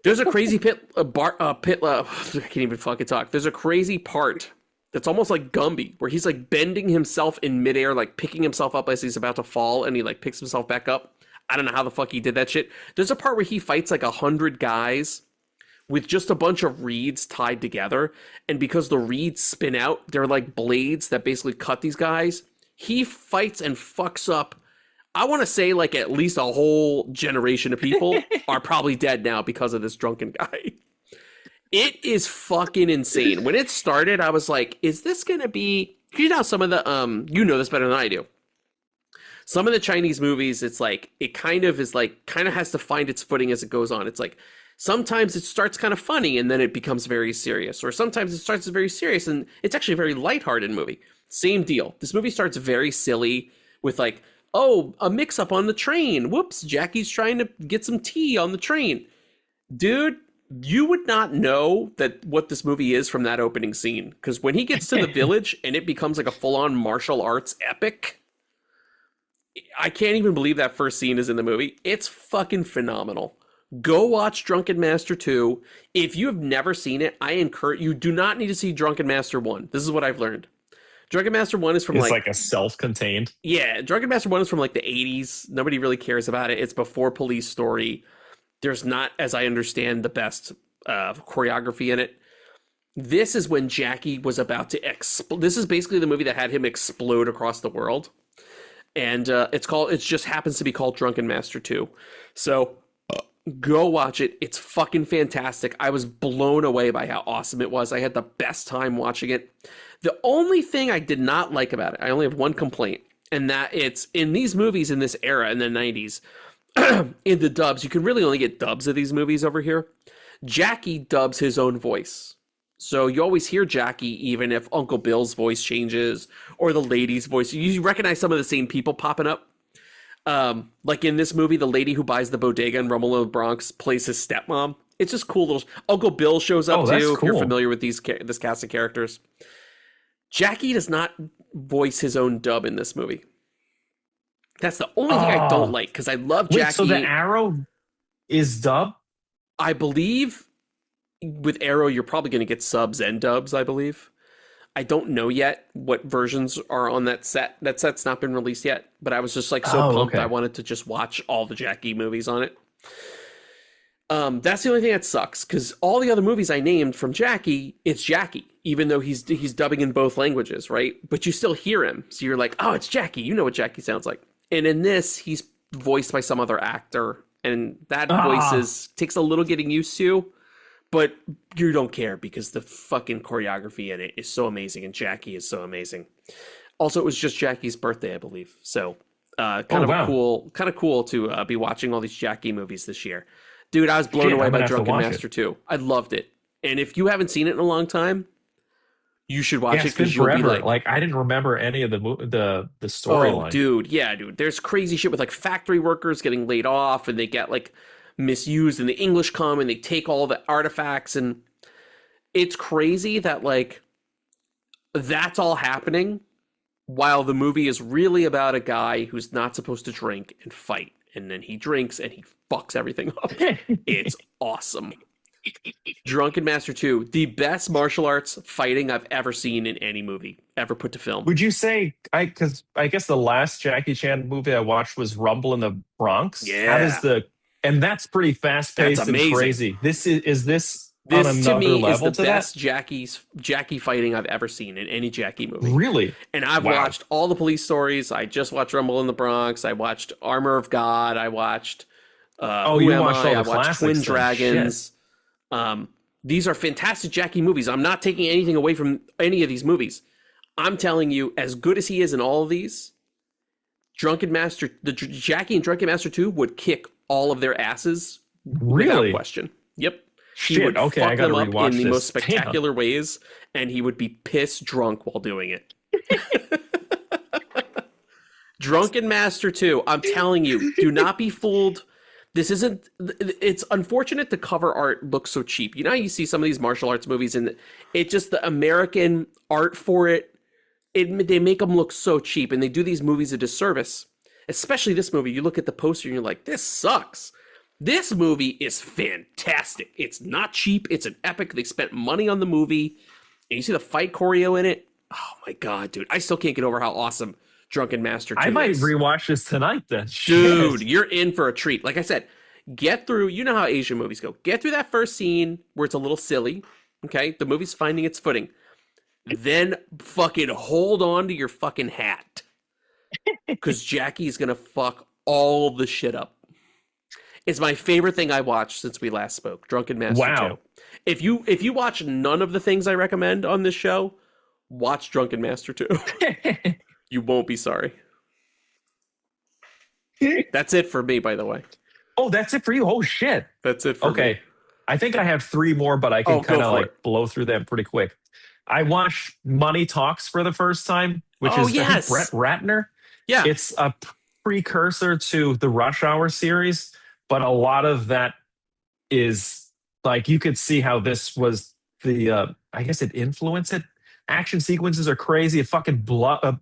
There's a crazy I can't even fucking talk. There's a crazy part that's almost like Gumby, where he's like bending himself in midair, like picking himself up as he's about to fall, and he like picks himself back up. I don't know how the fuck he did that shit. There's a part where he fights like 100 guys with just a bunch of reeds tied together, and because the reeds spin out, they're like blades that basically cut these guys. He fights and fucks up. I want to say like at least a whole generation of people are probably dead now because of this drunken guy. It is fucking insane. When it started, I was like, is this going to be... You know some of the... you know this better than I do. Some of the Chinese movies, it's like... It kind of has to find its footing as it goes on. It's like... Sometimes it starts kind of funny and then it becomes very serious. Or sometimes it starts very serious and it's actually a very lighthearted movie. Same deal. This movie starts very silly with like, oh, a mix-up on the train. Whoops, Jackie's trying to get some tea on the train. Dude, you would not know that what this movie is from that opening scene. Because when he gets to the village and it becomes like a full-on martial arts epic, I can't even believe that first scene is in the movie. It's fucking phenomenal. Go watch Drunken Master 2. If you have never seen it, I encourage you. Do not need to see Drunken Master 1. This is what I've learned. Drunken Master 1 is from It's like a self-contained. Yeah, Drunken Master 1 is from like the 80s. Nobody really cares about it. It's before Police Story. There's not, as I understand, the best choreography in it. This is when Jackie was about to explode. This is basically the movie that had him explode across the world. And it just happens to be called Drunken Master 2. So go watch it. It's fucking fantastic. I was blown away by how awesome it was. I had the best time watching it. The only thing I did not like about it, I only have one complaint, and that it's in these movies in this era in the 90s, in the dubs, you can really only get dubs of these movies over here. Jackie dubs his own voice. So you always hear Jackie even if Uncle Bill's voice changes or the lady's voice. You recognize some of the same people popping up. Like in this movie, the lady who buys the bodega in Rumble in the Bronx plays his stepmom. It's just cool little... Uncle Bill shows up too, if you're familiar with this cast of characters. Jackie does not voice his own dub in this movie. That's the only thing I don't like, because I love Jackie. Wait, so the Arrow is dub? I believe with Arrow, you're probably going to get subs and dubs, I believe. I don't know yet what versions are on that set. That set's not been released yet, but I was just like so pumped. Okay. I wanted to just watch all the Jackie movies on it. That's the only thing that sucks, because all the other movies I named from Jackie, it's Jackie, even though he's dubbing in both languages, right? But you still hear him. So you're like, oh, it's Jackie. You know what Jackie sounds like. And in this, he's voiced by some other actor. And that voice takes a little getting used to, but you don't care because the fucking choreography in it is so amazing, and Jackie is so amazing. Also, it was just Jackie's birthday, I believe. So kind of cool to be watching all these Jackie movies this year. Dude, I was blown away by Drunken Master 2. I loved it. And if you haven't seen it in a long time, you should watch it because you'll be like, I didn't remember any of the storyline. Oh, dude. There's crazy shit with like factory workers getting laid off, and they get like misused, and the English come and they take all the artifacts, and it's crazy that like that's all happening while the movie is really about a guy who's not supposed to drink and fight, and then he drinks and he fucks everything up. It's awesome. Drunken Master 2, the best martial arts fighting I've ever seen in any movie ever put to film. Would you say, because I guess the last Jackie Chan movie I watched was Rumble in the Bronx? Yeah. And that's pretty fast-paced and crazy. This on another to me level is the best Jackie fighting I've ever seen in any Jackie movie. Really? And I've watched all the police stories. I just watched Rumble in the Bronx. I watched Armor of God. I watched I watched Twin Dragons. These are fantastic Jackie movies. I'm not taking anything away from any of these movies. I'm telling you, as good as he is in all of these, Jackie and Drunken Master 2 would kick all of their asses without question. Yep. He would fuck them up in the most spectacular ways, and he would be piss drunk while doing it. Drunken Master 2, I'm telling you, do not be fooled. It's unfortunate the cover art looks so cheap. You know how you see some of these martial arts movies and it just, the American art for it, they make them look so cheap, and they do these movies a disservice. Especially this movie. You look at the poster and you're like, this sucks. This movie is fantastic. It's not cheap. It's an epic. They spent money on the movie. And you see the fight choreo in it. Oh my God, dude. I still can't get over how awesome Drunken Master 2 I might rewatch this tonight then. Dude, you're in for a treat. Like I said, get through, you know how Asian movies go. Get through that first scene where it's a little silly. Okay? The movie's finding its footing. Then fucking hold on to your fucking hat. Because Jackie's going to fuck all the shit up. It's my favorite thing I watched since we last spoke. Drunken Master 2. If you watch none of the things I recommend on this show, watch Drunken Master 2. You won't be sorry. That's it for me, by the way. Oh, that's it for you? Oh, shit. That's it for me. I think I have 3 more, but I can kind of like blow through them pretty quick. I watched Money Talks for the first time, which is I think Brett Ratner. Yeah. It's a precursor to the Rush Hour series, but a lot of that is like, you could see how this was the, I guess it influenced it. Action sequences are crazy. It fucking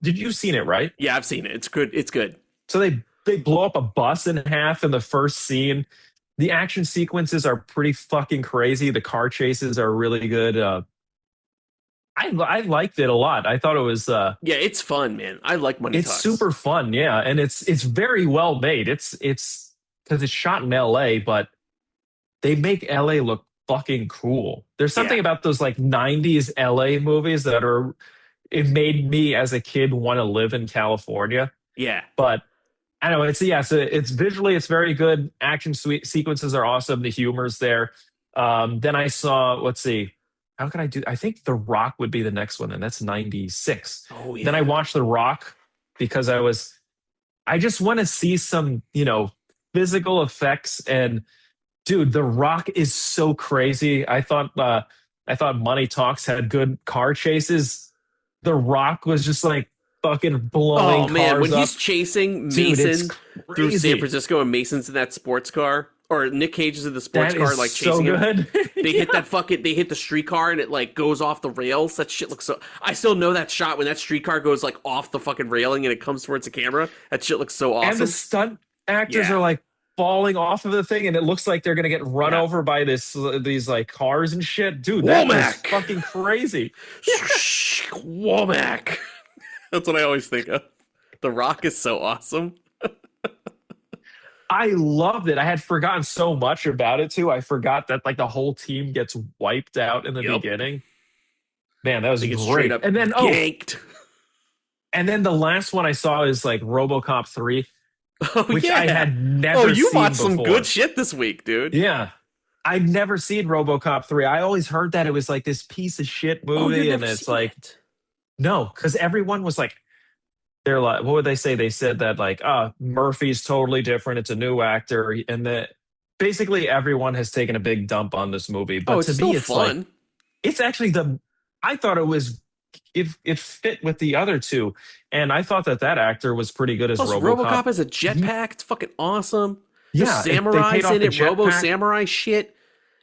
did you seen it, right? Yeah, I've seen it. It's good. It's good. So they blow up a bus in half in the first scene. The action sequences are pretty fucking crazy. The car chases are really good. I liked it a lot. I thought it was it's fun, man. I like Money Talks. It's super fun, yeah, and it's very well made. It's because it's shot in LA, but they make LA look fucking cool. There's something about those like 90s LA movies that it made me as a kid want to live in California. Yeah. But I don't know, so it's visually, it's very good. Action sequences are awesome. The humor's there. Then I saw, let's see, how can I do? I think The Rock would be the next one, and that's 96. Oh, yeah. Then I watched The Rock because I just want to see some, physical effects and dude, The Rock is so crazy. I thought Money Talks had good car chases. The Rock was just like fucking blowing Oh man, cars when up. he's chasing Dude, it's Mason through San crazy. Francisco and Mason's in that sports car, or Nick Cage is in the sports That car, is like so chasing him. good. They hit the streetcar and it like goes off the rails. That shit looks so. I still know that shot when that streetcar goes like off the fucking railing and it comes towards the camera. That shit looks so awesome. And the stunt actors Yeah. are like falling off of the thing, and it looks like they're gonna get run Yeah. over by these like cars and shit. Dude, that was Womack. fucking crazy. Womack. That's what I always think of. The Rock is so awesome. I loved it. I had forgotten so much about it too. I forgot that like the whole team gets wiped out in the Yep. beginning. Man, that was They get great. straight up And then ganked. and then the last one I saw is like RoboCop 3, Oh which yeah. I had never Oh, you seen watched some before. good shit this week, dude. Yeah. I'd never seen RoboCop 3. I always heard that it was like this piece of shit Oh, movie, you've and never it's seen like it. no, because everyone was like, they're like, what would they say? They said that like, Murphy's totally different. It's a new actor, and that basically everyone has taken a big dump on this movie. But Oh, it's to still me, it's like fun. it's actually I thought it was it fit with the other two, and I thought that actor was pretty good as Plus, RoboCop. RoboCop has a jetpack. It's fucking awesome. Yeah, There's they paid samurais off in the it. Robo jetpack. samurai shit.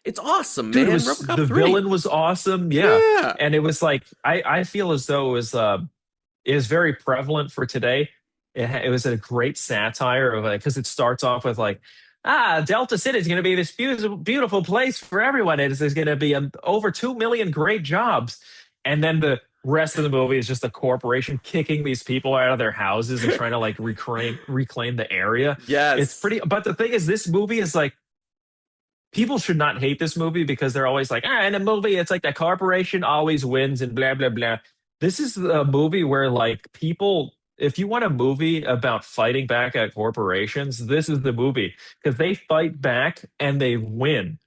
It's awesome, Dude, man. it was, RoboCop the 3. villain was awesome. Yeah. Yeah. And it was like I feel as though it was very prevalent for today. It was a great satire of like, because it starts off with like, Delta City is going to be this beautiful place for everyone. There's going to be over 2 million great jobs. And then the rest of the movie is just a corporation kicking these people out of their houses and trying to like reclaim the area. Yes. It's pretty, but the thing is, this movie is like, people should not hate this movie because they're always like, in a movie, it's like the corporation always wins and blah, blah, blah. This is a movie where like people, if you want a movie about fighting back at corporations, this is the movie because they fight back and they win.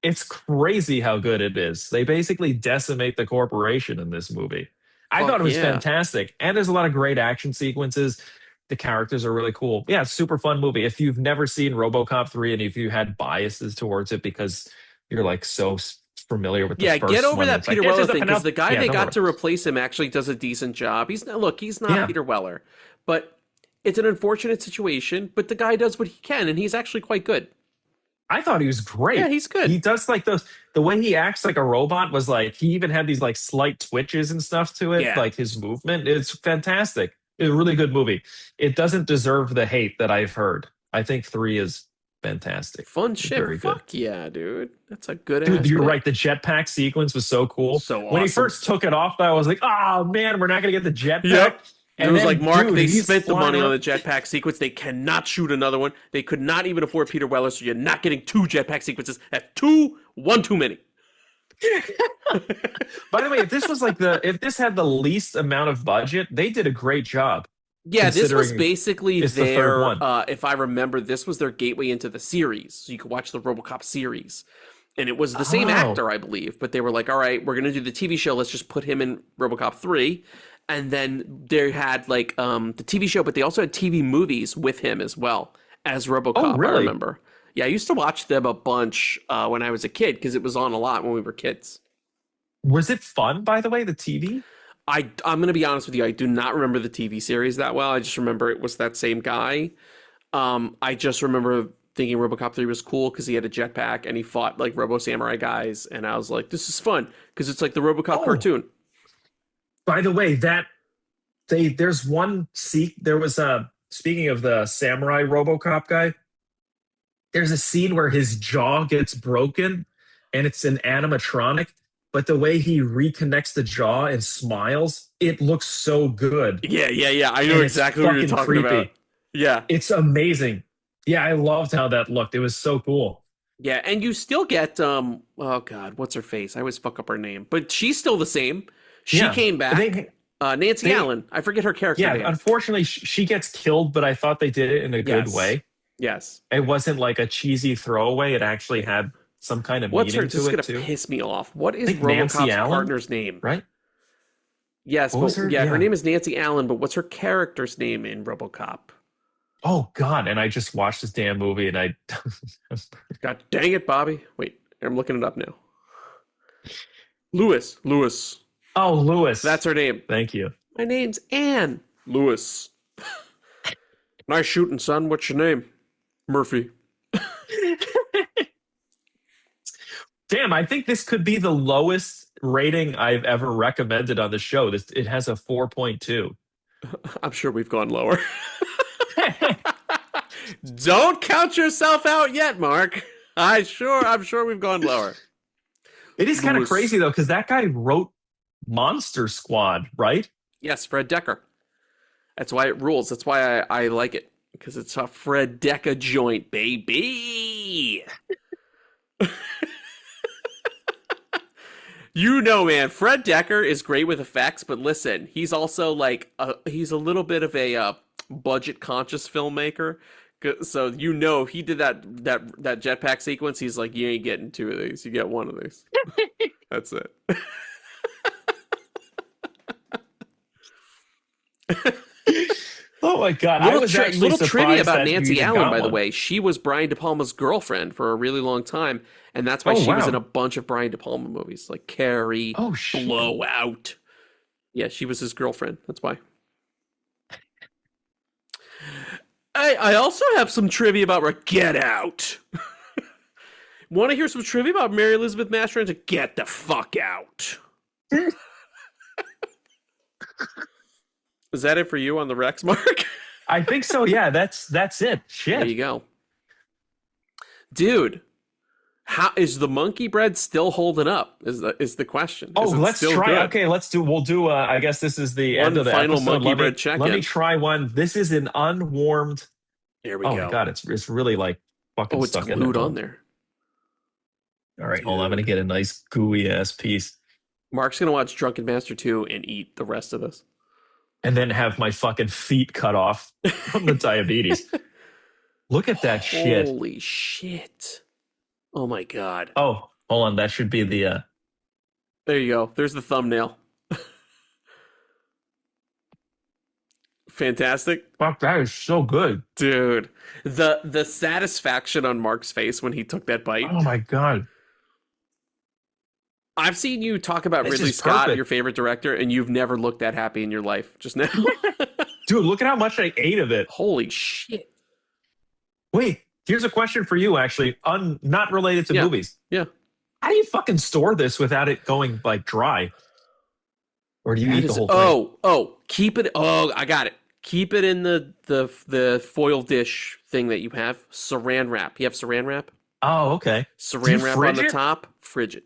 It's crazy how good it is. They basically decimate the corporation in this movie. I thought it was fantastic. And there's a lot of great action sequences. The characters are really cool. Yeah, super fun movie. If you've never seen RoboCop 3 and if you had biases towards it because you're like so familiar with the first one. Get over that it's like, Peter this Weller is thing because the guy they don't got worry. to replace him actually does a decent job. He's not Yeah. Peter Weller, but it's an unfortunate situation. But the guy does what he can, and he's actually quite good. I thought he was great. Yeah, he's good. He does like the way he acts like a robot was like, he even had these like slight twitches and stuff to it. Yeah. Like his movement. It's fantastic. It's a really good movie. It doesn't deserve the hate that I've heard. I think 3 is fantastic. Fun It's shit. very good. Fuck yeah, dude. That's a good Dude, ass you're movie. right. The jetpack sequence was so cool. So When he awesome. first took it off, I was like, oh man, we're not gonna get the jetpack. Yep. And it was then, like, Mark, dude, they he's spent the flying money on around- the jetpack sequence. They cannot shoot another one. They could not even afford Peter Weller, so you're not getting 2 jetpack sequences. That's one too many. By the way, if this was like if this had the least amount of budget, they did a great job. Yeah, this was Considering basically it's the third their, one. if I remember, this was their gateway into the series. So you could watch the RoboCop series. And it was the same Oh. actor, I believe. But they were like, all right, we're going to do the TV show. Let's just put him in RoboCop 3. And then they had like the TV show, but they also had TV movies with him as well as RoboCop, Oh, really? I remember. Yeah, I used to watch them a bunch when I was a kid because it was on a lot when we were kids. Was it fun, by the way, the TV? I'm going to be honest with you. I do not remember the TV series that well. I just remember it was that same guy. I just remember thinking RoboCop 3 was cool because he had a jetpack and he fought like Robo Samurai guys. And I was like, this is fun because it's like the RoboCop cartoon. By the way, there's one there was speaking of the samurai RoboCop guy, there's a scene where his jaw gets broken and it's an animatronic, but the way he reconnects the jaw and smiles, it looks so good. Yeah. I know And it's exactly what you're fucking talking about. creepy. Yeah. It's amazing. Yeah, I loved how that looked. It was so cool. Yeah. And you still get, oh God, what's her face? I always fuck up her name, but she's still the same. She Yeah. came back. Nancy they- Allen. I forget her character Yeah, name. unfortunately, she gets killed, but I thought they did it in a good Yes. way. Yes. It wasn't like a cheesy throwaway. It actually had some kind of What's her? meaning This is to gonna it too. piss me off. What is I think Nancy RoboCop's Allen? partner's name? Right? Yes, What was but her- her yeah. name is Nancy Allen. But what's her character's name in RoboCop? Oh God! And I just watched this damn movie, and I God dang it, Bobby. Wait, I'm looking it up now. Lewis. oh Lewis, That's her name. Thank you. My name's Anne. Lewis. Nice shooting, son. What's your name? Murphy. Damn, I think this could be the lowest rating I've ever recommended on the show. It has a 4.2. I'm sure we've gone lower. Don't count yourself out yet, Mark. I'm sure we've gone lower. It is kind of Lewis. crazy though, because that guy wrote Monster Squad, right? Yes, Fred Decker. That's why it rules. That's why I like it. Because it's a Fred Decker joint, baby. You know, man, Fred Decker is great with effects, but listen, he's also like he's a little bit of a budget conscious filmmaker. So you know, he did that jetpack sequence. He's like, you ain't getting two of these. You get one of these. That's it. Oh my God! I was actually little trivia surprised about that you Nancy even Allen, got by the one. way. She was Brian De Palma's girlfriend for a really long time, and that's why Oh, she was wow. in a bunch of Brian De Palma movies, like Carrie, Oh shit! Blowout. Yeah, she was his girlfriend. That's why. I also have some trivia about Get Out. Want to hear some trivia about Mary Elizabeth Mastrange? Get the fuck out. Is that it for you on the Rex, Mark? I think so. Yeah, that's it. Shit. There you go. Dude, how is the monkey bread still holding up? Is the question. Oh, Is it let's still try. good? Okay, let's do. We'll do. I guess this is the One end of the final episode. monkey bread check-in. Let me try one. This is an unwarmed. There we Oh go. my God! It's really like fucking Oh, it's stuck glued in on there. All right, hold on. I'm gonna get a nice gooey ass piece, Mark's gonna watch Drunken Master 2 and eat the rest of this. and then have my fucking feet cut off from the diabetes. Look at that shit. Holy shit. Oh my God. Oh, hold on. That should be the. There you go. There's the thumbnail. Fantastic. Fuck, that is so good. Dude. The satisfaction on Mark's face when he took that bite. Oh my God. I've seen you talk about This Ridley is Scott, perfect. your favorite director, and you've never looked that happy in your life. Just now. Dude, look at how much I ate of it. Holy shit. Wait, here's a question for you, actually, not related to Yeah. movies. Yeah. How do you fucking store this without it going like dry? Or do you eat the whole thing? Keep it. Oh, I got it. Keep it in the foil dish thing that you have. Saran wrap. You have saran wrap? Oh, okay. Do you Saran wrap on fridge the it? top. Fridge it.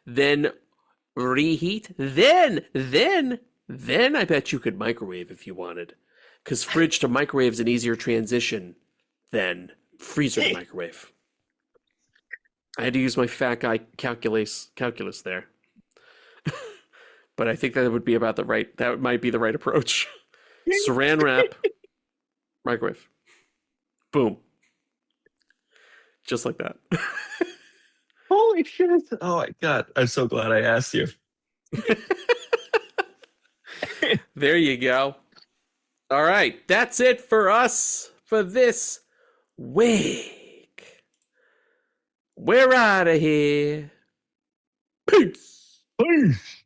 Then reheat. Then I bet you could microwave if you wanted. Because fridge to microwave is an easier transition than freezer to microwave. I had to use my fat guy calculus there. But I think that would be about that might be the right approach. Saran wrap, microwave. Boom. Just like that. Holy shit. Oh my God. I'm so glad I asked you. There you go. All right. That's it for us for this week. We're out of here. Peace. Peace.